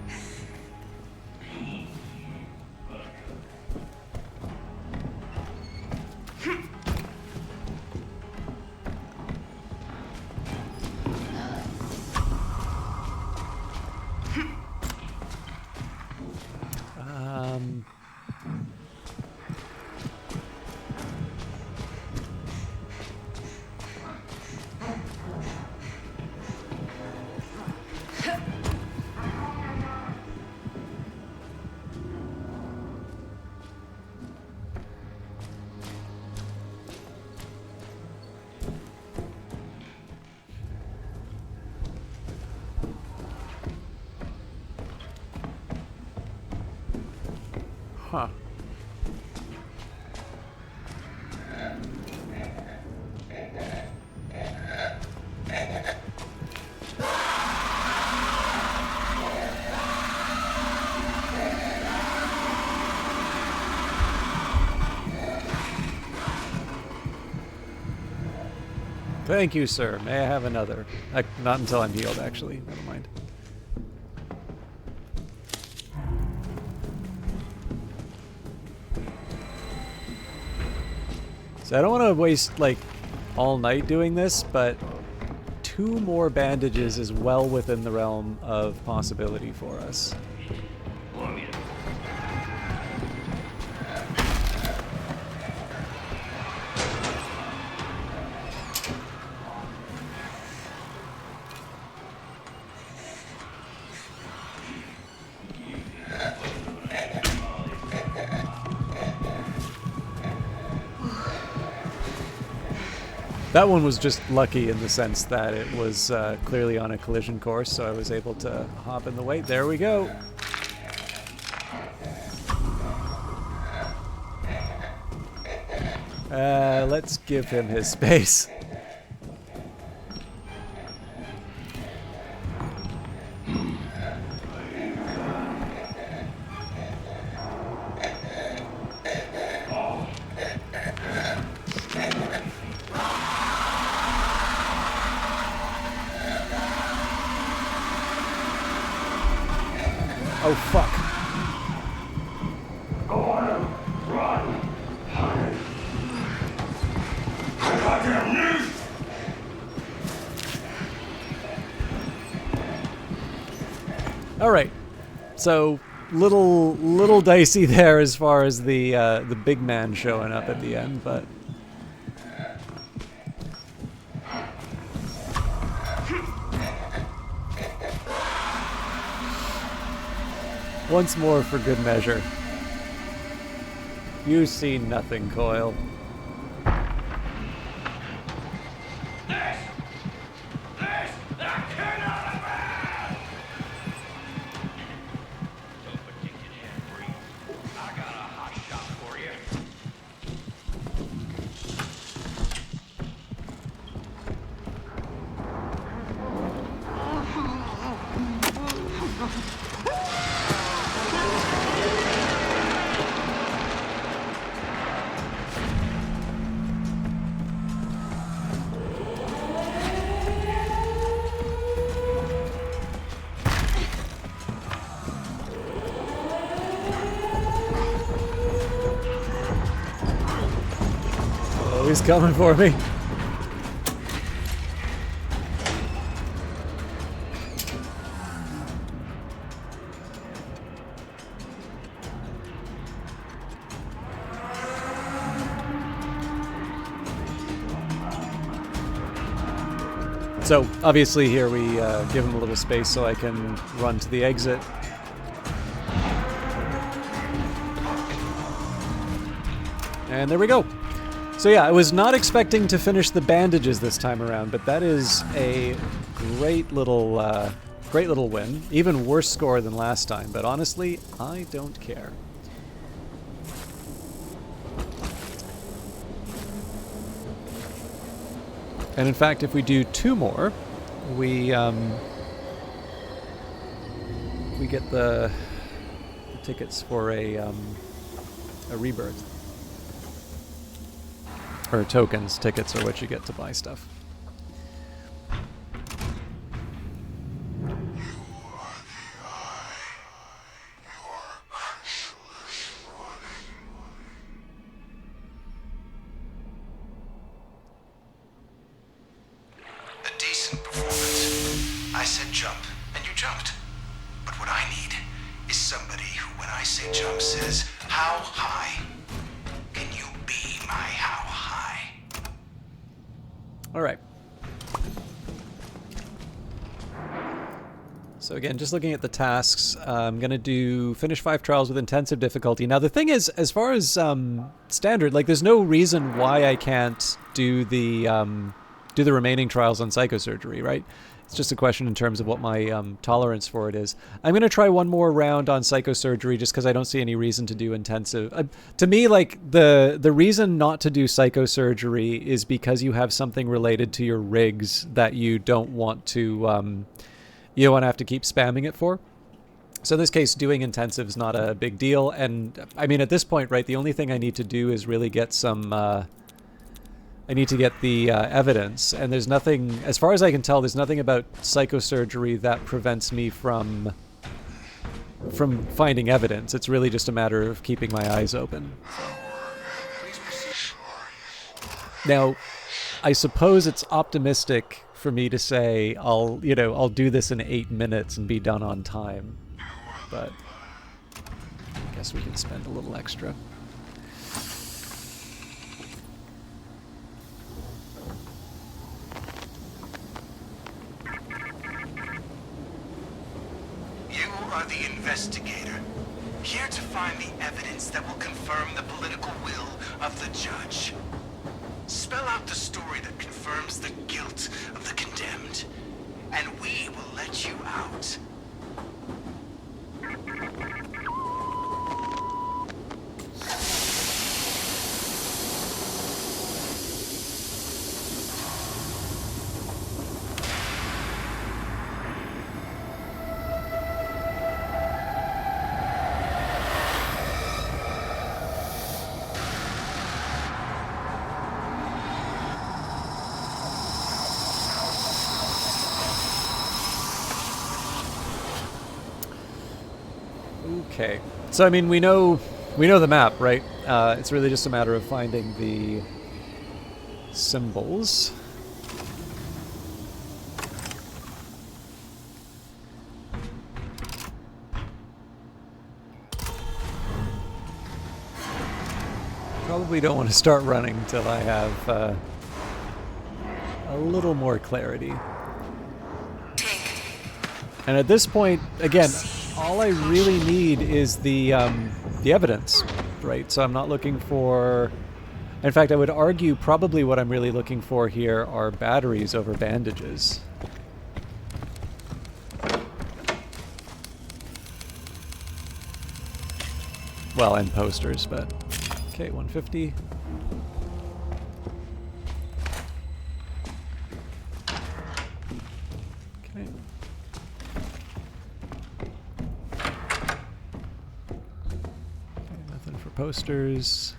Huh. Thank you, sir. May I have another? Not until I'm healed, actually. Never mind. So I don't want to waste, like, all night doing this, but 2 more bandages is well within the realm of possibility for us. That one was just lucky in the sense that it was clearly on a collision course, so I was able to hop in the way. There we go. Let's give him his space. Oh, fuck. Go on, run! Hide! Goddamn knees! Alright. So, little dicey there as far as the big man showing up at the end, but once more for good measure. You see nothing, Coil. Oh, he's coming for me. So, obviously here we give him a little space so I can run to the exit. And there we go. So yeah, I was not expecting to finish the bandages this time around, but that is a great little win. Even worse score than last time, but honestly, I don't care. And in fact, if we do 2 more, we get the tickets for a rebirth. Or tokens. Tickets are what you get to buy stuff. A decent performance. I said jump, and you jumped. But what I need is somebody who, when I say jump, says, how high? Can you be my how high? All right. So again, just looking at the tasks, I'm going to finish 5 trials with intensive difficulty. Now the thing is, as far as standard, like there's no reason why I can't do the remaining trials on psychosurgery, right? It's just a question in terms of what my tolerance for it is. I'm going to try one more round on psychosurgery just because I don't see any reason to do intensive. To me, like, the reason not to do psychosurgery is because you have something related to your rigs that you don't want to, you don't want to have to keep spamming it for. So in this case, doing intensive is not a big deal. And, I mean, at this point, right, the only thing I need to do is really get some... I need to get the evidence, and there's nothing, as far as I can tell, there's nothing about psychosurgery that prevents me from finding evidence. It's really just a matter of keeping my eyes open. Now, I suppose it's optimistic for me to say I'll do this in 8 minutes and be done on time, but I guess we can spend a little extra. The investigator, here to find the evidence that will confirm the political will of the judge. Spell out the story that confirms the guilt of the condemned, and we will let you out. Okay, so I mean we know the map, right? It's really just a matter of finding the symbols. Probably don't want to start running till I have a little more clarity. And at this point, again, all I really need is the evidence, right? So I'm not looking for... In fact, I would argue probably what I'm really looking for here are batteries over bandages. Well, and posters, but... Okay, 150. Okay. Okay, nothing for posters.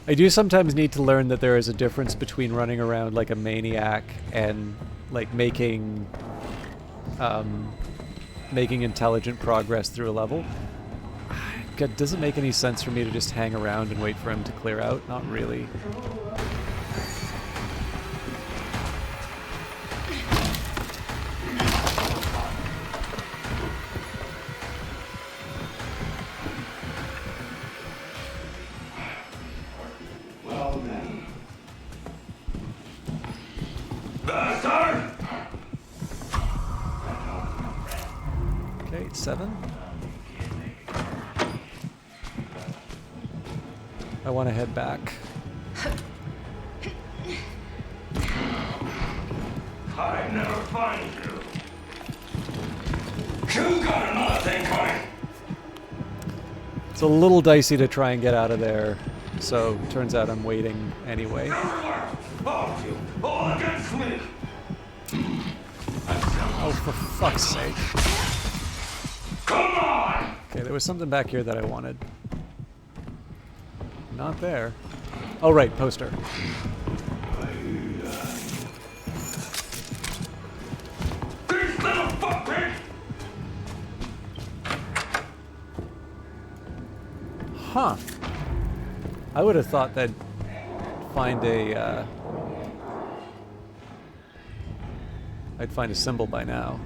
I do sometimes need to learn that there is a difference between running around like a maniac and like making intelligent progress through a level. God, does it make any sense for me to just hang around and wait for him to clear out? Not really. Okay, 7. I want to head back. I'd never find you. You got another thing coming. It's a little dicey to try and get out of there, so turns out I'm waiting anyway. Everywhere. All of you. All against me. Oh, for fuck's sake. Come on. Okay, there was something back here that I wanted. Not there. Oh, right, poster. These little fuckers. Huh. I would have thought they'd find a, I'd find a symbol by now.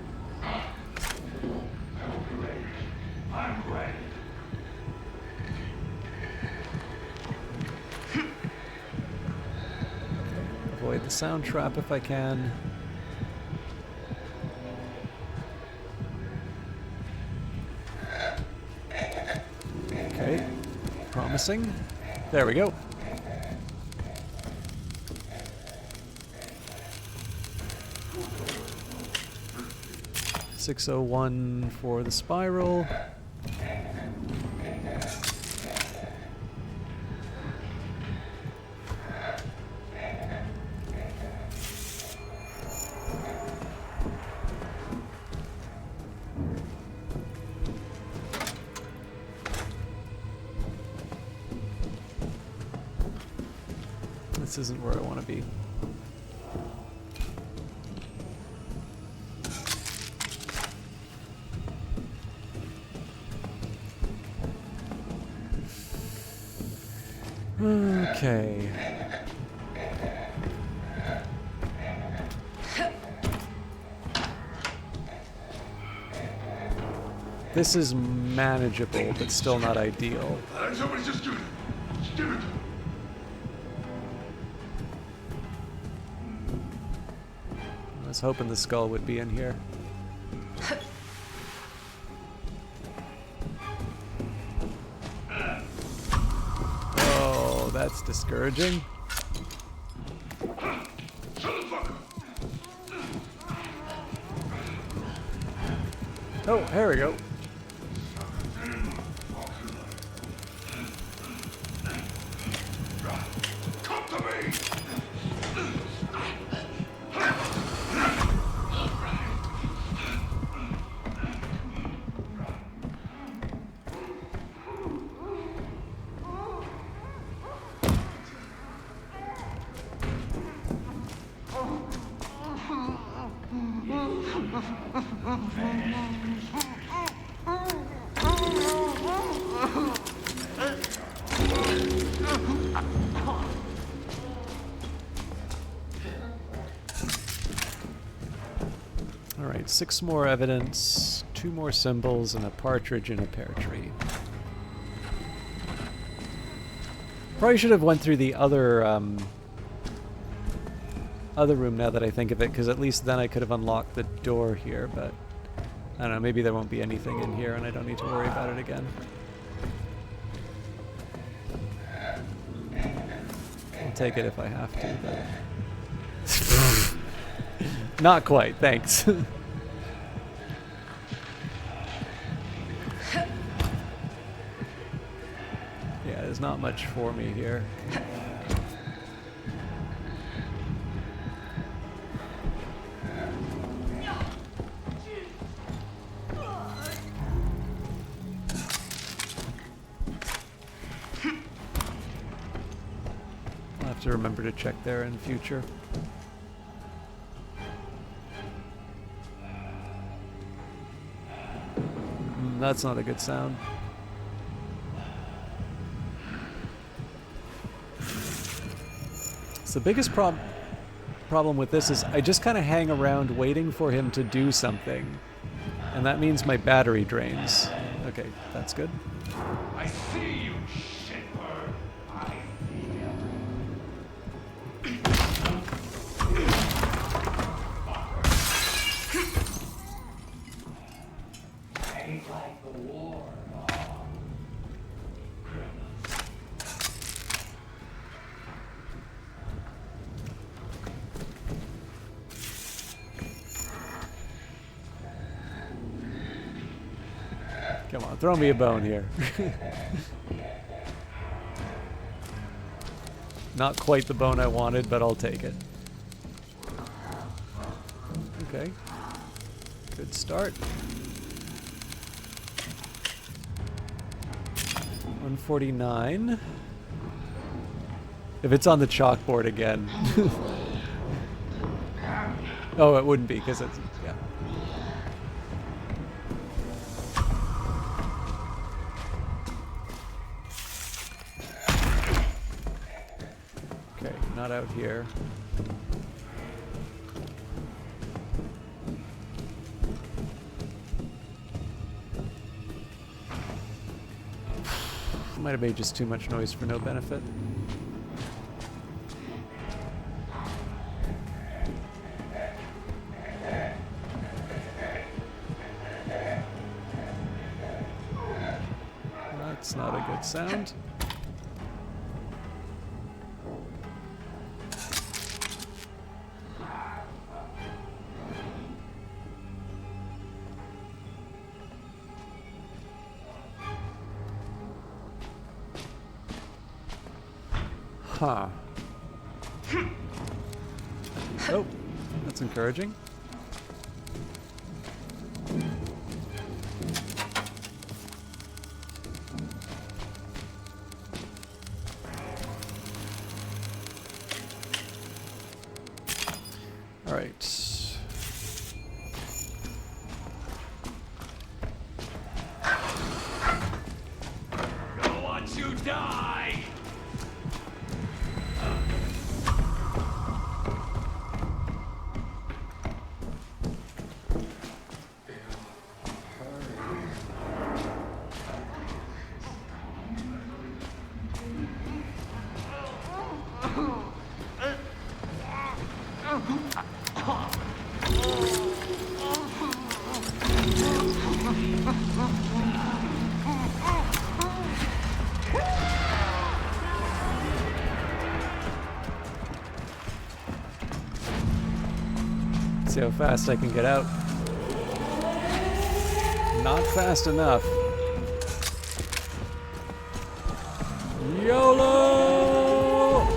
I'm ready. Avoid the sound trap if I can. Okay. Promising. There we go. .601 for the spiral. This isn't where I want to be. Okay. This is manageable, but still not ideal. Somebody just give it. Just give it. I was hoping the skull would be in here. Oh, that's discouraging. Oh, here we go. Come to me. Alright, 6 more evidence, 2 more symbols, and a partridge in a pear tree. Probably should have went through the other room now that I think of it, because at least then I could have unlocked the door here, but I don't know, maybe there won't be anything in here and I don't need to worry about it again. I'll take it if I have to, but... Not quite, thanks. Yeah, there's not much for me here. I'll have to remember to check there in future. That's not a good sound. So the biggest problem with this is I just kind of hang around waiting for him to do something. And that means my battery drains. Okay, that's good. I see you, shitbird. I feel. Ain't like the war, dog. Criminals. Come on, throw me a bone here. Not quite the bone I wanted, but I'll take it. Okay. Good start. 149. If it's on the chalkboard again. Oh, it wouldn't be, because it's... yeah. Okay, not out here. Might have made just too much noise for no benefit. That's not a good sound. Huh. Oh, that's encouraging. All right. Gonna watch you die! See how fast I can get out. Not fast enough. YOLO!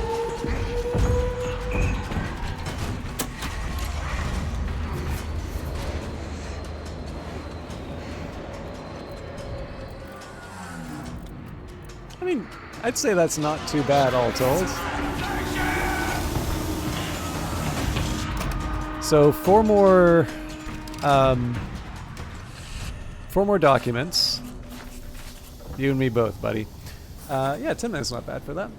I mean, I'd say that's not too bad all told. So 4 more 4 more documents. You and me both, buddy. Yeah, 10 minutes not bad for that.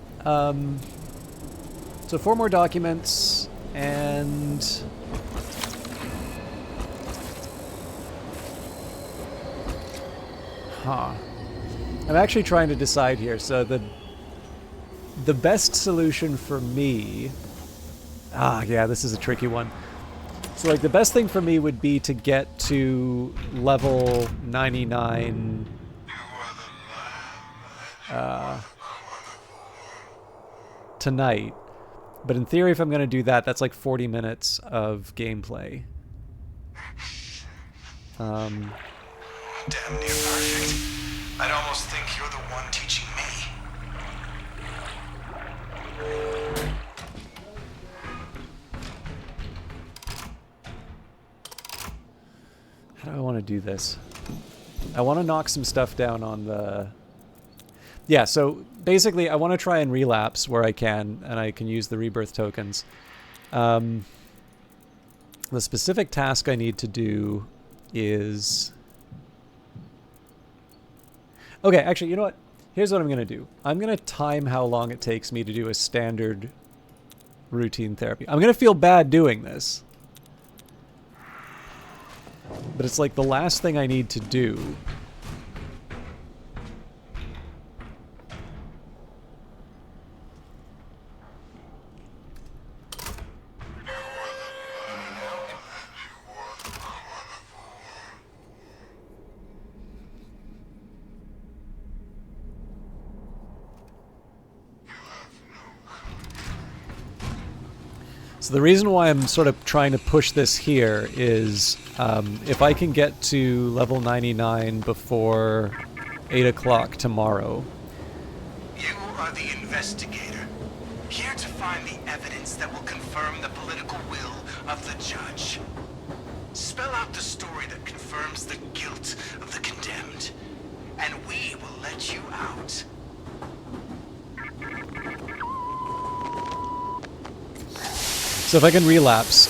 So 4 more documents, and... Huh. I'm actually trying to decide here. So the best solution for me... yeah, this is a tricky one. So, like, the best thing for me would be to get to level 99... tonight. But in theory, if I'm going to do that, that's like 40 minutes of gameplay. Damn near perfect. I'd almost think you're the one teaching me. How do I want to do this? I want to knock some stuff down on the... Yeah, so basically I want to try and relapse where I can, and I can use the rebirth tokens. The specific task I need to do is... Okay, actually, you know what? Here's what I'm going to do. I'm going to time how long it takes me to do a standard routine therapy. I'm going to feel bad doing this. But it's like the last thing I need to do. So the reason why I'm sort of trying to push this here is if I can get to level 99 before 8 o'clock tomorrow. You are the investigator, here to find the evidence that will confirm the political will of the judge. Spell out the story that confirms the guilt of the condemned, and we will let you out. So if I can relapse,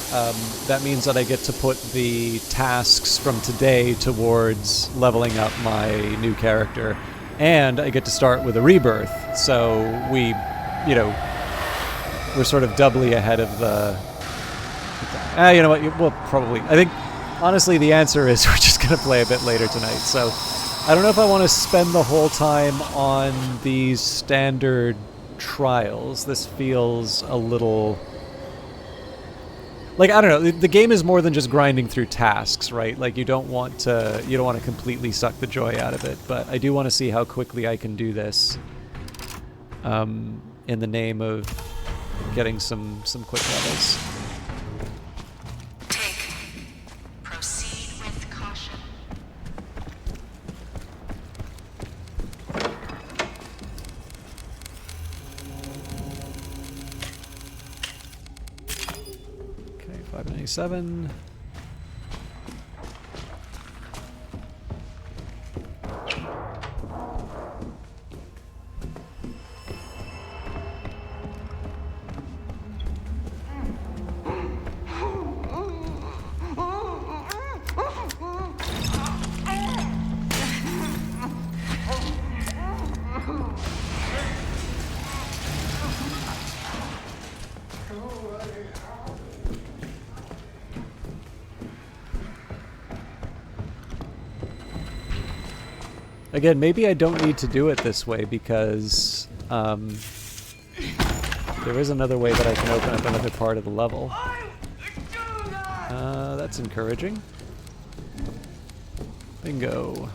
that means that I get to put the tasks from today towards leveling up my new character. And I get to start with a rebirth. So we, you know, we're sort of doubly ahead of the... you know what, we'll probably... I think, honestly, the answer is we're just going to play a bit later tonight. So I don't know if I want to spend the whole time on these standard trials. This feels a little... Like, I don't know, the game is more than just grinding through tasks, right? Like, you don't want to completely suck the joy out of it, but I do want to see how quickly I can do this in the name of getting some quick levels. Proceed with caution. Okay, 597. Again, maybe I don't need to do it this way because there is another way that I can open up another part of the level. That's encouraging. Bingo.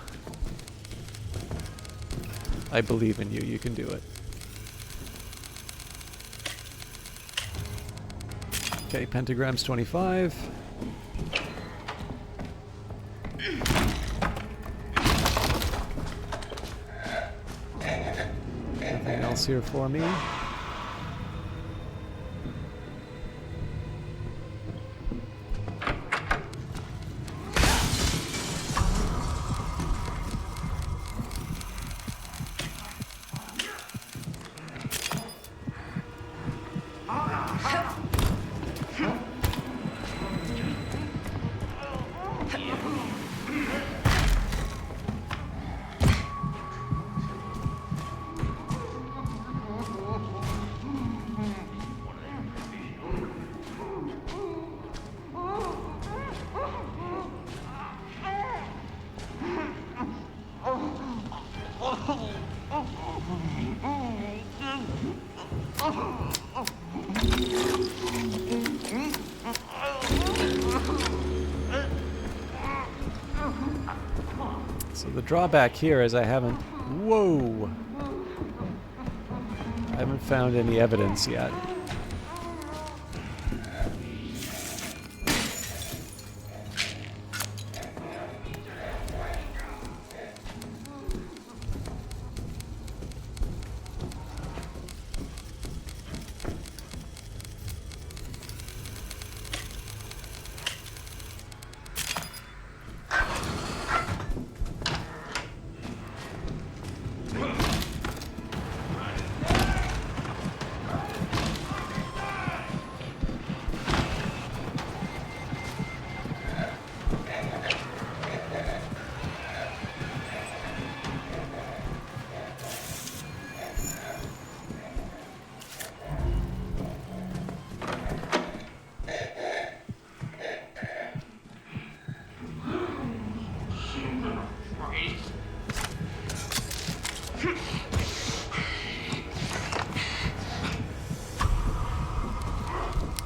I believe in you. You can do it. Okay, pentagrams 25. Nothing else here for me. So the drawback here is I haven't... Whoa! I haven't found any evidence yet.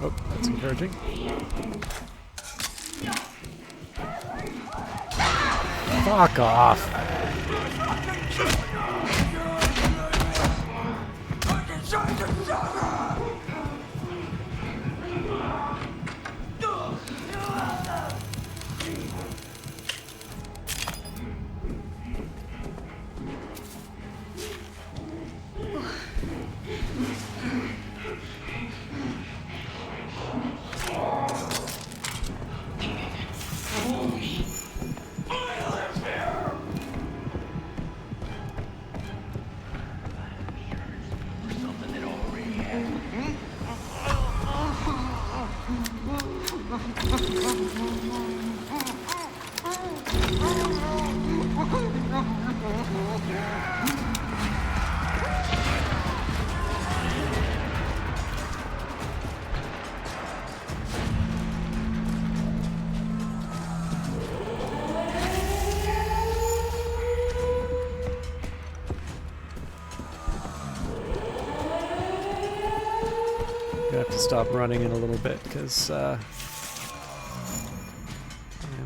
Oh, that's encouraging. Fuck off. Gonna have to stop running in a little bit because I'm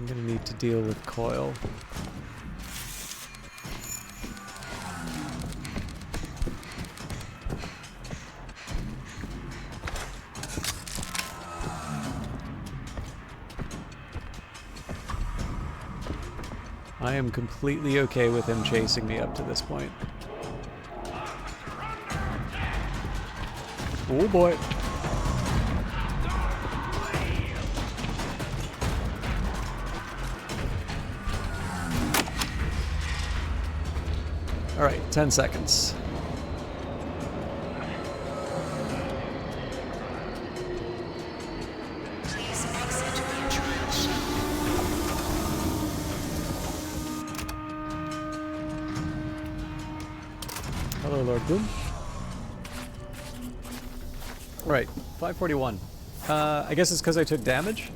gonna need to deal with Coil. I am completely okay with him chasing me up to this point. Oh boy. All right, 10 seconds. Please exit via trial shell. Hello, Lord Boom. Right, 541. I guess it's because I took damage?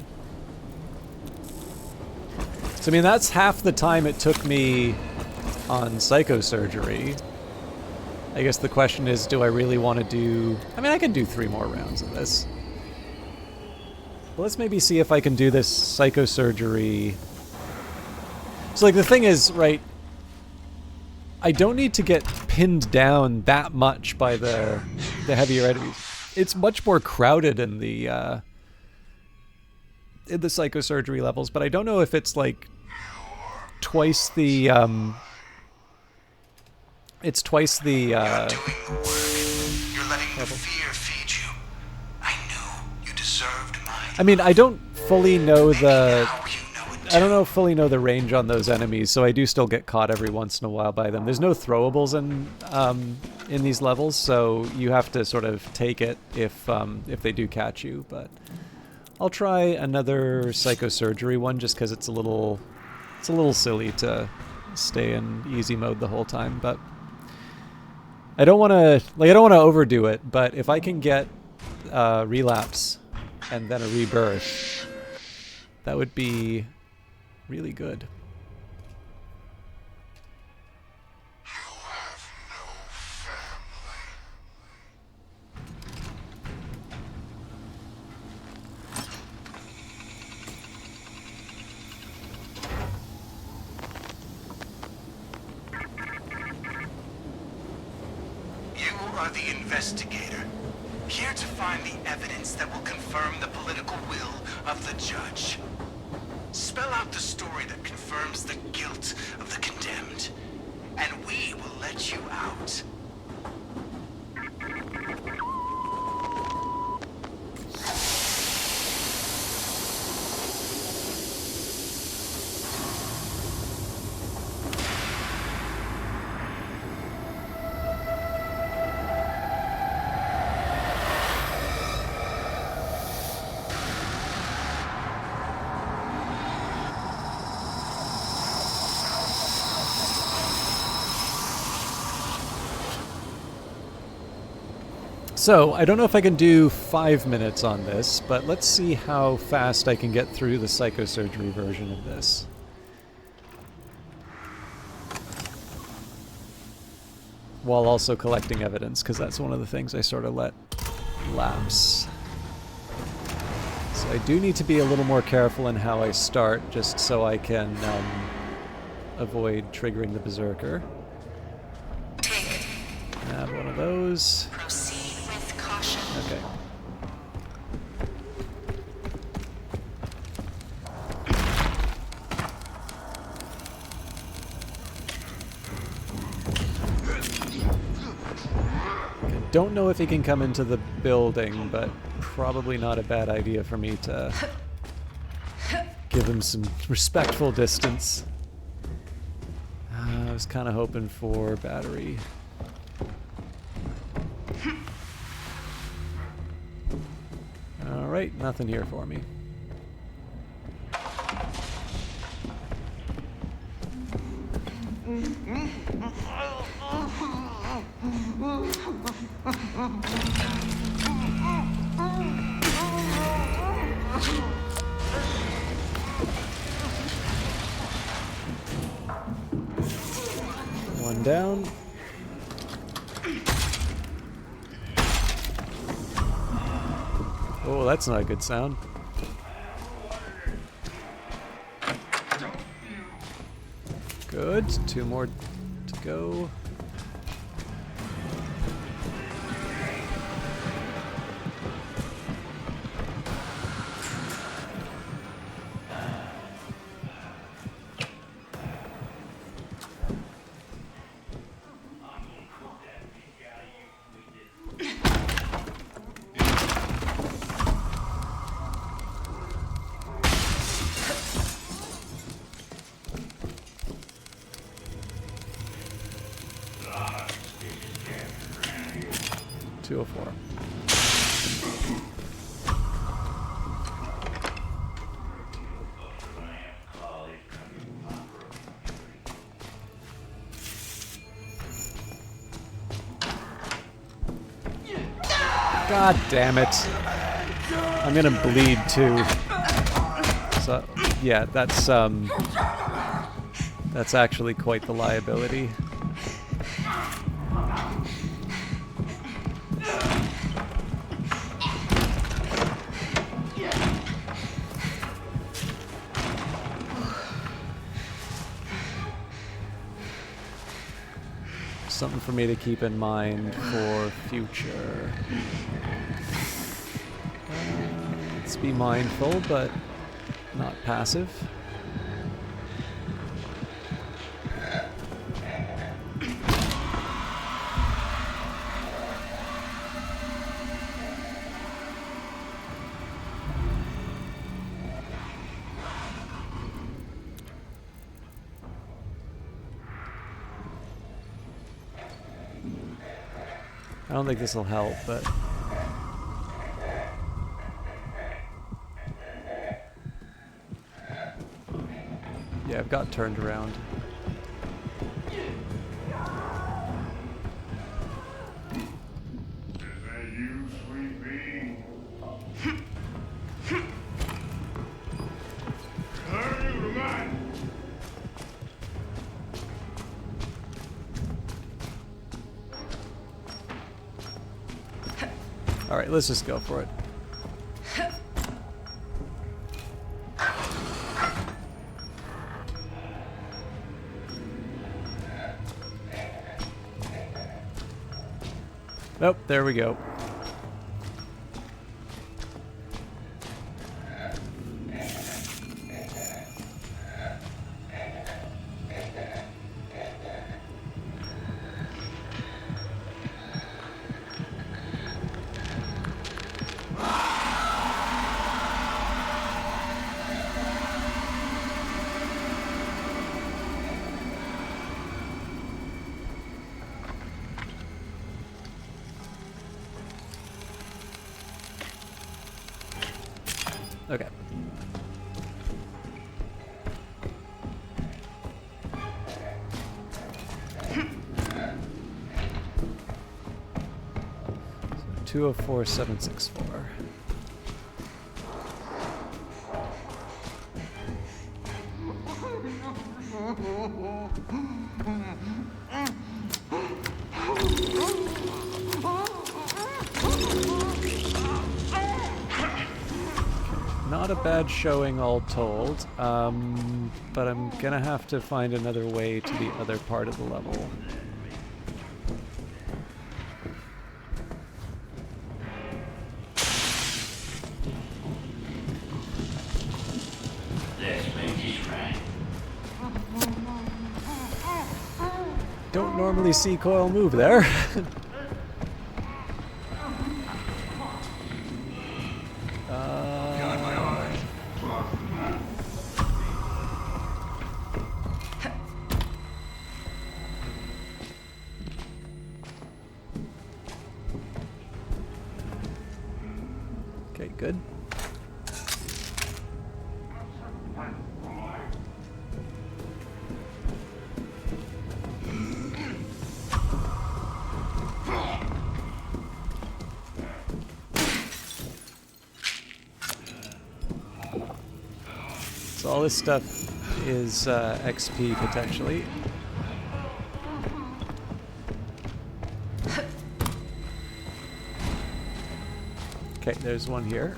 So, I mean, that's half the time it took me on psychosurgery. I guess the question is, do I really want to do... I mean, I can do 3 more rounds of this. But let's maybe see if I can do this psychosurgery... So, like, the thing is, right... I don't need to get pinned down that much by the heavier enemies. It's much more crowded in the psychosurgery levels, but I don't know if it's like twice the it's twice the You're doing the work. You're letting the fear feed you. I knew you deserved mine. I mean, I don't fully know the Now you know it I don't know fully know the range on those enemies, so I do still get caught every once in a while by them. There's no throwables in these levels, so you have to sort of take it if they do catch you. But I'll try another psychosurgery one just because it's a little silly to stay in easy mode the whole time. But I don't want to overdo it. But if I can get relapse and then a rebirth, that would be really good. You have no family. are the investigator, here to find the evidence that will confirm the political will of the judge. Spell out the story that confirms the guilt of the condemned, and we will let you out. So, I don't know if I can do 5 minutes on this, but let's see how fast I can get through the psychosurgery version of this. While also collecting evidence, because that's one of the things I sort of let lapse. So I do need to be a little more careful in how I start, just so I can avoid triggering the berserker. Have one of those. Proceed with caution. Okay. I don't know if he can come into the building, but probably not a bad idea for me to give him some respectful distance. I was kind of hoping for battery. Alright, nothing here for me. One down. Oh, that's not a good sound. Good. 2 more to go. God damn it. I'm gonna bleed too. So, yeah, that's actually quite the liability. Something for me to keep in mind for future. Let's be mindful, but not passive. I don't think this will help, but... yeah, I've got turned around. Is that you, sweet bee? Are you to mine? Alright, let's just go for it. Oh, there we go. Okay. So 204764. Not a bad showing all told, but I'm gonna have to find another way to the other part of the level. Don't normally see Coil move there. Okay, good. So all this stuff is XP potentially. Okay, there's one here.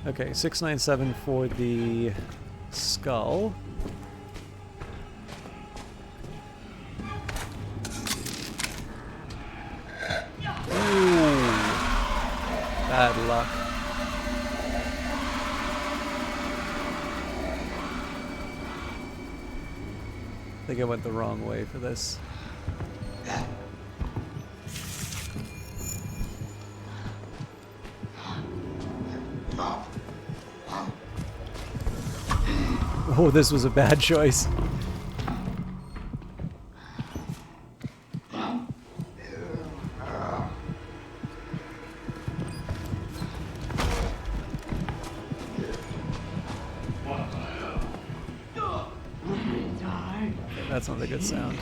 Okay, 697 for the skull. Ooh, bad luck. I think I went the wrong way for this. Oh, this was a bad choice. That's not a good sound.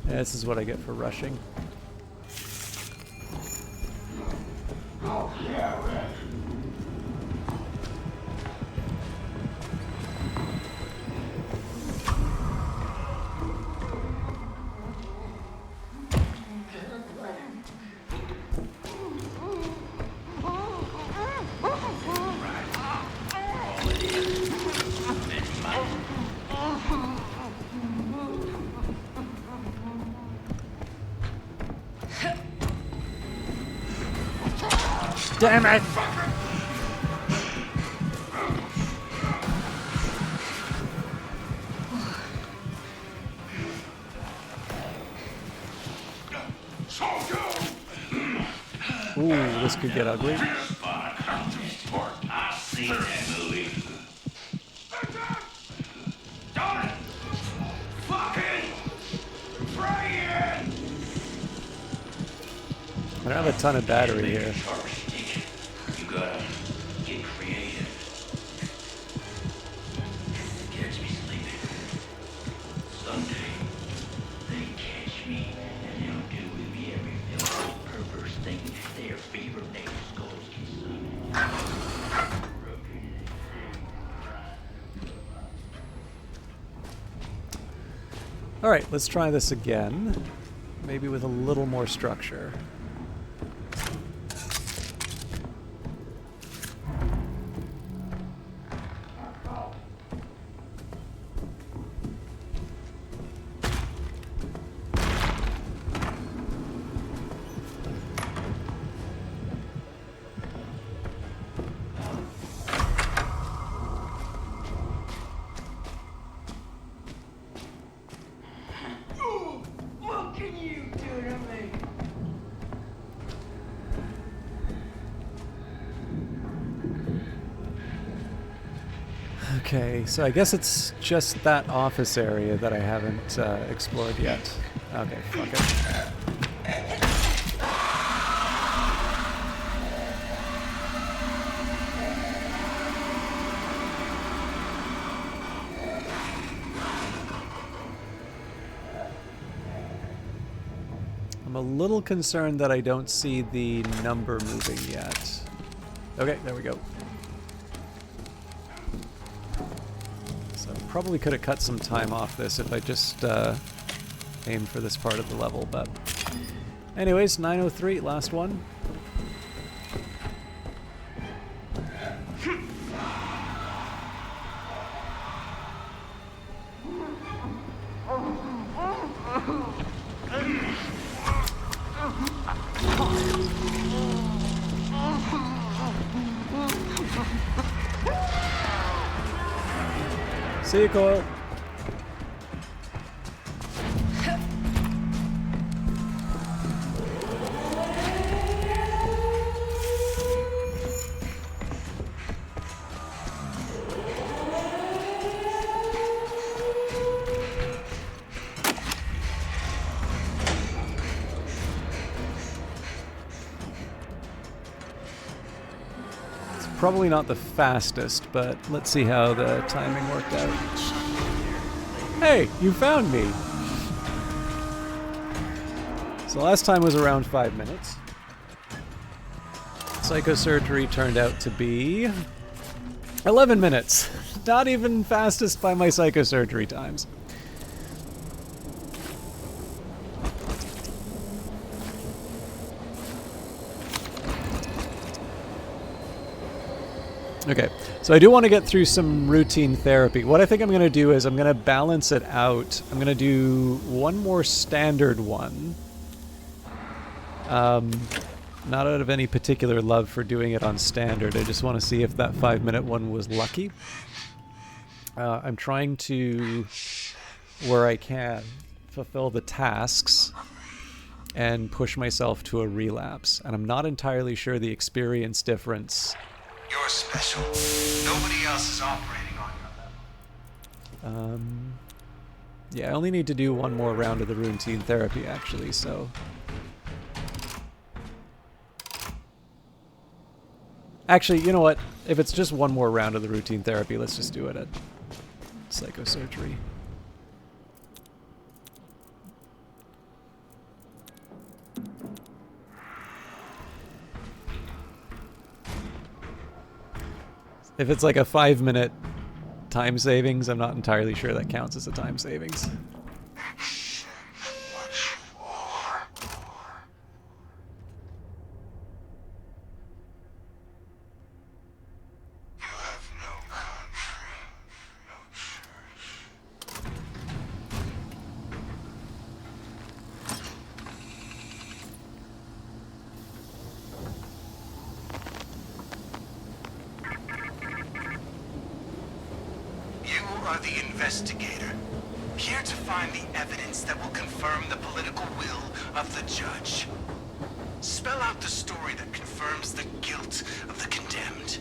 Yeah, this is what I get for rushing. Damn it! Ooh, this could get ugly. I don't have a ton of battery here. You gotta get creative. Catch me sleeping. Someday, they catch me and they'll do with me every Alright, let's try this again. Maybe with a little more structure. What can you do to me? Okay, so I guess it's just that office area that I haven't explored yet. Okay, fuck it. I'm a little concerned that I don't see the number moving yet. Okay, there we go. So probably could have cut some time off this if I just aimed for this part of the level, but... Anyways, 903, last one. See you, Coil. Probably not the fastest, but let's see how the timing worked out. Hey, you found me! So last time was around 5 minutes. Psychosurgery turned out to be 11 minutes. Not even fastest by my psychosurgery times. Okay, so I do want to get through some routine therapy. What I think I'm going to do is I'm going to balance it out. I'm going to do one more standard one. Not out of any particular love for doing it on standard. I just want to see if that 5-minute one was lucky. I'm trying to, where I can, fulfill the tasks and push myself to a relapse. And I'm not entirely sure the experience difference. You're special. Nobody else is operating on your level. Yeah, I only need to do one more round of the routine therapy, actually, so... Actually, you know what? If it's just one more round of the routine therapy, let's just do it at psychosurgery. If it's like a 5-minute time savings, I'm not entirely sure that counts as a time savings. are the investigator, here to find the evidence that will confirm the political will of the judge. Spell out the story that confirms the guilt of the condemned,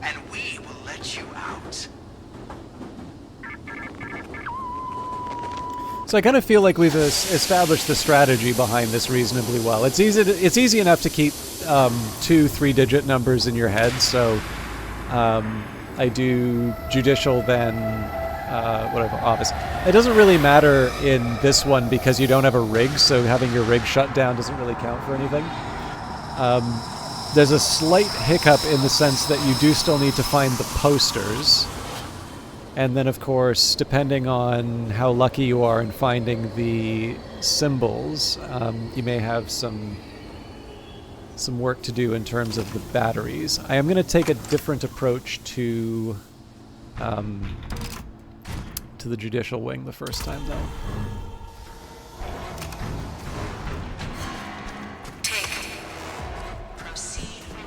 and we will let you out. So I kind of feel like we've established the strategy behind this reasonably well. It's easy enough to keep 2 3-digit numbers in your head. So I do judicial, then whatever, office. It doesn't really matter in this one because you don't have a rig, so having your rig shut down doesn't really count for anything. There's a slight hiccup in the sense that you do still need to find the posters. And then, of course, depending on how lucky you are in finding the symbols, you may have some work to do in terms of the batteries. I am going to take a different approach to the judicial wing the first time, though. Proceed with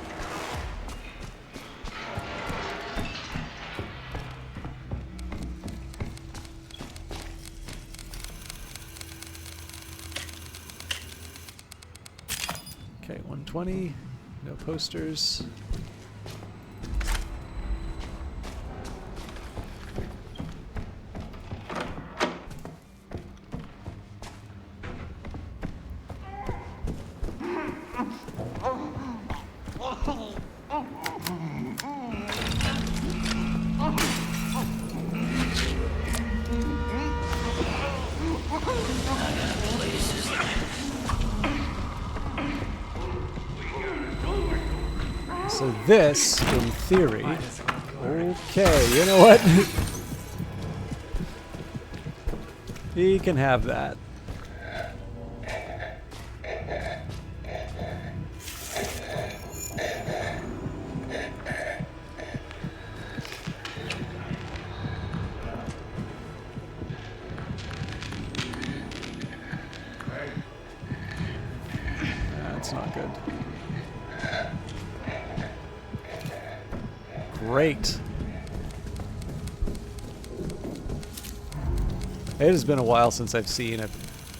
Okay, 120. No posters. So this, in theory... Okay, you know what? He can have that. That's not good. Great. It has been a while since I've seen a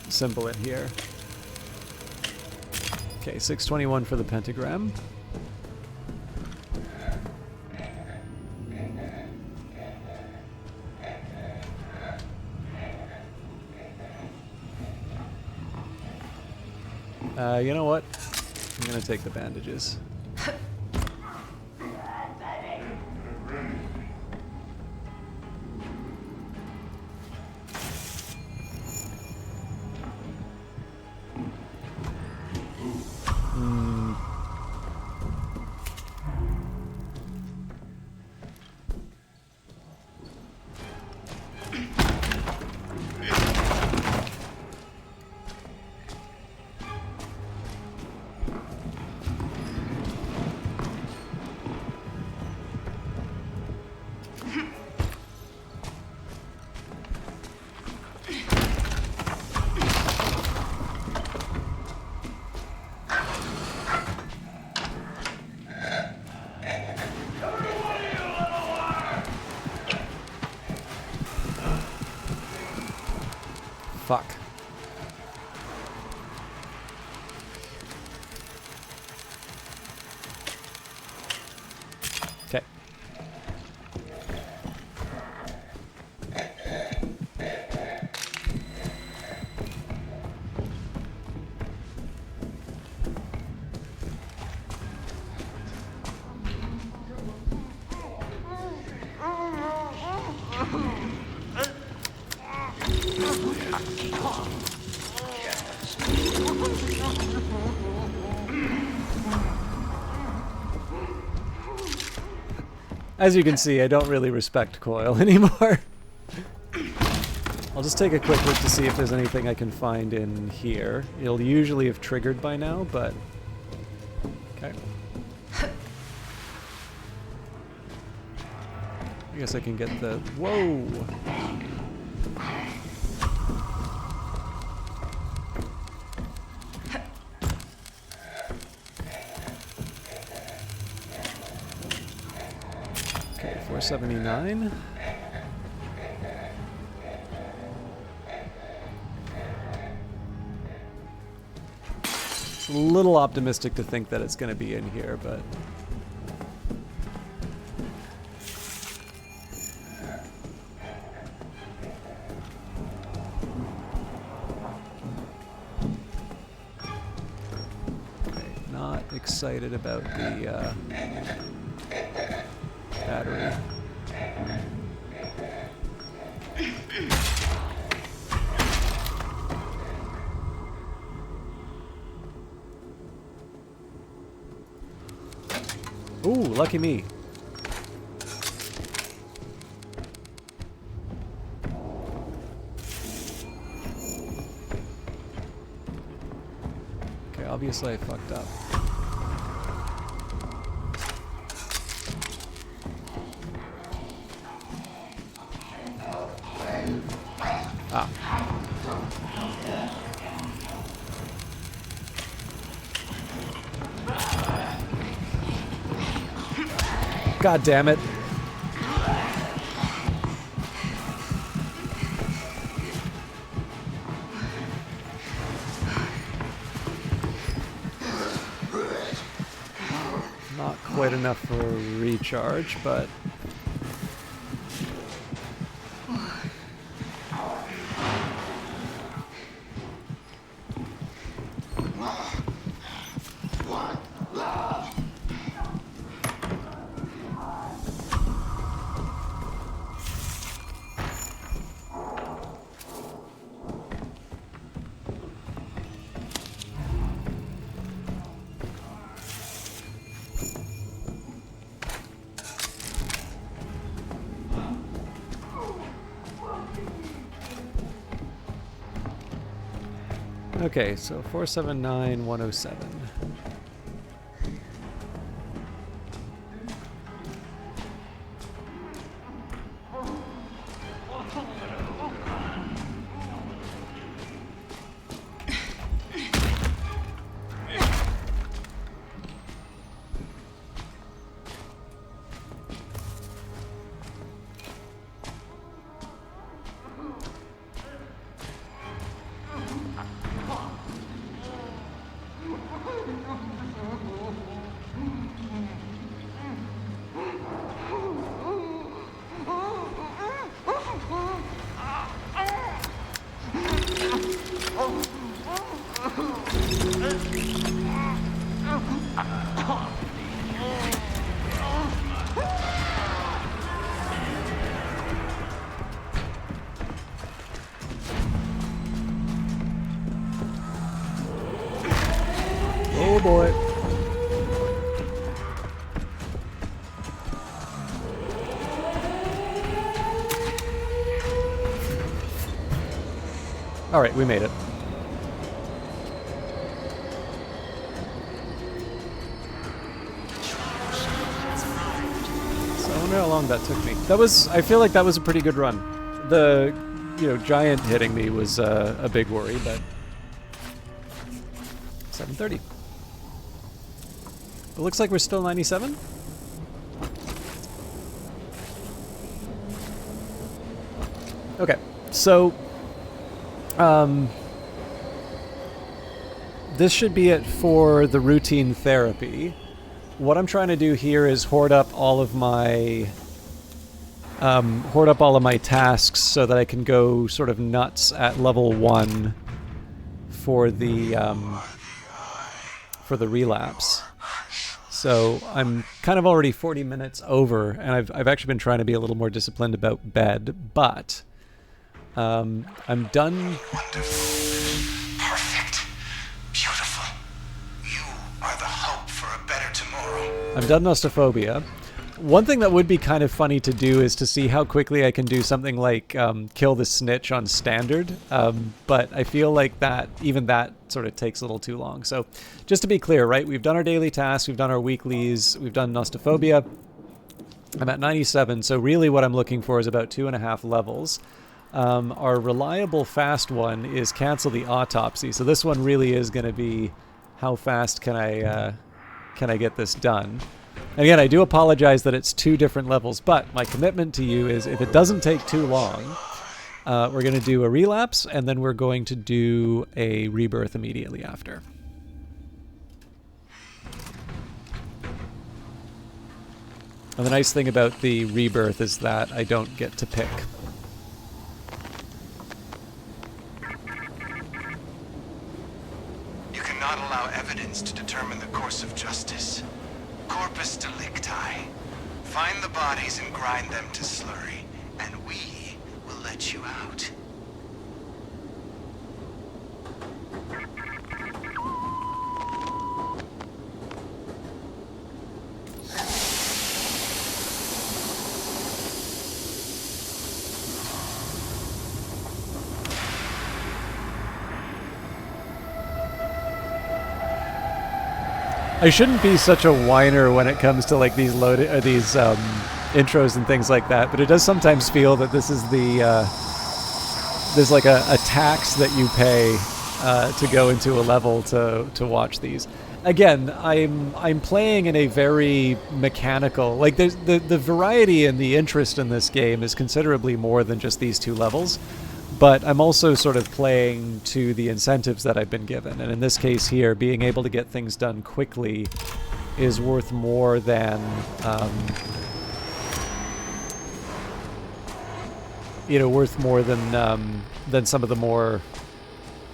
symbol in here. Okay, 621 for the pentagram. You know what? I'm gonna take the bandages. Fuck. Okay. As you can see, I don't really respect Coil anymore. I'll just take a quick look to see if there's anything I can find in here. It'll usually have triggered by now, but... Okay. I guess I can get the... Whoa! Okay, 479. It's a little optimistic to think that it's going to be in here, but... Okay, not excited about the battery. Ooh, lucky me. obviously I fucked up. Ah. God damn it. Not quite enough for a recharge, but... Okay, so 479,107. Oh boy. All right, we made it. So I wonder how long that took me. That was, I feel like that was a pretty good run. The, giant hitting me was a big worry, but 7:30. It looks like we're still 97. Okay, so this should be it for the routine therapy. What I'm trying to do here is hoard up all of my tasks so that I can go sort of nuts at level 1 for the relapse. So I'm kind of already 40 minutes over, and I've actually been trying to be a little more disciplined about bed, but I'm done. Wonderful. Perfect. Beautiful. You are the hope for a better tomorrow. I'm done Nostophobia. One thing that would be kind of funny to do is to see how quickly I can do something like kill the snitch on standard, but I feel like even that sort of takes a little too long. So just to be clear, right, we've done our daily tasks, we've done our weeklies, we've done Nostophobia. I'm at 97, so really what I'm looking for is about 2.5 levels. Our reliable fast one is cancel the autopsy, so this one really is going to be how fast can I get this done. And again, I do apologize that it's 2 different levels, but my commitment to you is if it doesn't take too long, we're going to do a relapse, and then we're going to do a rebirth immediately after. And the nice thing about the rebirth is that I don't get to pick. You cannot allow evidence to determine the course of justice. Corpus delicti. Find the bodies and grind them to slurry, and we will let you out. I shouldn't be such a whiner when it comes to like these intros and things like that, but it does sometimes feel that this is there's like a tax that you pay to go into a level to watch these. Again, I'm playing in a very mechanical, like the variety and the interest in this game is considerably more than just these 2 levels. But I'm also sort of playing to the incentives that I've been given. And in this case here, being able to get things done quickly is worth more than, than some of the more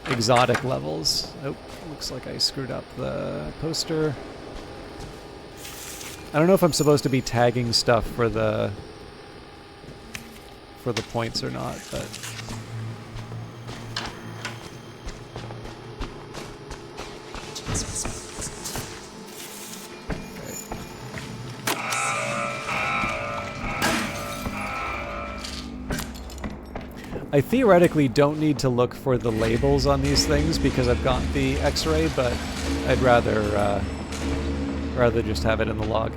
exotic levels. Oh, looks like I screwed up the poster. I don't know if I'm supposed to be tagging stuff for the points or not, but... I theoretically don't need to look for the labels on these things because I've got the X-ray, but I'd rather just have it in the log.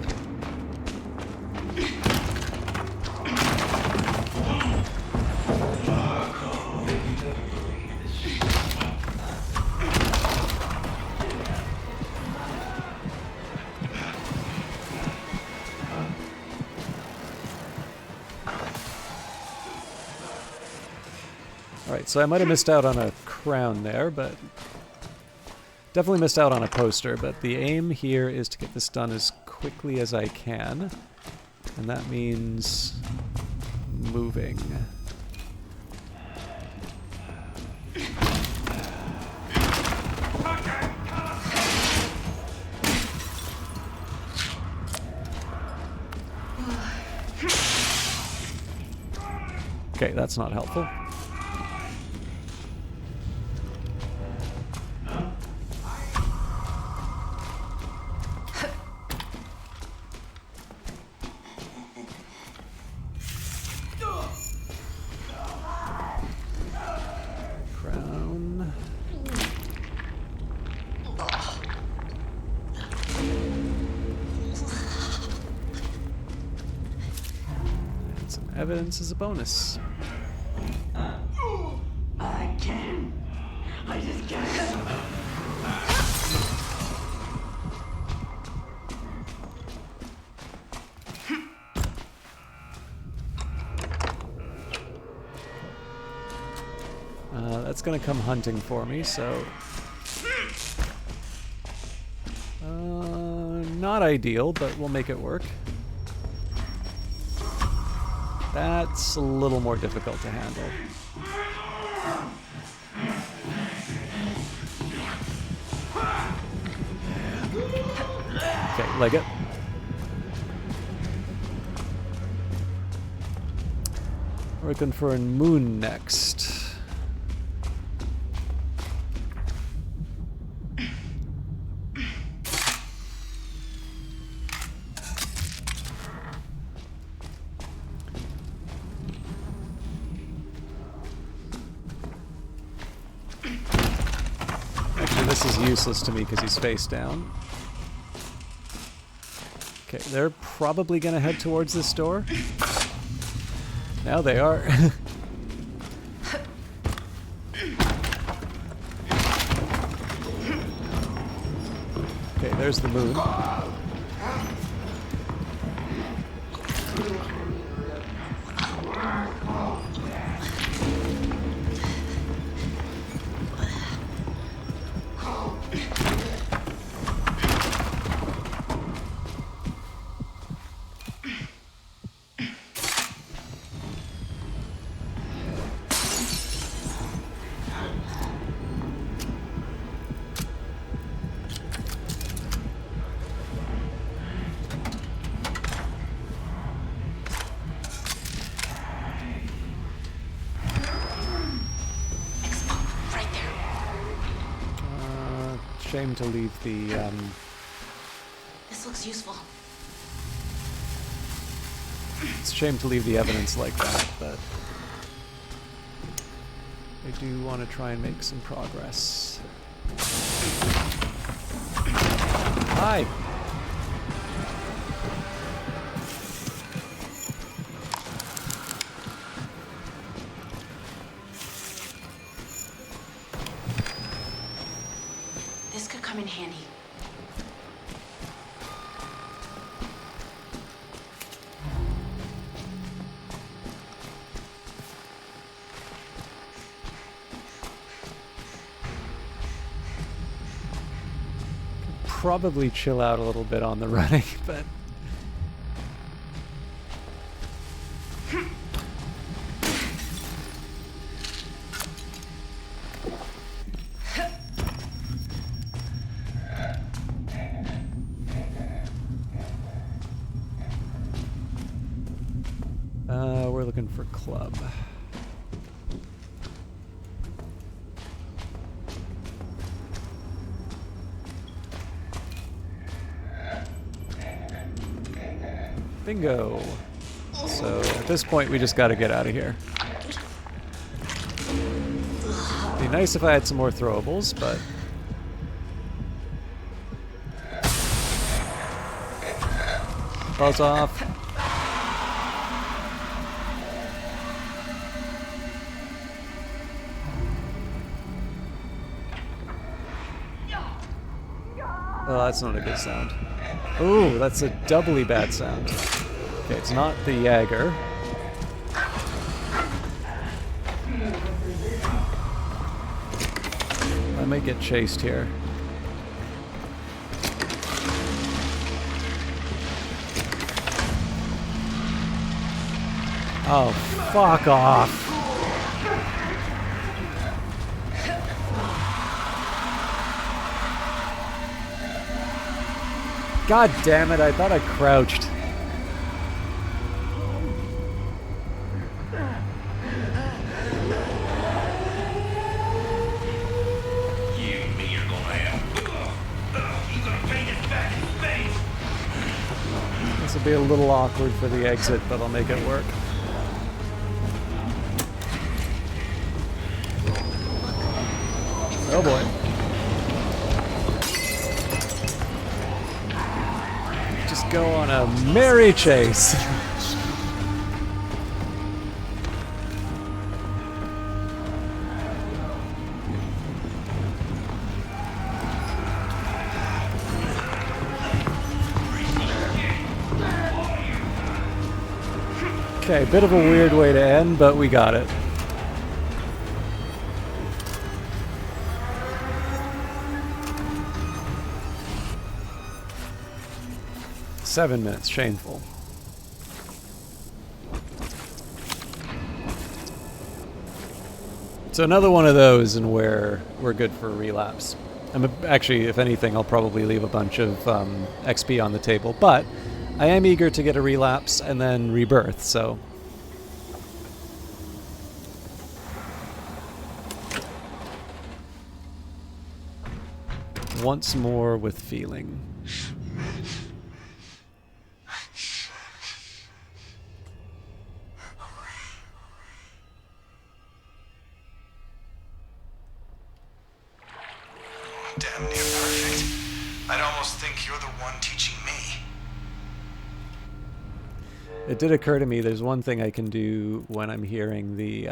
Alright, so I might have missed out on a crown there, but definitely missed out on a poster, but the aim here is to get this done as quickly as I can, and that means moving. Okay, that's not helpful. Crown. And some evidence as a bonus. I can't. I just can't. That's gonna come hunting for me, so... not ideal, but we'll make it work. That's a little more difficult to handle. Okay, leg it. We're looking for a moon next. Actually, this is useless to me because he's face down. Okay, they're probably gonna head towards this door. Now they are. Okay, there's the moon. Shame to leave the, This looks useful. it's a shame to leave the evidence like that, but I do want to try and make some progress. Hi. This could come in handy. Probably chill out a little bit on the running, but we're looking for club. Bingo. So at this point, we just got to get out of here. Be nice if I had some more throwables, but buzz off. Oh, that's not a good sound. Ooh, that's a doubly bad sound. Okay, it's not the Jaeger. I might get chased here. Oh, fuck off. God damn it, I thought I crouched. You and me are gonna have. You gonna pay this back in space. This will be a little awkward for the exit, but I'll make it work. Oh boy. Just go on a merry chase. Okay, bit of a weird way to end, but we got it. Seven minutes, shameful. So another one of those and where we're good for a relapse. Actually, if anything, I'll probably leave a bunch of XP on the table, but I am eager to get a relapse and then rebirth, so... Once more with feeling. Damn near perfect. I'd almost think you're the one teaching me. It did occur to me there's one thing I can do when I'm hearing the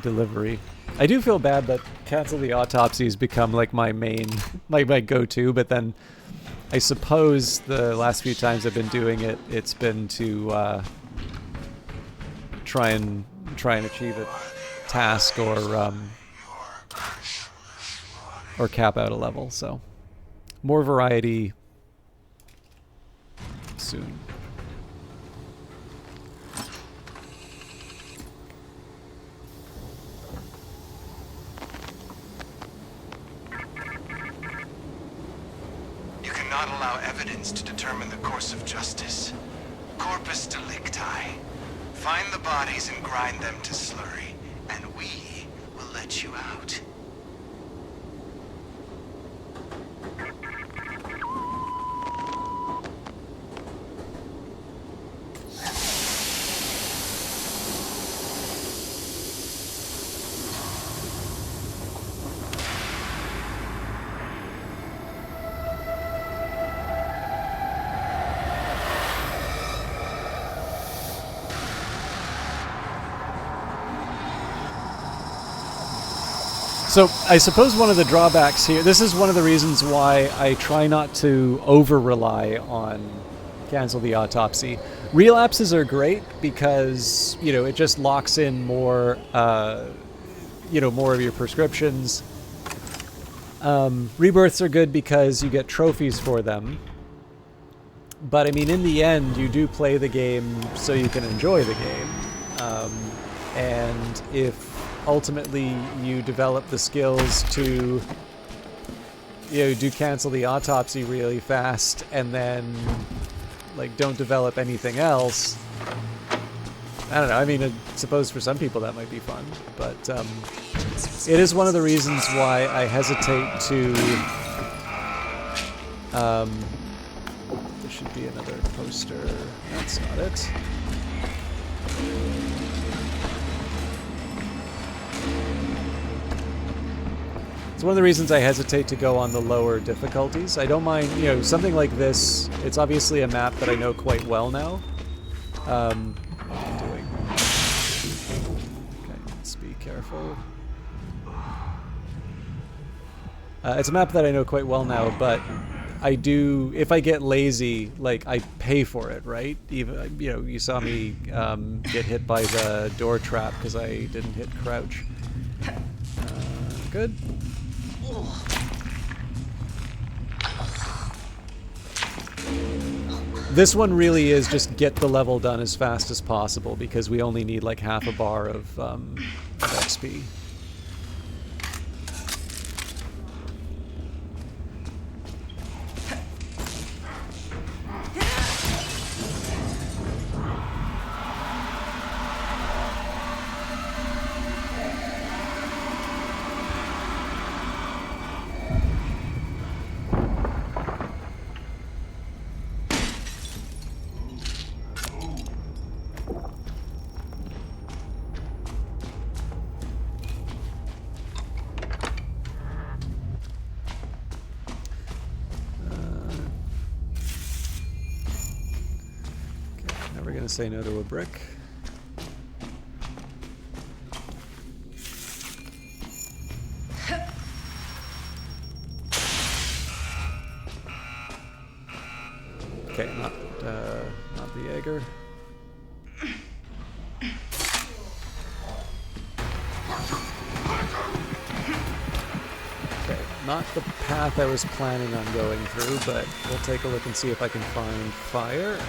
delivery. I do feel bad that Cancel the Autopsies become like my main, my go-to, but then I suppose the last few times I've been doing it, it's been to try and achieve a task or cap out a level, so more variety soon. You cannot allow evidence to determine the course of justice. Corpus delicti. Find the bodies and grind them to slurry, and we will let you out. So I suppose one of the drawbacks here, this is one of the reasons why I try not to over-rely on cancel the autopsy. Relapses are great because, you know, it just locks in more, you know, more of your prescriptions. Rebirths are good because you get trophies for them. But I mean, in the end, you do play the game so you can enjoy the game. And if ultimately you develop the skills to, you know, do cancel the autopsy really fast and then like don't develop anything else, I don't know. I mean, I suppose for some people that might be fun, but it is one of the reasons why I hesitate to there should be another poster. That's not it. It's one of the reasons I hesitate to go on the lower difficulties. I don't mind, you know, something like this. It's obviously a map that I know quite well now. What am I doing? Okay, let's be careful. It's a map that I know quite well now, but I do, if I get lazy, like, I pay for it, right? Even, you know, you saw me get hit by the door trap because I didn't hit crouch. Good. This one really is just get the level done as fast as possible because we only need like half a bar of XP. Never gonna say no to a brick. Okay, not the Jaeger. Okay, not the path I was planning on going through, but we'll take a look and see if I can find fire.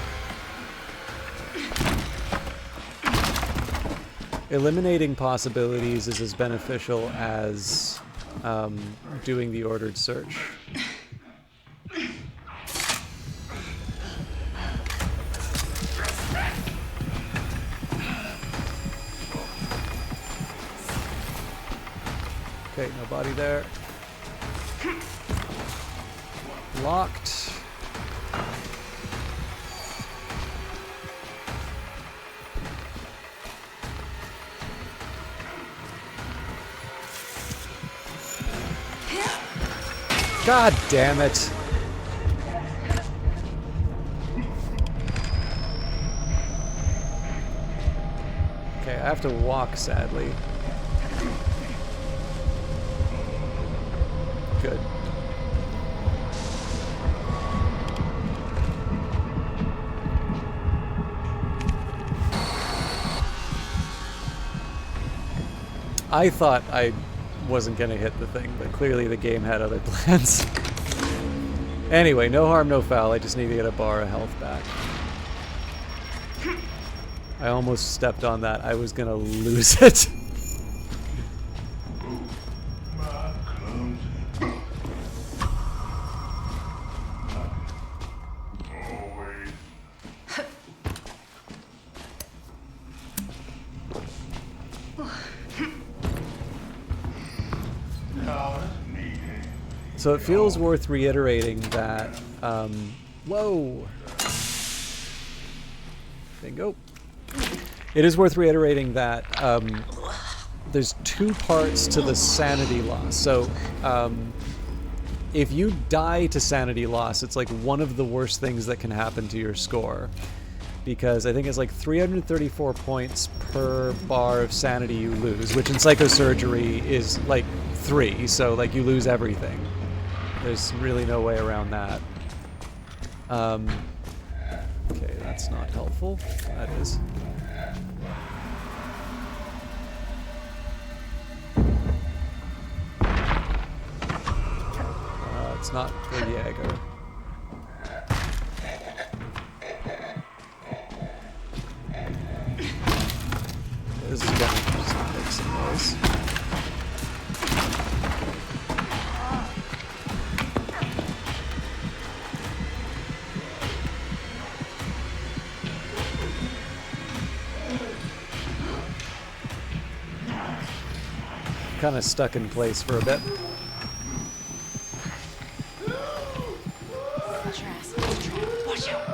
Eliminating possibilities is as beneficial as doing the ordered search. Okay, no body there. Locked. God damn it. Okay, I have to walk, sadly. Good. I thought I wasn't gonna hit the thing, but clearly the game had other plans. Anyway, no harm, no foul. I just need to get a bar of health back. I almost stepped on that. I was gonna lose it. So it feels worth reiterating that, whoa! Bingo. It is worth reiterating that there's two parts to the sanity loss. So if you die to sanity loss, it's like one of the worst things that can happen to your score. because I think it's like 334 points per bar of sanity you lose, which in psychosurgery is like 3, so like you lose everything. There's really no way around that. Okay, that's not helpful. That is. It's not for Jaeger. This is gonna just make some noise. Kind of stuck in place for a bit. Watch your ass. Watch out.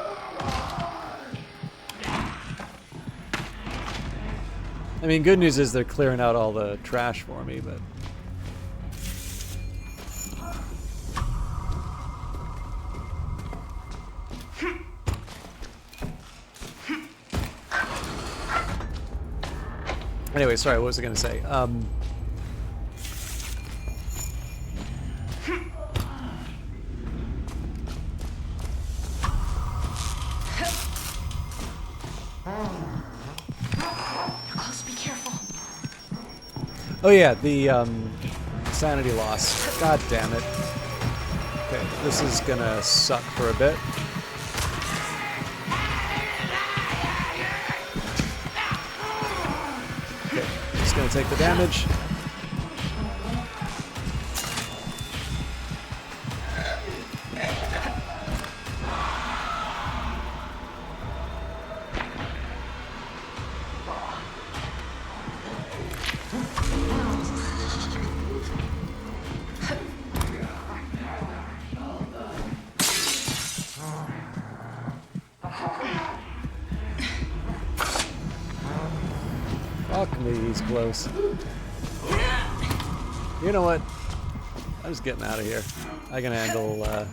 I mean, good news is they're clearing out all the trash for me, but... Anyway, sorry, what was I going to say? Close, be careful. Oh yeah, the sanity loss. God damn it. Okay, this is gonna suck for a bit. Okay, just gonna take the damage. Fuck me, he's close. You know what? I'm just getting out of here. I can handle a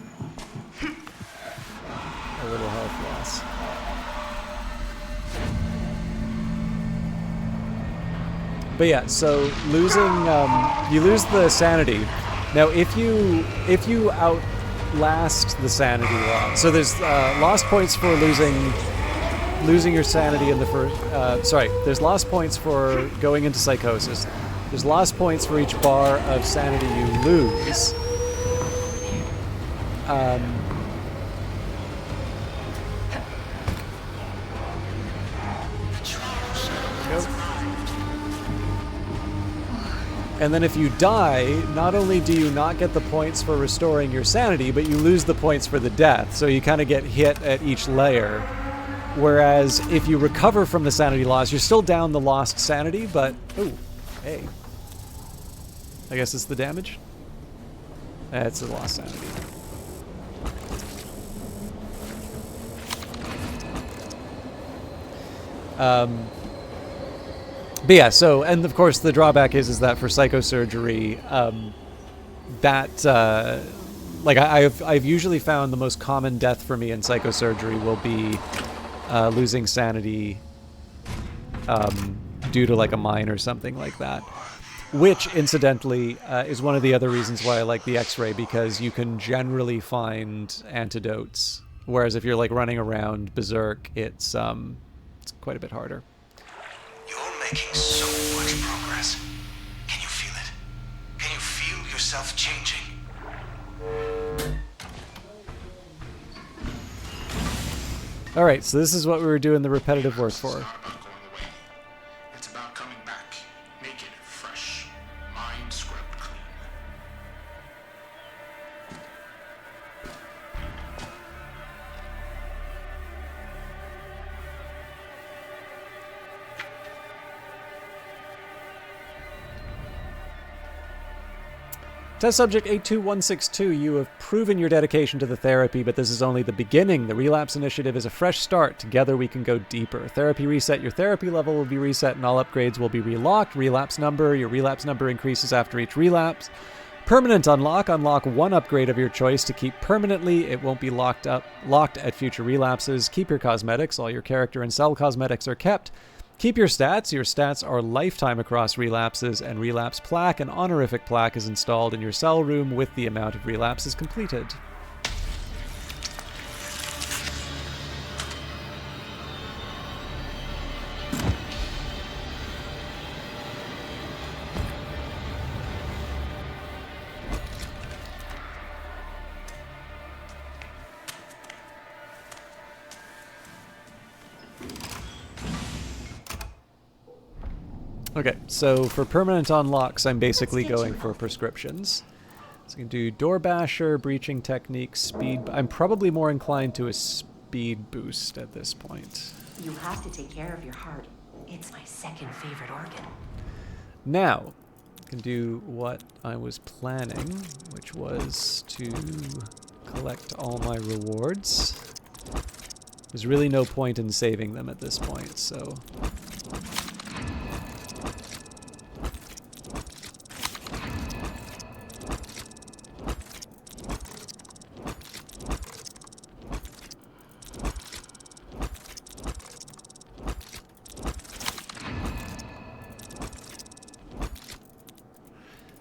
little health loss. But yeah, so losing, you lose the sanity. Now, if you outlast the sanity loss, so there's lost points for losing your sanity in the first. There's lost points for going into psychosis. There's lost points for each bar of sanity you lose. And then if you die, not only do you not get the points for restoring your sanity, but you lose the points for the death. So you kind of get hit at each layer. Whereas if you recover from the sanity loss, you're still down the lost sanity, but... Oh, hey. I guess it's the damage? It's the lost sanity. But yeah, so, and of course the drawback is that for psychosurgery, like I've usually found the most common death for me in psychosurgery will be losing sanity due to like a mine or something like that. Which, incidentally, is one of the other reasons why I like the X-ray, because you can generally find antidotes. Whereas if you're like running around berserk, it's quite a bit harder. You're making so much progress. Can you feel it? Can you feel yourself changing? Alright, so this is what we were doing the repetitive work for. It's about coming back, naked, fresh, mind scrubbed clean. Test subject 82162, you have proven your dedication to the therapy, but this is only the beginning. The relapse initiative is a fresh start. Together we can go deeper. Therapy reset, your therapy level will be reset and all upgrades will be relocked. Relapse number, your relapse number increases after each relapse. Permanent unlock. Unlock one upgrade of your choice to keep permanently. It won't be locked at future relapses. Keep your cosmetics. All your character and cell cosmetics are kept. Keep your stats. Your stats are lifetime across relapses, and relapse plaque. An honorific plaque is installed in your cell room with the amount of relapses completed. Okay, so for permanent unlocks, I'm basically going for prescriptions. So I can do Door Basher, Breaching Technique, Speed... I'm probably more inclined to a Speed Boost at this point. You have to take care of your heart. It's my second favorite organ. Now, I can do what I was planning, which was to collect all my rewards. There's really no point in saving them at this point, so...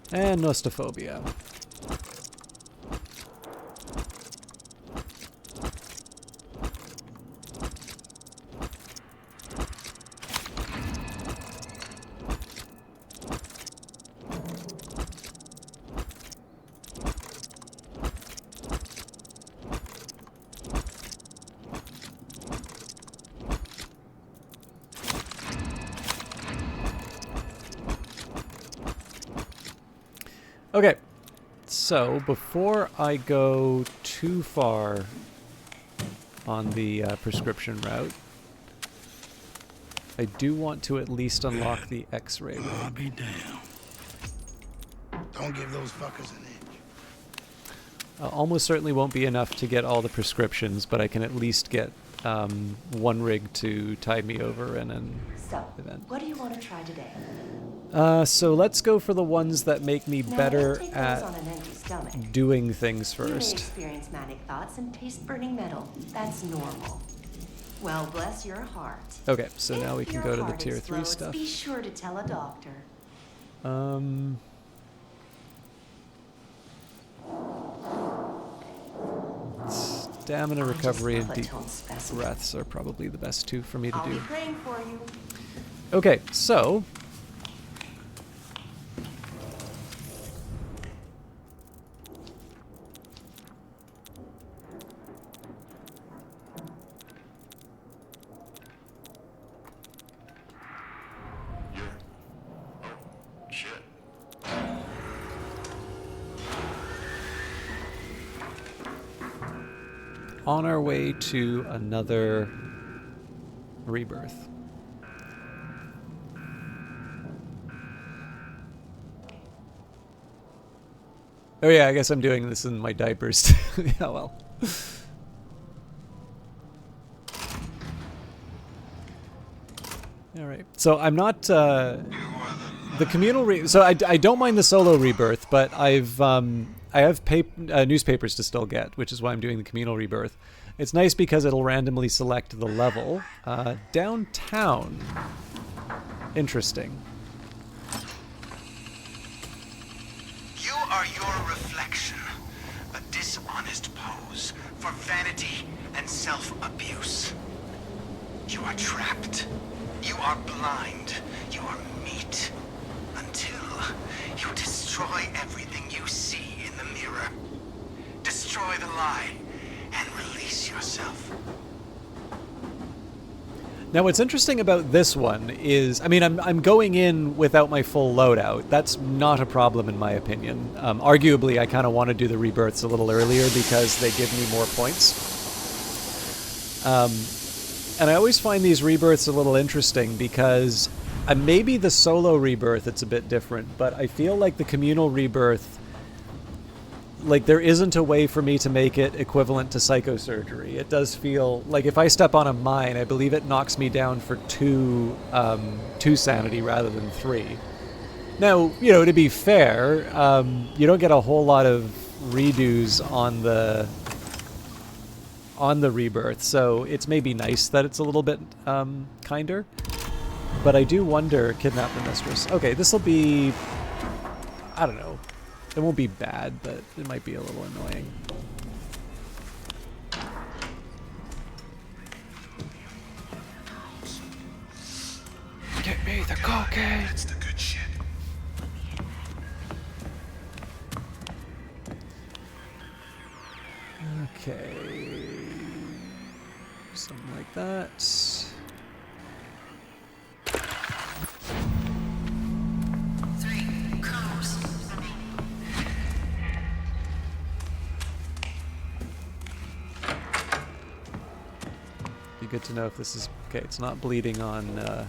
And Nostophobia. Okay, so before I go too far on the prescription route, I do want to at least unlock the X-ray rig. I'll be damned. Don't give those fuckers an inch. Almost certainly won't be enough to get all the prescriptions, but I can at least get one rig to tide me over in an event. What do you want to try today? So let's go for the ones that make me Now, better take those at on an empty stomach. doing things You may first. experience manic thoughts and taste burning metal. That's normal. Well, bless your heart. Okay, so If now we can your go to the heart tier 3 explodes, stuff. Be sure to tell a doctor. Stamina I recovery just and love a deep toned specimen. breaths are probably the best two for me to I'll be do. praying for you. Okay, so Shit. on our way to another rebirth. Oh yeah, I guess I'm doing this in my diapers. Yeah, well. All right. So I'm not the communal. So I don't mind the solo rebirth, but I have newspapers to still get, which is why I'm doing the communal rebirth. It's nice because it'll randomly select the level. Downtown. Interesting. You are your reflection, a dishonest pose for vanity and self-abuse. You are trapped. You are blind. You are meat. Until you destroy everything you see in the mirror. Destroy the lie and release yourself. Now, what's interesting about this one is, I mean, I'm going in without my full loadout. That's not a problem in my opinion. Arguably, I kind of want to do the rebirths a little earlier because they give me more points. And I always find these rebirths a little interesting because maybe the solo rebirth it's a bit different, but I feel like the communal rebirth, like there isn't a way for me to make it equivalent to psychosurgery. It does feel like if I step on a mine, I believe it knocks me down for two sanity rather than 3. Now, you know, to be fair, you don't get a whole lot of redos on the rebirth, so it's maybe nice that it's a little bit kinder. But I do wonder, kidnap the mistress. Okay, this will be, I don't know. It won't be bad, but it might be a little annoying. Get me the cocaine! That's the good shit. Okay. Something like that. Three crows remaining. Be good to know if this is okay. It's not bleeding on.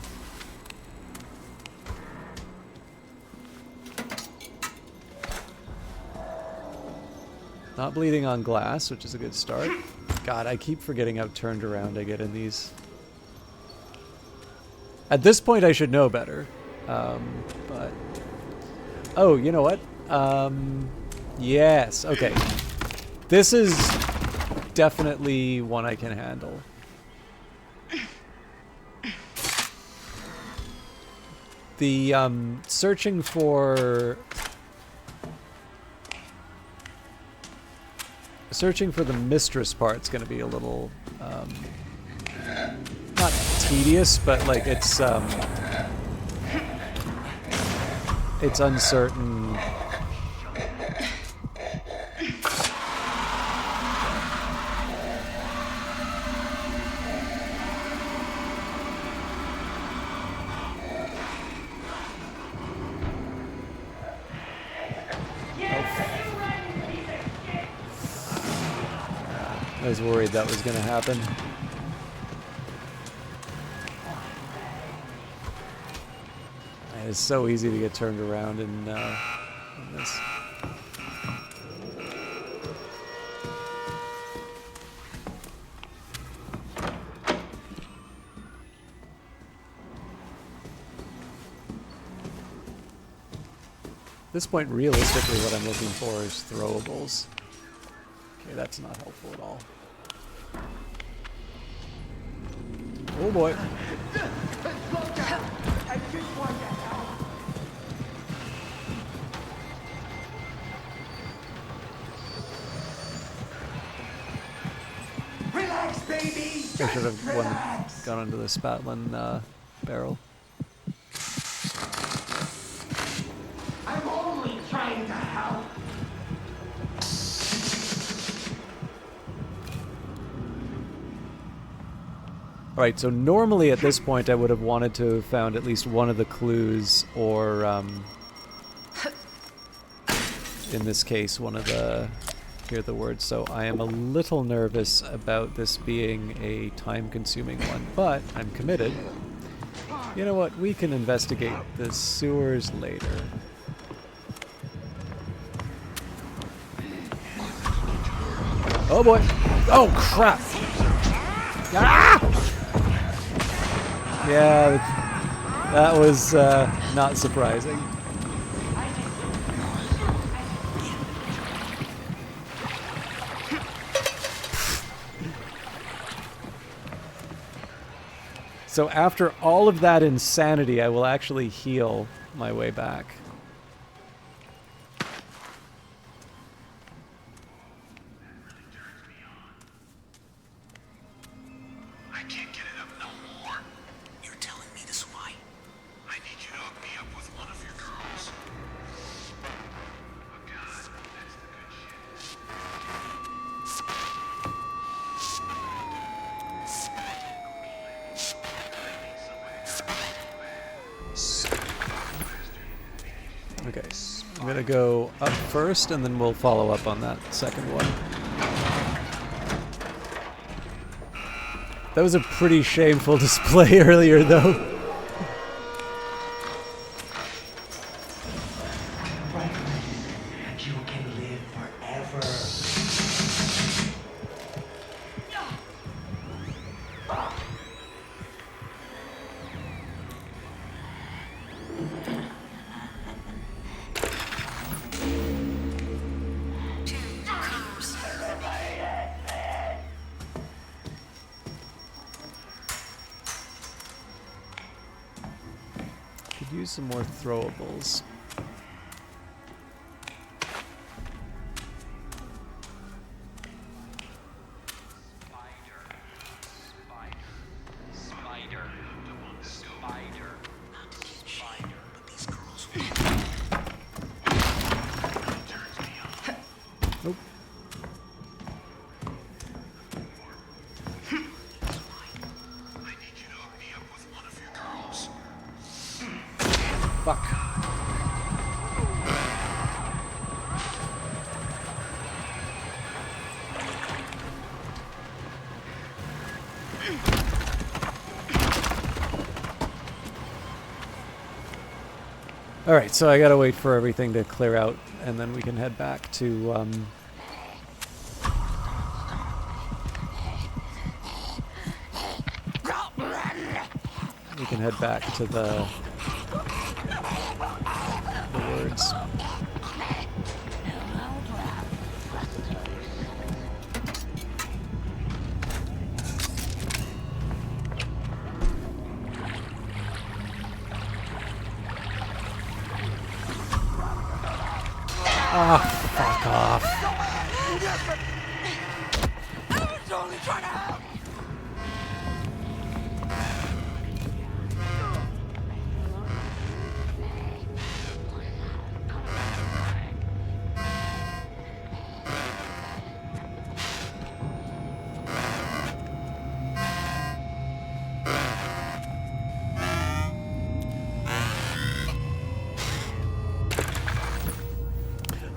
Not bleeding on glass, which is a good start. God, I keep forgetting how turned around I get in these. At this point, I should know better. But oh, you know what? Yes. Okay. This is definitely one I can handle. The searching for the mistress part's going to be a little not tedious, but like it's uncertain. I was worried that was going to happen. It's so easy to get turned around in this. At this point, realistically, what I'm looking for is throwables. Okay, that's not helpful at all. Oh boy. Relax, baby. I should have gone into the Spatlin barrel. I'm only trying to help. Alright, so normally at this point I would have wanted to have found at least one of the clues, or in this case, one of the... hear the words. So I am a little nervous about this being a time-consuming one, but I'm committed. You know what? We can investigate the sewers later. Oh boy! Oh crap! Ah! Yeah, that was not surprising. So after all of that insanity, I will actually heal my way back. I can't get it up no more. You're telling me this why? I need you to hook me up with one of your girls. Oh God, that's the good shit. Okay, I'm gonna go up first, and then we'll follow up on that second one. That was a pretty shameful display earlier, though. Right. You can live forever. Could use some more throwables. Nope. Fuck. Alright, so I gotta wait for everything to clear out, and then we can head back to, we can head back to the words. Ah, fuck off.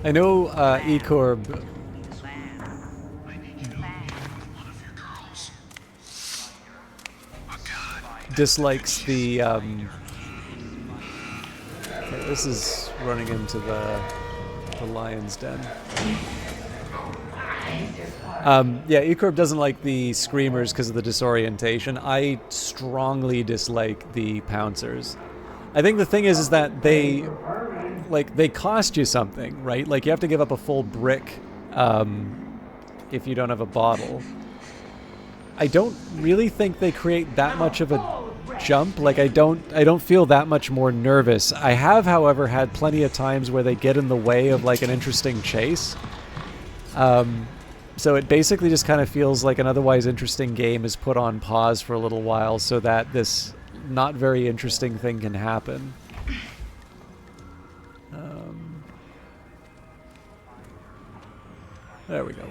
I know Ecorb dislikes the okay, this is running into the lion's den. Yeah, Ecorb doesn't like the screamers because of the disorientation. I strongly dislike the pouncers. I think the thing is that they cost you something, right? Like you have to give up a full brick if you don't have a bottle. I don't really think they create that much of a jump. Like I don't feel that much more nervous. I have, however, had plenty of times where they get in the way of like an interesting chase. So it basically just kind of feels like an otherwise interesting game is put on pause for a little while so that this not very interesting thing can happen. There we go.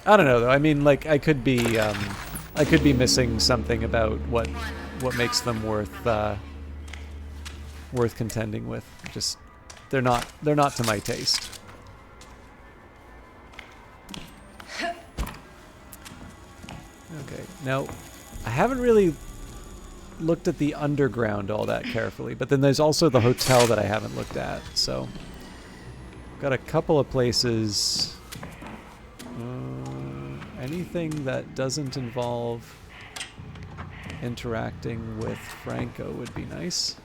I don't know though. I mean, like I could be missing something about what makes them worth contending with. Just they're not to my taste. Okay, now I haven't really looked at the underground all that carefully, but then there's also the hotel that I haven't looked at, so got a couple of places. Anything that doesn't involve interacting with Franco would be nice.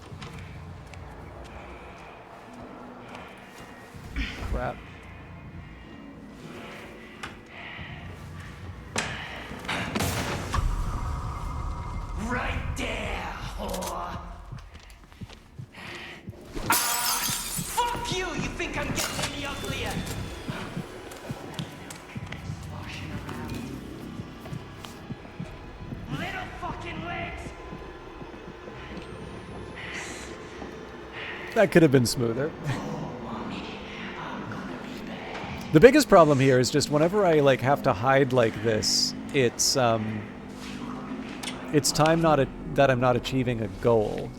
Crap. Right there, whore. Fuck you! You think I'm getting any uglier? Washing around. Little fucking legs. That could have been smoother. The biggest problem here is just whenever I like have to hide like this, it's time that I'm not achieving a goal.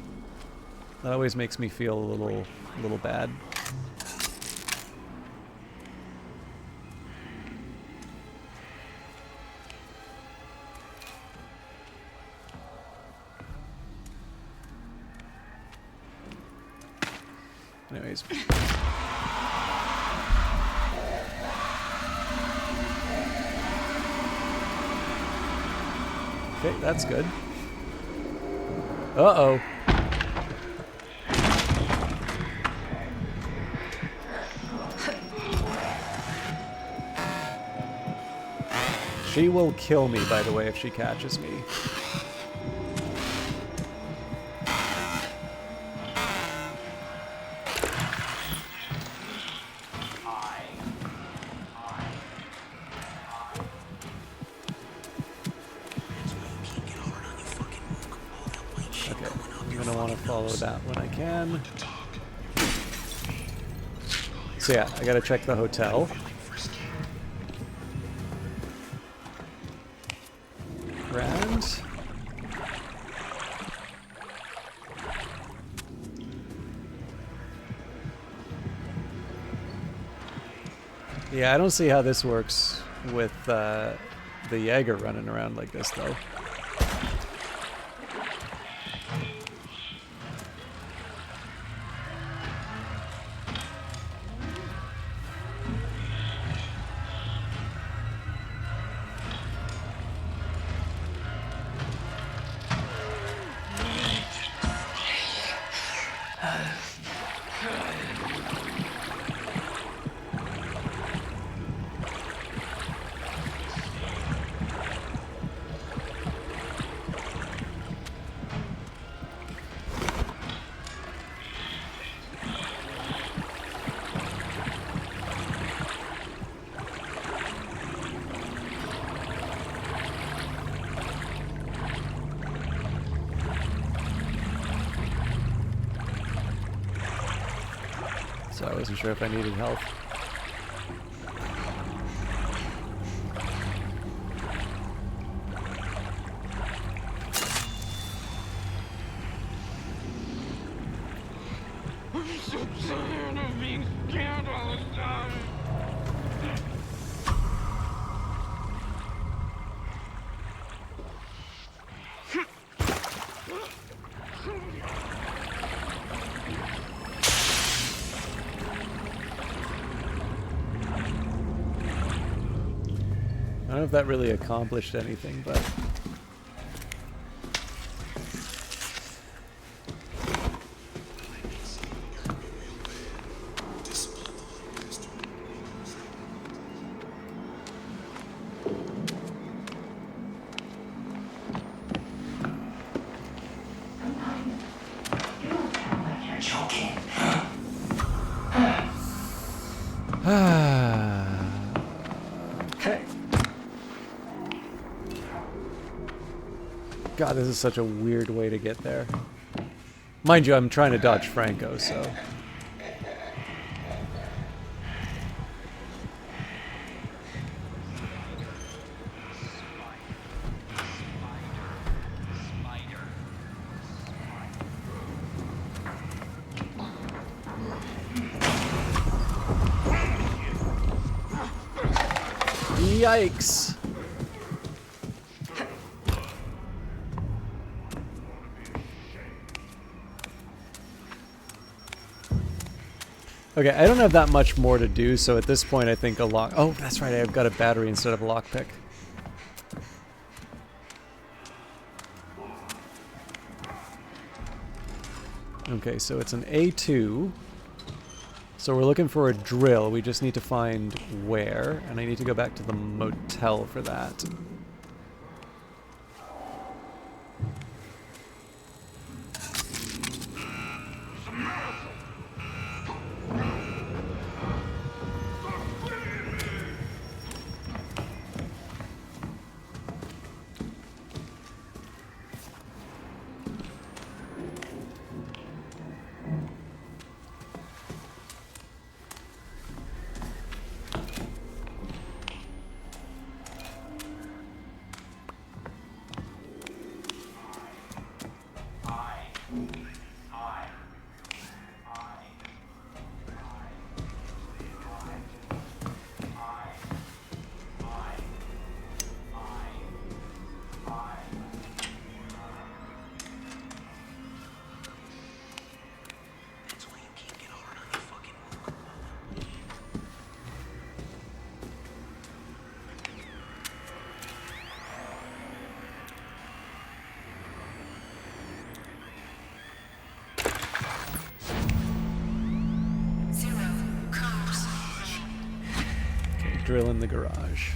That always makes me feel a little bad. Anyways. Okay, that's good. Uh-oh. She will kill me, by the way, if she catches me. Okay, I'm gonna want to follow that when I can. So yeah, I gotta check the hotel. Grand. Yeah, I don't see how this works with the Jaeger running around like this, though. So I wasn't sure if I needed health. I'm so tired of being scared all the time. I don't know if that really accomplished anything, but... Okay. God, this is such a weird way to get there. Mind you, I'm trying to dodge Franco, so... Yikes! Okay, I don't have that much more to do, so at this point I think a lock... Oh, that's right, I've got a battery instead of a lockpick. Okay, so it's an A2. So we're looking for a drill. We just need to find where, and I need to go back to the motel for that. Drill in the garage.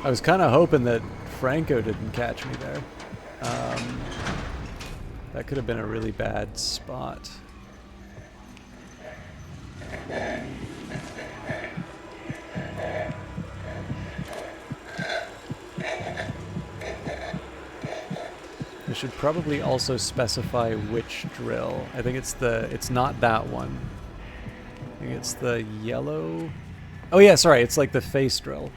I was kind of hoping that Franco didn't catch me there. That could have been a really bad spot. I should probably also specify which drill. I think it's not that one. I think it's the yellow. Oh yeah, sorry, it's like the face drill.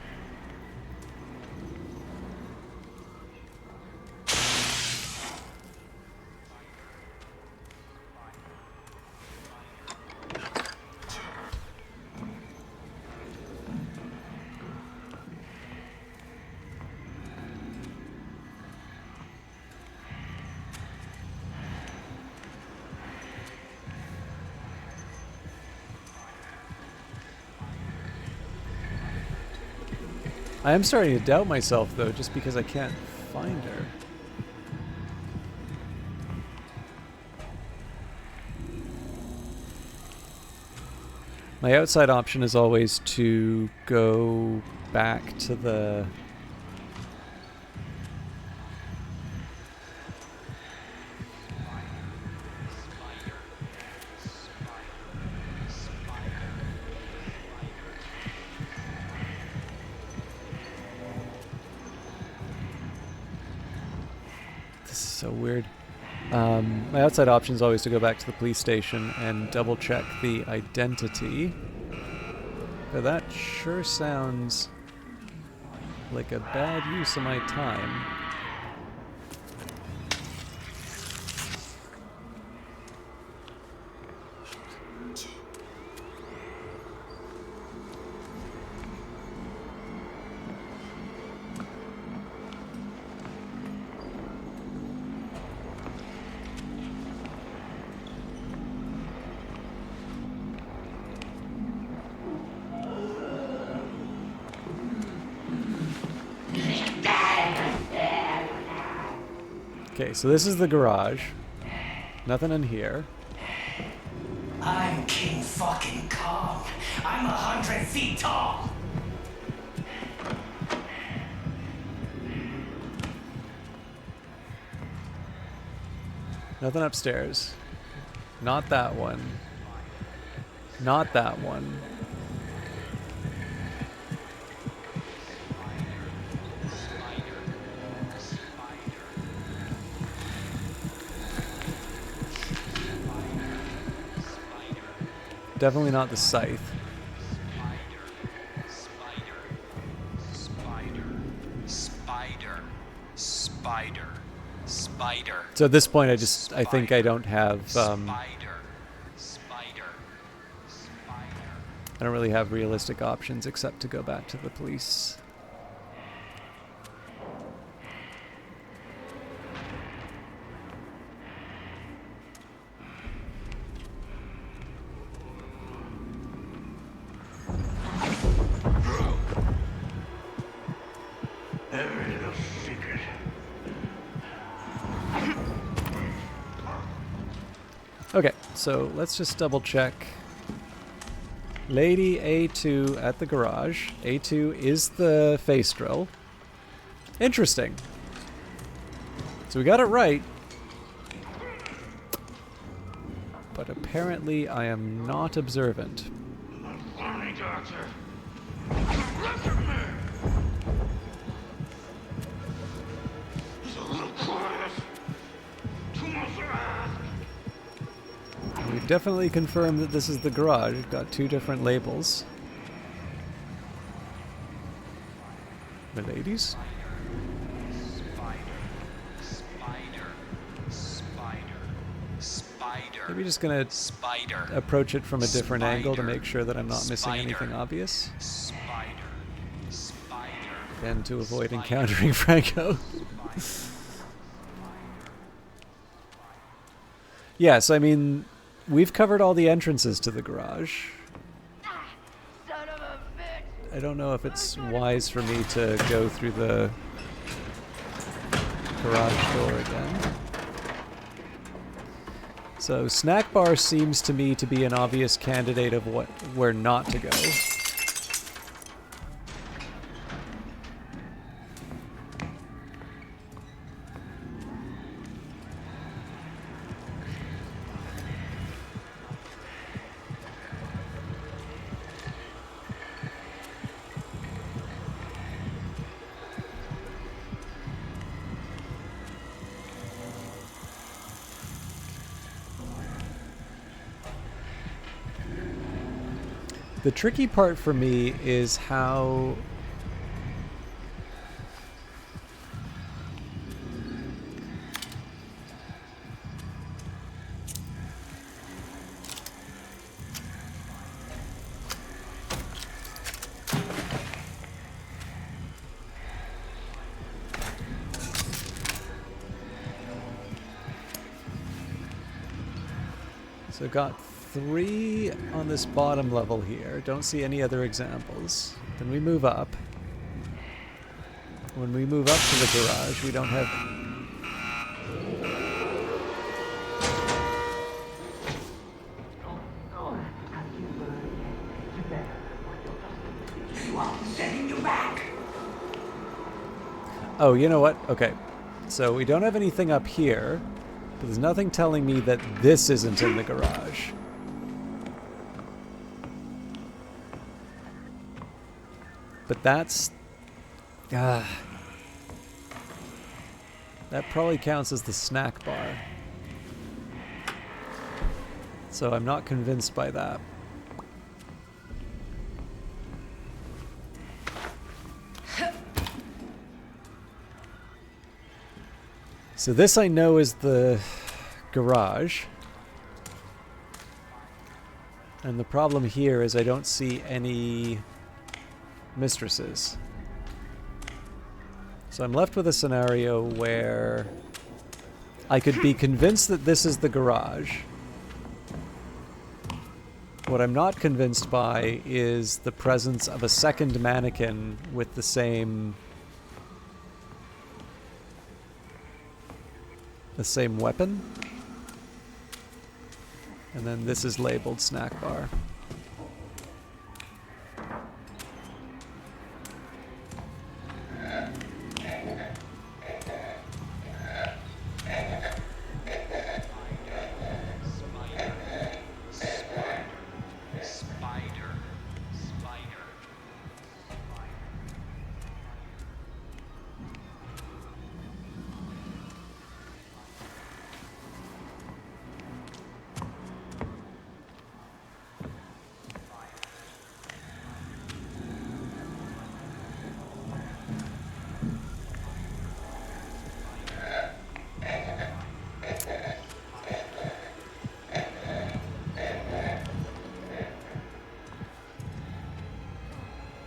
I am starting to doubt myself, though, just because I can't find her. My outside option is always to go back to the... So weird. My outside option is always to go back to the police station and double check the identity. But that sure sounds like a bad use of my time. Okay, so this is the garage. Nothing in here. I'm King fucking Kong. I'm 100 feet tall. Nothing upstairs. Not that one. Not that one. Definitely not the scythe. Spider. So at this point, I think I don't have, I don't really have realistic options except to go back to the police. Every little secret. Okay, so let's just double check. Lady A2 at the garage. A2 is the face drill. Interesting. So we got it right. But apparently I am not observant. Funny, Doctor. He's a little quiet. Too much to ask. We've definitely confirmed that this is the garage. We've got two different labels. Miladies? Maybe just gonna approach it from a different angle to make sure that I'm not missing anything obvious. And to avoid encountering Franco. Yes, I mean, we've covered all the entrances to the garage. So I don't know if it's wise for me to go through the garage door again. So snack bar seems to me to be an obvious candidate of where not to go. The tricky part for me is how so got 3 on this bottom level here. Don't see any other examples. Then we move up. When we move up to the garage, we don't have... Oh, you know what? Okay. So we don't have anything up here, but there's nothing telling me that this isn't in the garage. But that's... that probably counts as the snack bar. So I'm not convinced by that. So this I know is the garage. And the problem here is I don't see any mistresses. So I'm left with a scenario where I could be convinced that this is the garage. What I'm not convinced by is the presence of a second mannequin with the same weapon. And then this is labeled snack bar.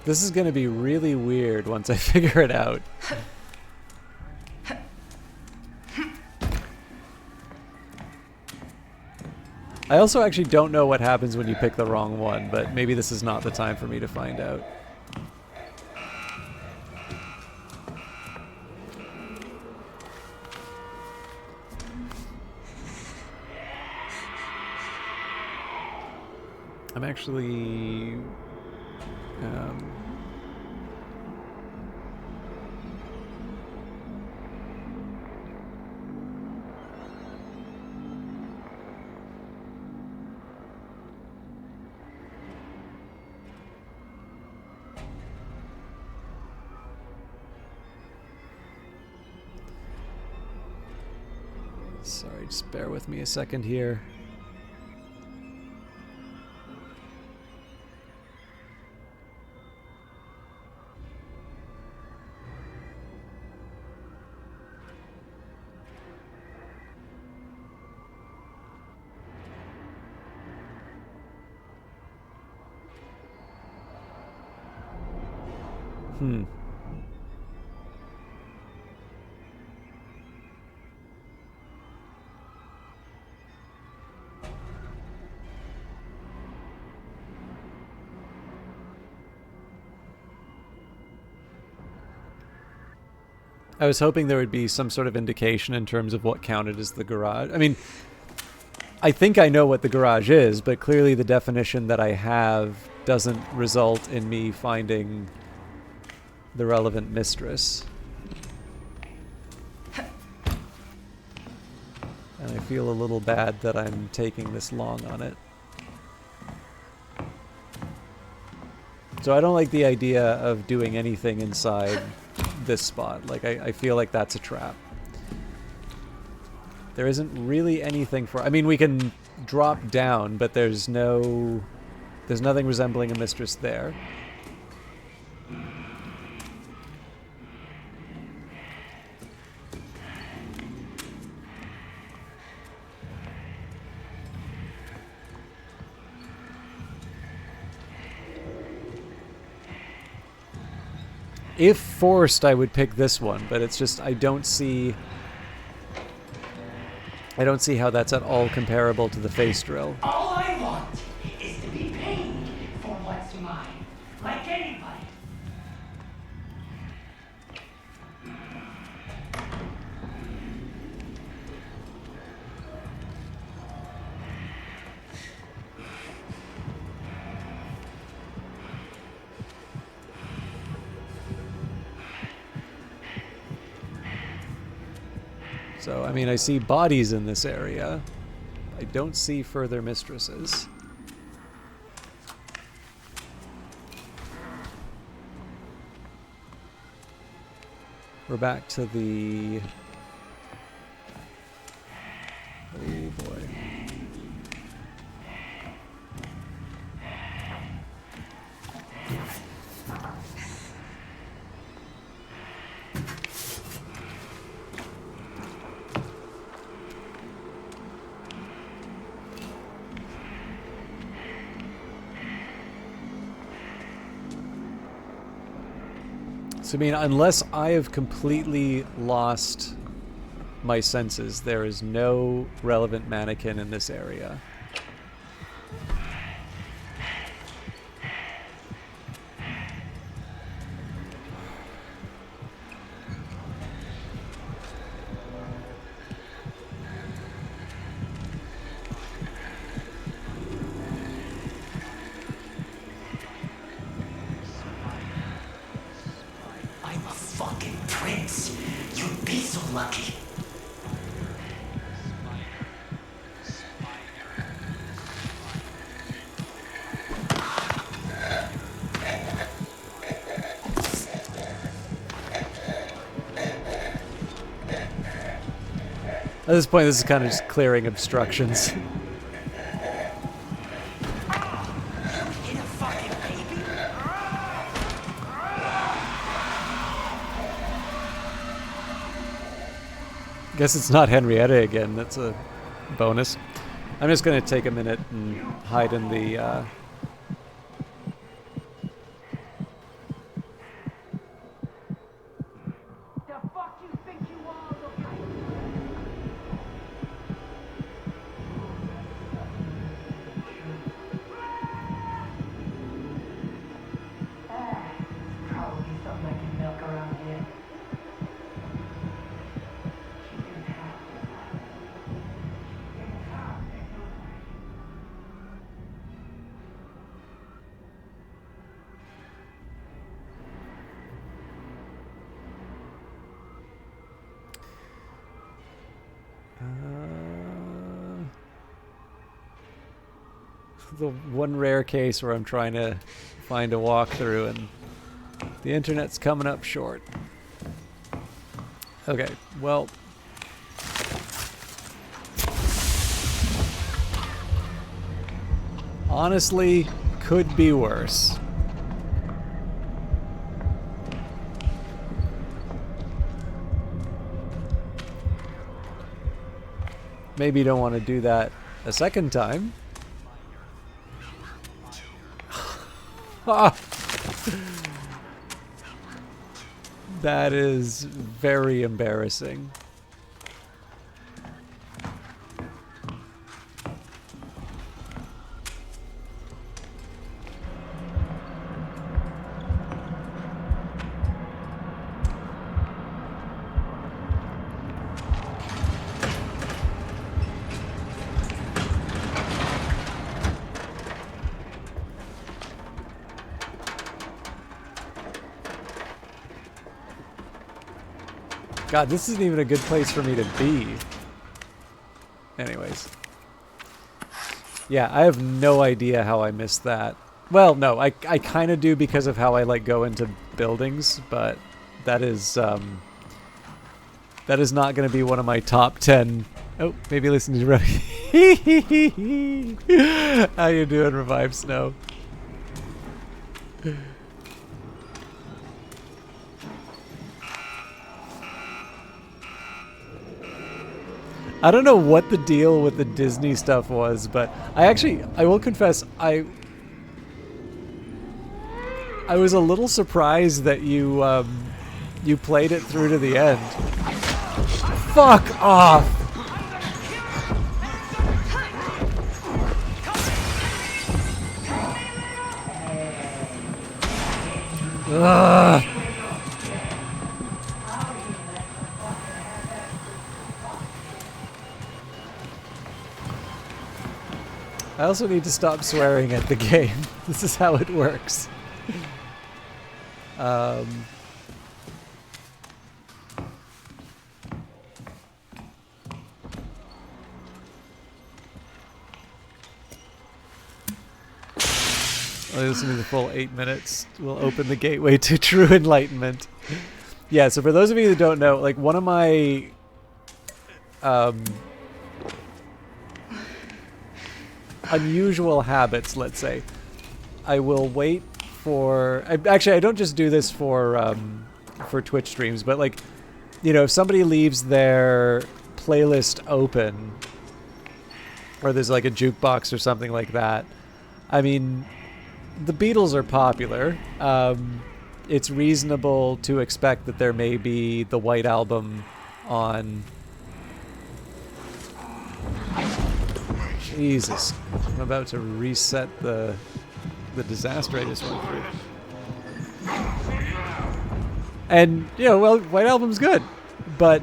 This is going to be really weird once I figure it out. I also actually don't know what happens when you pick the wrong one, but maybe this is not the time for me to find out. I'm actually... sorry, just bear with me a second here. I was hoping there would be some sort of indication in terms of what counted as the garage. I mean, I think I know what the garage is, but clearly the definition that I have doesn't result in me finding the relevant mistress. And I feel a little bad that I'm taking this long on it. So I don't like the idea of doing anything inside this spot. Like, I feel like that's a trap. There isn't really anything for... I mean, we can drop down, but there's nothing resembling a mistress there. If forced, I would pick this one, but it's just I don't see how that's at all comparable to the face drill. All I want is to be paid for what's mine, like anybody. So, I mean, I see bodies in this area. I don't see further mistresses. We're back to the... Oh boy. So, I mean, unless I have completely lost my senses, there is no relevant mannequin in this area. I'm a fucking prince. You'd be so lucky. At this point, this is kind of just clearing obstructions. Hit a fucking baby? Guess it's not Henrietta again. That's a bonus. I'm just going to take a minute and hide in the... The fuck you think you are, little probably something I can milk around here. the one rare case where I'm trying to find a walkthrough and the internet's coming up short. Okay, well... honestly, could be worse. Maybe you don't want to do that a second time. That is very embarrassing. God, this isn't even a good place for me to be. Anyways. Yeah, I have no idea how I missed that. Well, no, I kind of do because of how I like go into buildings, but that is not going to be one of my top 10. Oh, maybe listen to Rev. How you doing, Revive Snow? I don't know what the deal with the Disney stuff was, but I will confess, I was a little surprised that you played it through to the end. Fuck off! Ugh. I also need to stop swearing at the game. This is how it works. Listening to the full 8 minutes will open the gateway to true enlightenment. Yeah, so for those of you that don't know, like one of my unusual habits, let's say, I will wait for... Actually, I don't just do this for Twitch streams, but like, you know, if somebody leaves their playlist open, or there's like a jukebox or something like that, I mean... The Beatles are popular. It's reasonable to expect that there may be the White Album on... Jesus. I'm about to reset the disaster I just went through. And, you know, well, White Album's good. But,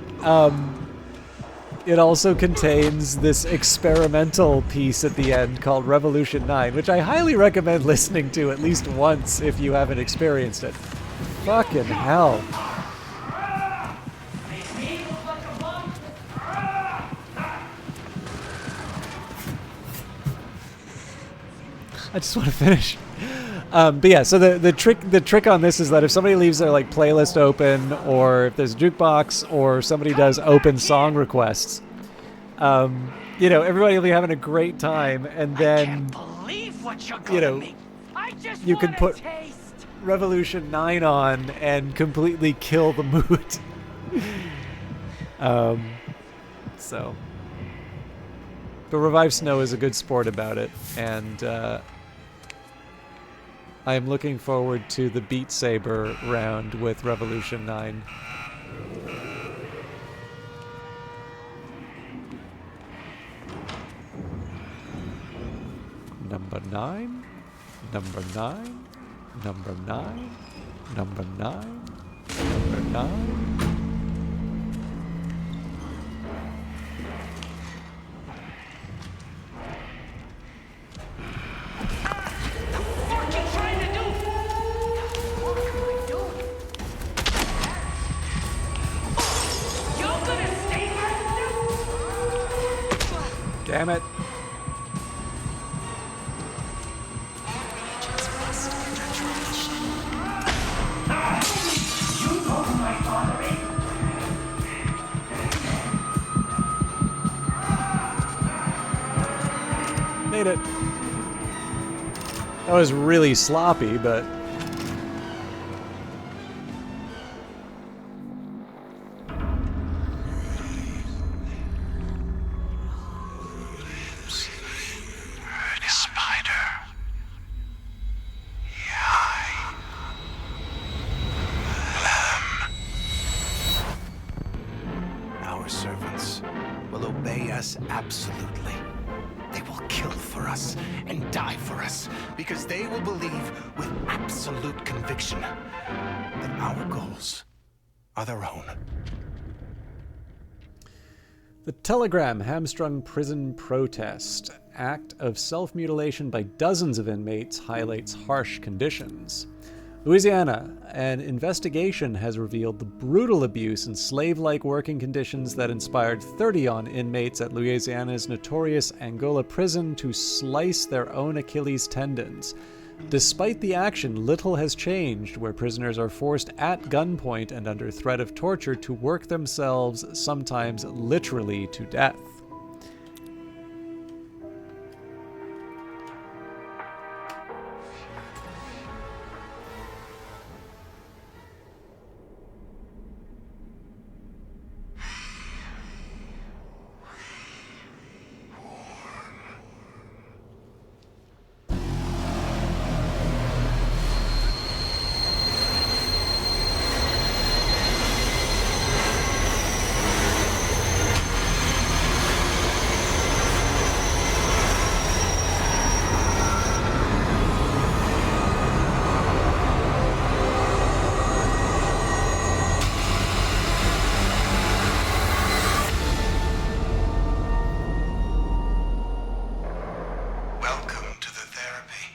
it also contains this experimental piece at the end called Revolution 9, which I highly recommend listening to at least once if you haven't experienced it. Fucking hell. I just want to finish. But yeah, so the trick on this is that if somebody leaves their like playlist open, or if there's a jukebox, or somebody does open song requests, you know, everybody will be having a great time, and then you know, you can put Revolution 9 on and completely kill the mood. So, but Revive Snow is a good sport about it, and I am looking forward to the Beat Saber round with Revolution 9. Number 9, number 9, number 9, number 9, number 9. Damn it. Made it. That was really sloppy, but... Our servants will obey us absolutely. They will kill for us and die for us because they will believe with absolute conviction that our goals are their own. The Telegram Hamstrung Prison Protest. Act of self-mutilation by dozens of inmates highlights harsh conditions. Louisiana, an investigation has revealed the brutal abuse and slave-like working conditions that inspired 30 inmates at Louisiana's notorious Angola prison to slice their own Achilles tendons. Despite the action, little has changed, where prisoners are forced at gunpoint and under threat of torture to work themselves, sometimes literally to death. Welcome to the therapy.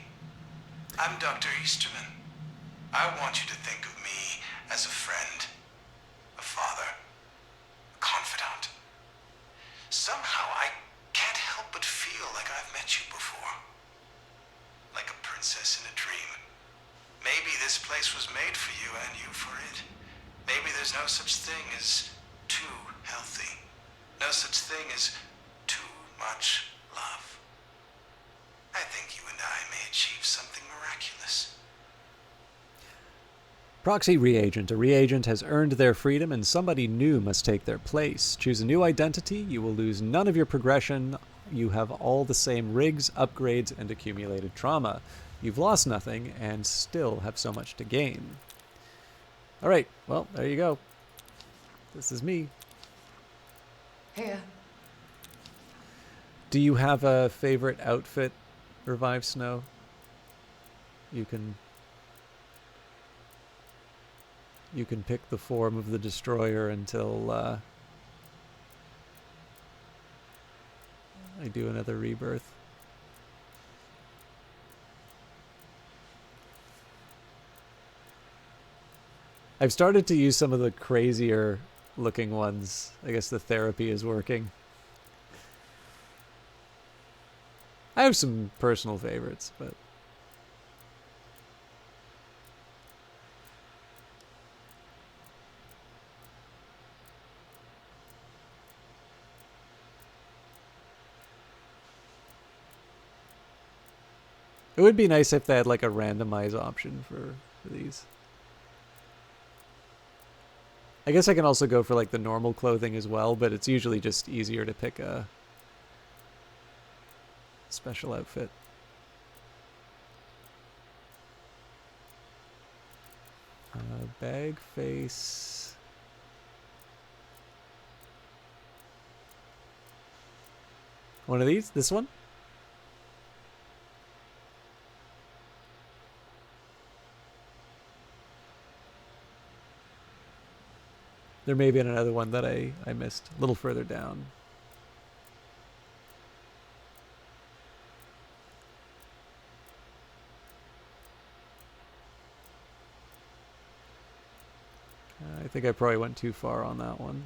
I'm Dr. Easterman. I want you to think of me as a friend, a father, a confidant. Somehow I can't help but feel like I've met you before. Like a princess in a dream. Maybe this place was made for you and you for it. Maybe there's no such thing as too healthy. No such thing as too much love. I think you and I may achieve something miraculous. Proxy reagent. A reagent has earned their freedom and somebody new must take their place. Choose a new identity. You will lose none of your progression. You have all the same rigs, upgrades, and accumulated trauma. You've lost nothing and still have so much to gain. Alright, well, there you go. This is me. Here. Do you have a favorite outfit, Revive Snow? You can pick the form of the destroyer until I do another rebirth. I've started to use some of the crazier looking ones. I guess the therapy is working. I have some personal favorites, but it would be nice if they had like a randomize option for these. I guess I can also go for like the normal clothing as well, but it's usually just easier to pick a special outfit. Bag face. One of these? This one? There may be another one that I missed a little further down. I think I probably went too far on that one.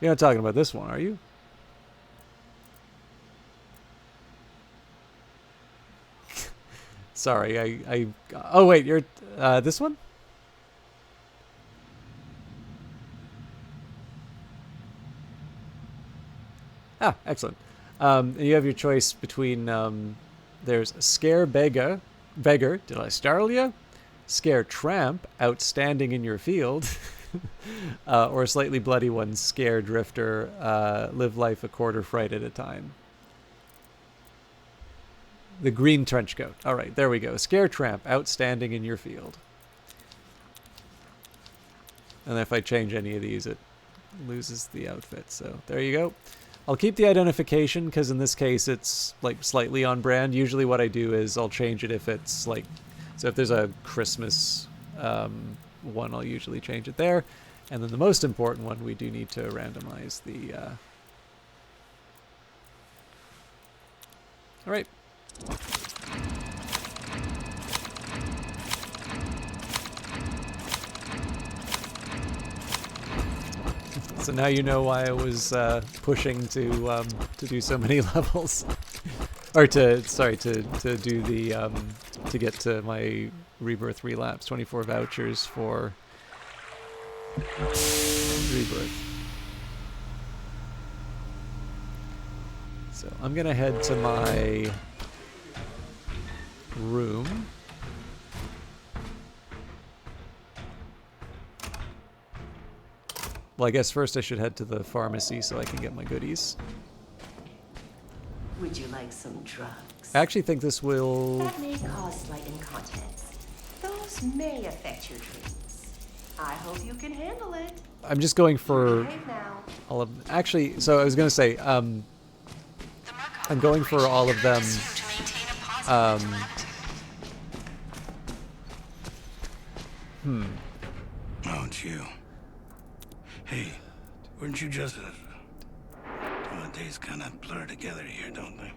You're not talking about this one, are you? Sorry, oh wait, you're this one? Ah, excellent. You have your choice between there's Scare Beggar, did I startle you? Scare Tramp, outstanding in your field, or a slightly bloody one, Scare Drifter, live life a quarter fright at a time. The green trench coat. All right, there we go. Scare Tramp, outstanding in your field. And if I change any of these, it loses the outfit. So there you go. I'll keep the identification because in this case it's like slightly on brand. Usually what I do is I'll change it if it's like, so if there's a Christmas one, I'll usually change it there. And then the most important one, we do need to randomize the All right. So now you know why I was pushing to do so many levels, or to do the to get to my rebirth relapse. 24 vouchers for rebirth. So I'm gonna head to my room. Well, I guess first I should head to the pharmacy so I can get my goodies. Would you like some drugs? I actually think this will... That may cause slight incontinence. Those may affect your dreams. I hope you can handle it. I'm just going for Behave now. all of... Actually, so I was going to say, I'm going for all of them. Oh, it's you. Hey, weren't you just well, the days kind of blur together here, don't they?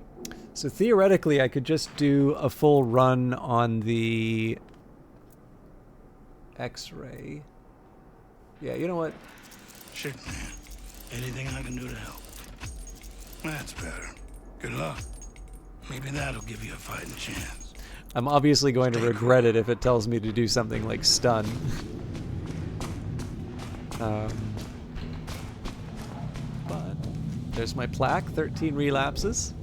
So theoretically, I could just do a full run on the X-ray. Yeah, you know what? Shit, man. Anything I can do to help? That's better. Good luck. Maybe that'll give you a fighting chance. I'm obviously going to regret it if it tells me to do something like stun. But there's my plaque, 13 relapses.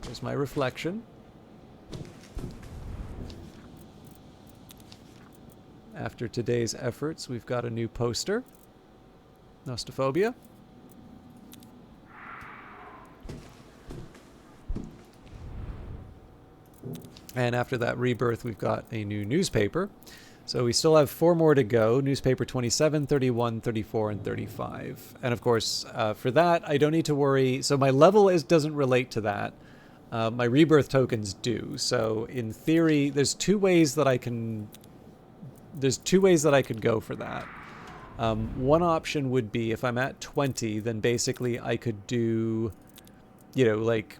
There's my reflection. After today's efforts, we've got a new poster. Nostophobia. And after that rebirth, we've got a new newspaper. So we still have 4 more to go. Newspaper 27, 31, 34, and 35. And of course, for that, I don't need to worry. So my level doesn't relate to that. My rebirth tokens do. So in theory, there's two ways that I can... There's 2 ways that I could go for that. One option would be if I'm at 20, then basically I could do, you know, like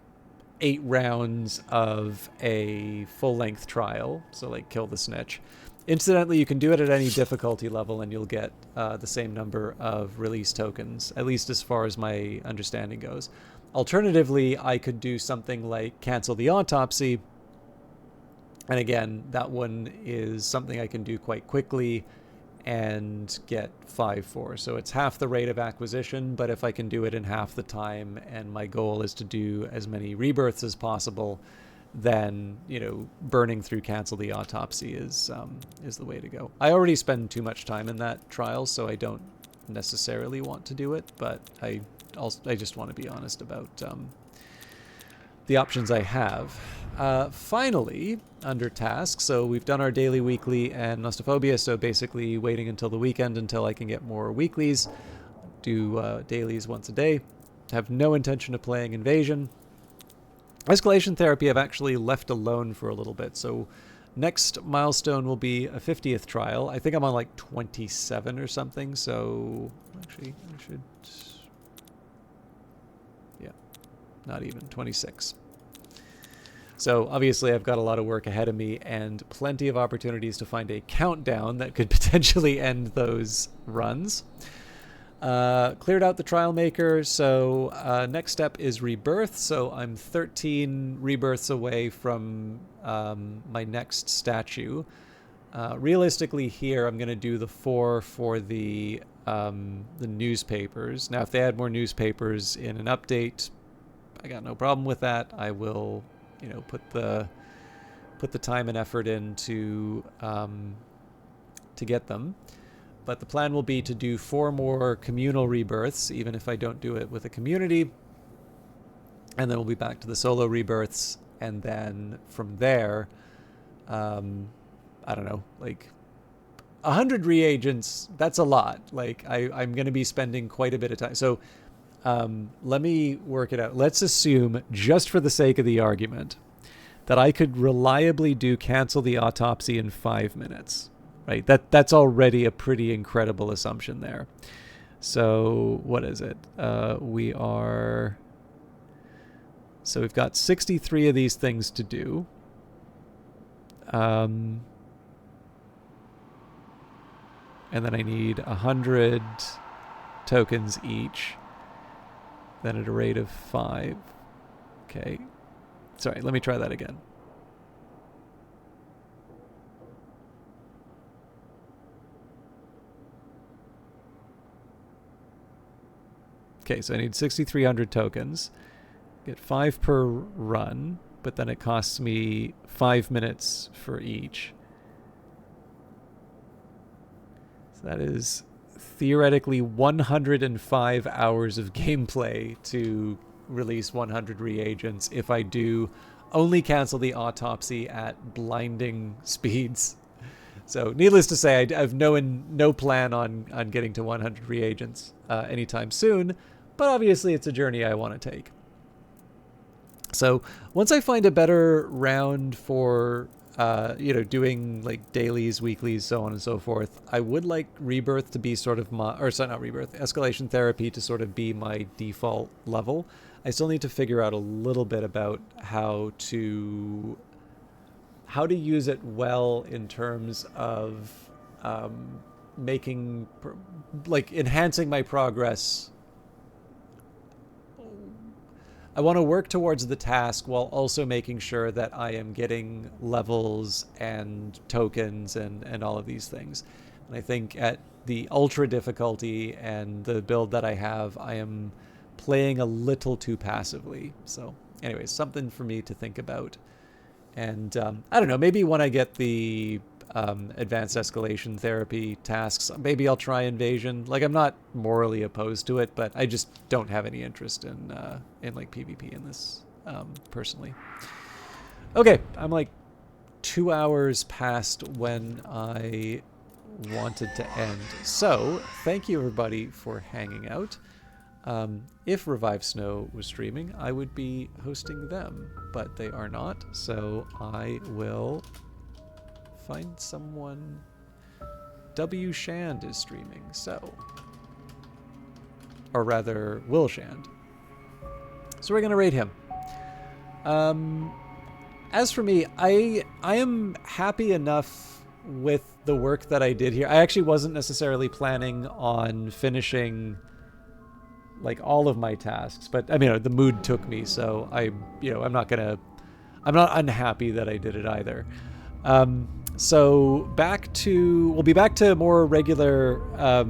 8 rounds of a full-length trial. So like kill the snitch. Incidentally, you can do it at any difficulty level and you'll get the same number of release tokens, at least as far as my understanding goes. Alternatively, I could do something like cancel the autopsy. And again, that one is something I can do quite quickly and get 5 for. So it's half the rate of acquisition, but if I can do it in half the time and my goal is to do as many rebirths as possible, then, you know, burning through cancel the autopsy is the way to go. I already spend too much time in that trial, so I don't necessarily want to do it, but I just want to be honest about the options I have. Finally, under tasks, so we've done our daily, weekly, and Nostophobia, so basically waiting until the weekend until I can get more weeklies. Do dailies once a day. Have no intention of playing Invasion. Escalation Therapy I've actually left alone for a little bit, so next milestone will be a 50th trial. I think I'm on like 27 or something, so actually I should... Yeah, not even, 26. So obviously I've got a lot of work ahead of me and plenty of opportunities to find a countdown that could potentially end those runs. Cleared out the trial maker, so next step is rebirth. So I'm 13 rebirths away from my next statue. Realistically here I'm going to do the 4 for the newspapers. Now if they add more newspapers in an update, I got no problem with that. I will, you know, put the time and effort in to get them. But the plan will be to do 4 more communal rebirths, even if I don't do it with a community. And then we'll be back to the solo rebirths. And then from there, I don't know, like 100 reagents, that's a lot. Like I'm going to be spending quite a bit of time. So let me work it out. Let's assume, just for the sake of the argument, that I could reliably do cancel the autopsy in 5 minutes. Right, that's already a pretty incredible assumption there. So what is it? We are So we've got 63 of these things to do. And then I need 100 tokens each. Then at a rate of 5. Okay. Sorry, let me try that again. Okay, so I need 6,300 tokens. Get 5 per run, but then it costs me 5 minutes for each. So that is theoretically 105 hours of gameplay to release 100 reagents if I do only cancel the autopsy at blinding speeds. So needless to say, I've no plan on getting to 100 reagents anytime soon, but obviously it's a journey I want to take. So once I find a better round for doing like dailies, weeklies, so on and so forth, I would like Rebirth to be sort of Escalation Therapy to sort of be my default level. I still need to figure out a little bit about how to use it well in terms of enhancing my progress. I want to work towards the task while also making sure that I am getting levels and tokens and all of these things. And I think at the ultra difficulty and the build that I have, I am playing a little too passively. So anyways, something for me to think about. And I don't know, maybe when I get the advanced escalation therapy tasks, maybe I'll try invasion. Like, I'm not morally opposed to it, but I just don't have any interest in like PvP in this personally. Okay, I'm like 2 hours past when I wanted to end. So thank you everybody for hanging out. If Revive Snow was streaming, I would be hosting them, but they are not, so I will find someone. W. Shand is streaming, so. Or rather, Will Shand. So we're going to raid him. As for me, I am happy enough with the work that I did here. I actually wasn't necessarily planning on finishing like all of my tasks, but I mean, the mood took me, so I'm not unhappy that I did it either. So we'll be back to more regular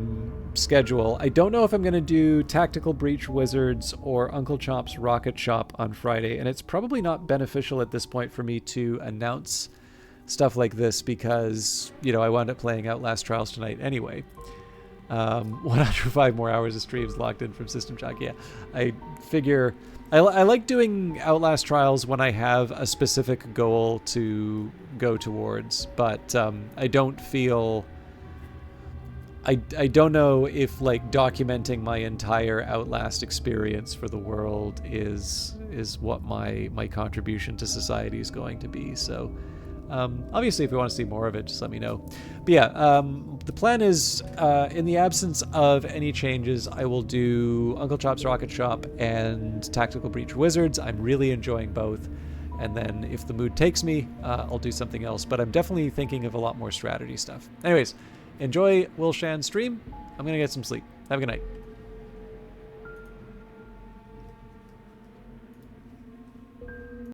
schedule. I don't know if I'm going to do Tactical Breach Wizards or Uncle Chop's Rocket Shop on Friday, and it's probably not beneficial at this point for me to announce stuff like this because, I wound up playing Outlast Trials tonight anyway. 105 more hours of streams locked in from System Shock. Yeah, I figure I like doing Outlast Trials when I have a specific goal to go towards, but I don't feel I don't know if like documenting my entire Outlast experience for the world is what my contribution to society is going to be. So obviously, if you want to see more of it, just let me know. But yeah, the plan is, in the absence of any changes, I will do Uncle Chop's Rocket Shop and Tactical Breach Wizards. I'm really enjoying both. And then if the mood takes me, I'll do something else. But I'm definitely thinking of a lot more strategy stuff. Anyways, enjoy Will Shand's stream. I'm going to get some sleep. Have a good night.